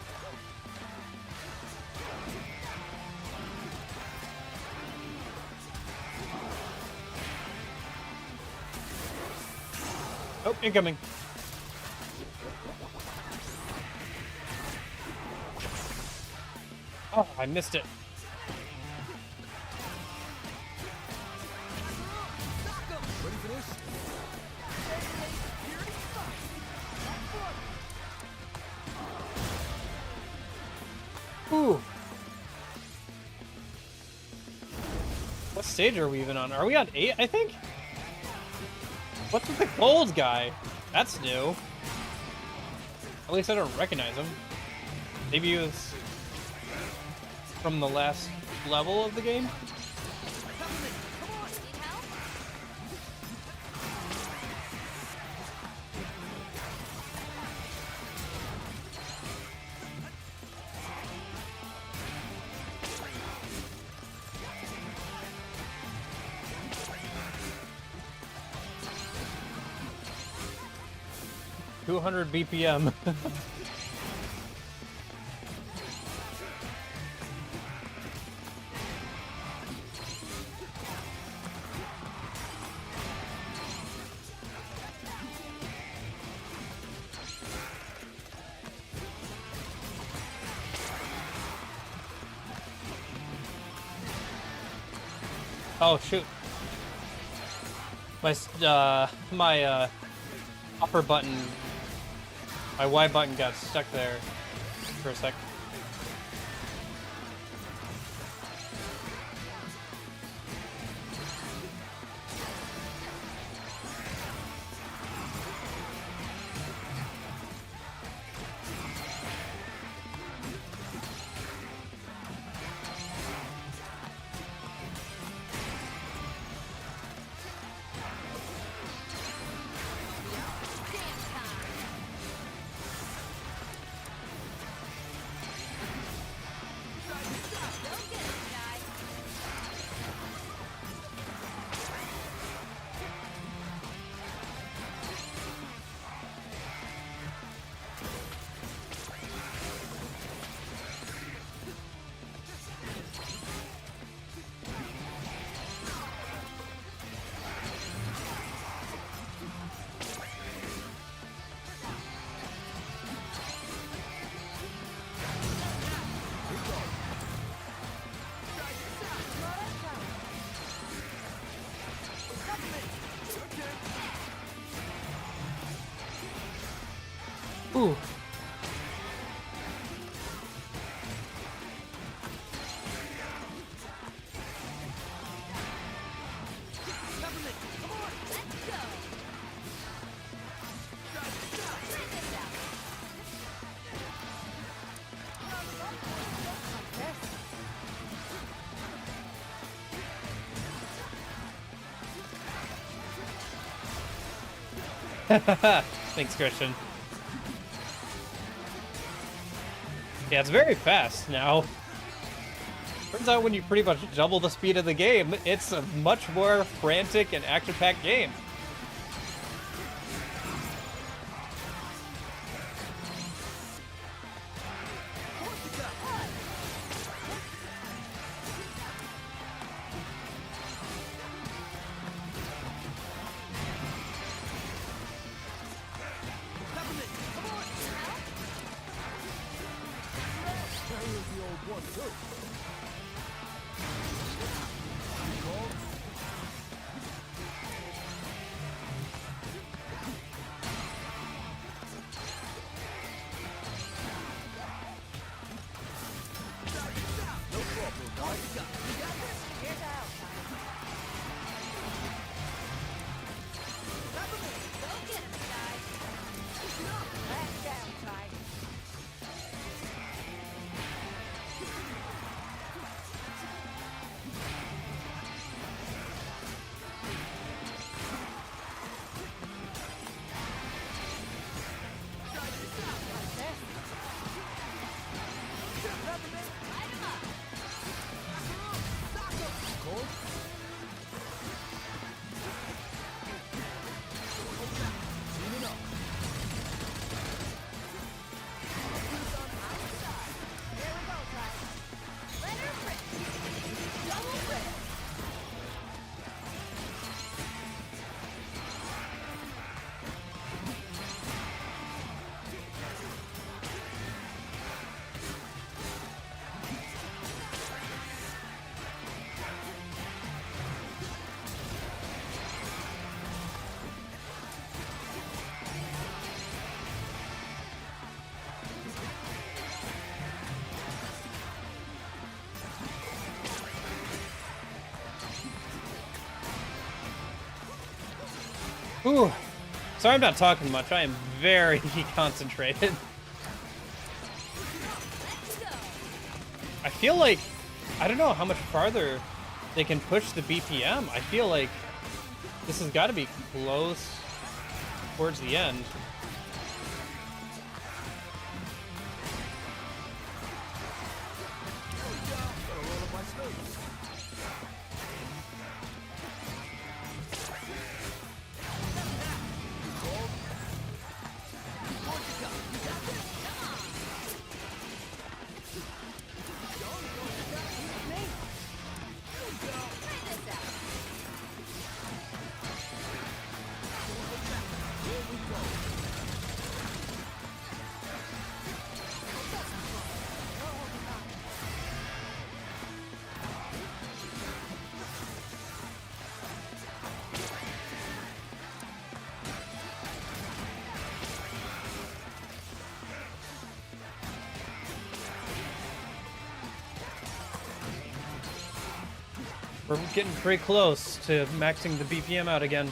Oh, incoming. Oh, I missed it. Ready for this? Ooh. What stage are we even on? Are we on 8, I think? What's with the gold guy? That's new. At least I don't recognize him. Maybe he was from the last level of the game? Need help? 200 BPM. Oh shoot. My upper button, my Y button got stuck there for a sec. Ooh. Thanks, Christian. Yeah, it's very fast now. Turns out when you pretty much double the speed of the game, it's a much more frantic and action-packed game. Ooh. Sorry I'm not talking much. I am very concentrated. I feel like, I don't know how much farther they can push the BPM. I feel like this has got to be close towards the end. We're getting pretty close to maxing the BPM out again.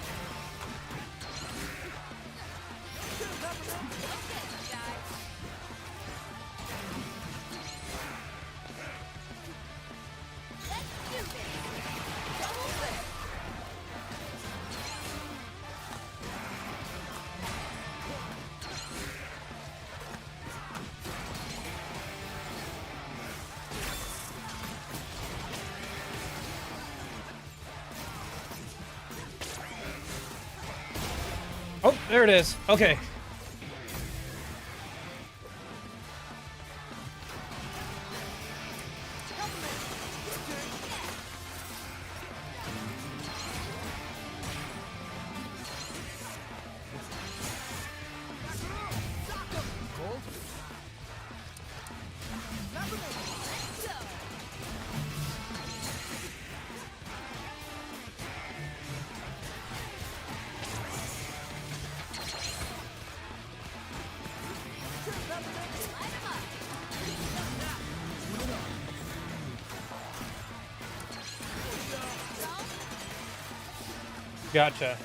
Oh, there it is. Okay. Gotcha.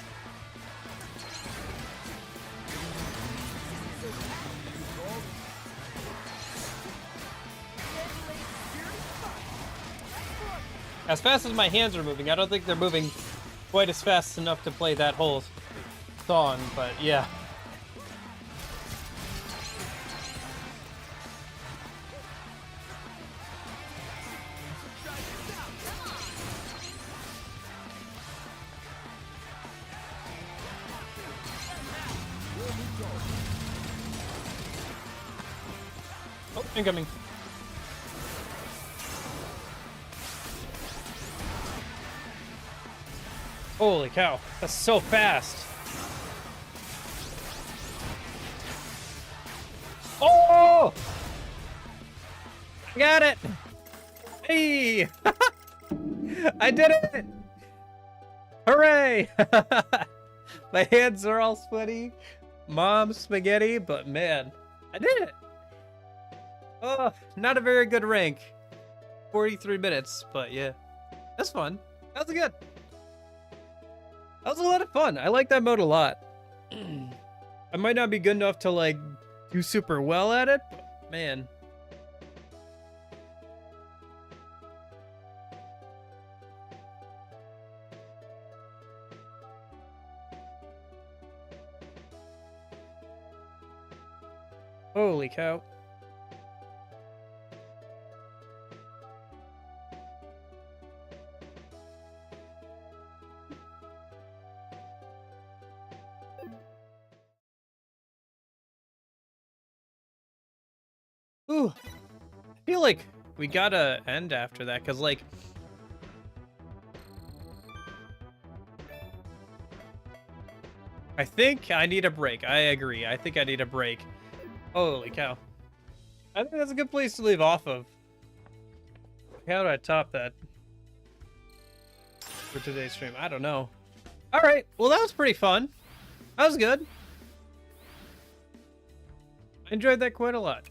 As fast as my hands are moving, I don't think they're moving quite as fast enough to play that whole song, but yeah. Oh, incoming. Holy cow, that's so fast. Oh! I got it! Hey! I did it! Hooray! My hands are all sweaty. Mom's spaghetti, but man, I did it! Oh, not a very good rank. 43 minutes, but yeah. That's fun. That was good. That was a lot of fun. I like that mode a lot. I might not be good enough to, like, do super well at it, but man. Holy cow. Ooh, I feel like we gotta end after that, because, like, I think I need a break. I agree. I think I need a break. Holy cow. I think that's a good place to leave off of. How do I top that for today's stream? I don't know. All right. Well, that was pretty fun. That was good. I enjoyed that quite a lot.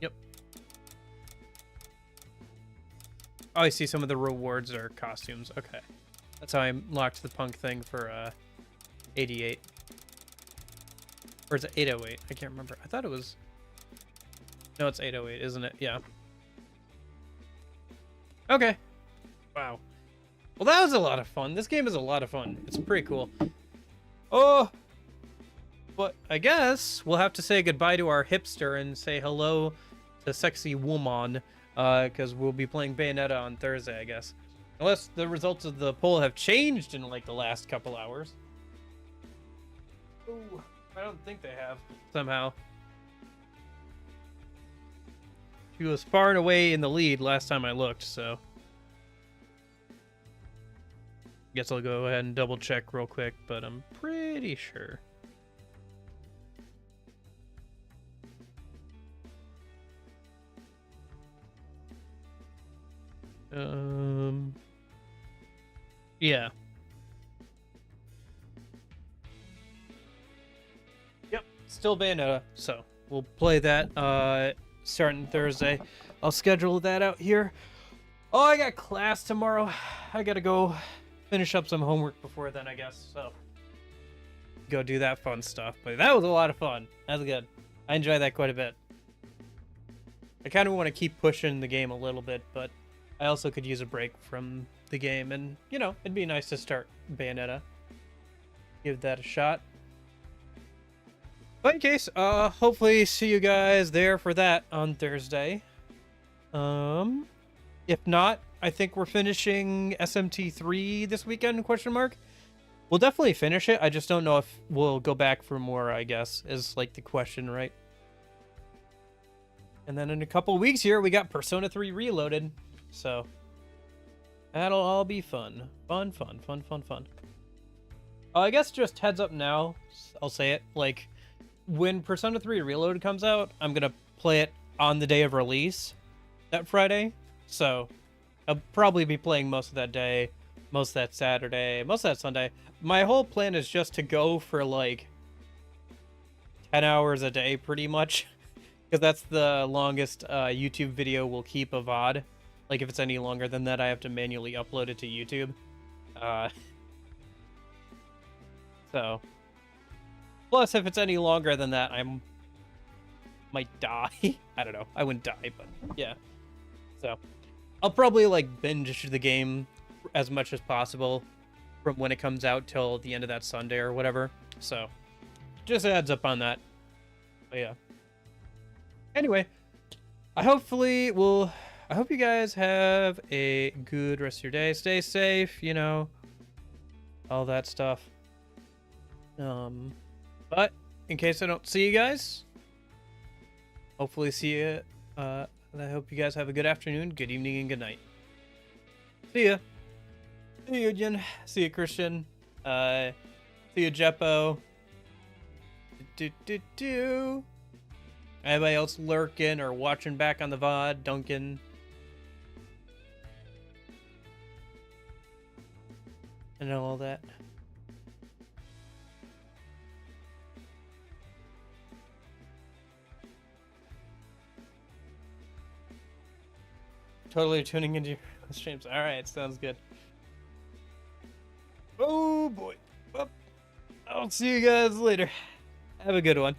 Yep. Oh, I see some of the rewards are costumes. Okay. That's how I locked the punk thing for 88. Or is it 808? I can't remember. I thought it was... No, it's 808, isn't it? Yeah. Okay. Wow. Well, that was a lot of fun. This game is a lot of fun. It's pretty cool. Oh! But I guess we'll have to say goodbye to our hipster and say hello to sexy woman. Because we'll be playing Bayonetta on Thursday, I guess. Unless the results of the poll have changed in, like, the last couple hours. Ooh, I don't think they have, somehow. She was far and away in the lead last time I looked, so... Guess I'll go ahead and double check real quick, but I'm pretty sure. Yeah. Yep, still Bayonetta, so we'll play that starting Thursday. I'll schedule that out here. Oh, I got class tomorrow. I gotta go finish up some homework before then, I guess, so go do that fun stuff. But that was a lot of fun. That was good. I enjoyed that quite a bit. I kind of want to keep pushing the game a little bit, but I also could use a break from the game, and, you know, it'd be nice to start Bayonetta. Give that a shot. But in case, hopefully see you guys there for that on Thursday. If not, I think we're finishing SMT3 this weekend, question mark. We'll definitely finish it. I just don't know if we'll go back for more, I guess, is like the question, right? And then in a couple weeks here, we got Persona 3 Reloaded. So that'll all be fun. Fun. I guess just heads up now, I'll say it, like, when Persona 3 Reloaded comes out, I'm gonna play it on the day of release, that Friday. So I'll probably be playing most of that day, most of that Saturday, most of that Sunday. My whole plan is just to go for like 10 hours a day, pretty much, because that's the longest YouTube video will keep a VOD. Like, if it's any longer than that, I have to manually upload it to YouTube. So, plus, if it's any longer than that, I might die. I don't know. I wouldn't die, but yeah. So, I'll probably, like, binge the game as much as possible from when it comes out till the end of that Sunday or whatever. So, just a heads up on that. But yeah. Anyway, I hope you guys have a good rest of your day. Stay safe, you know, all that stuff. But in case I don't see you guys, hopefully see you. I hope you guys have a good afternoon, good evening, and good night. See ya. See you, Jen. See you, Christian. See you, Jeppo. Anybody else lurking or watching back on the VOD? Duncan. And all that. Totally tuning into your streams. Alright, sounds good. Oh boy. Well, I'll see you guys later. Have a good one.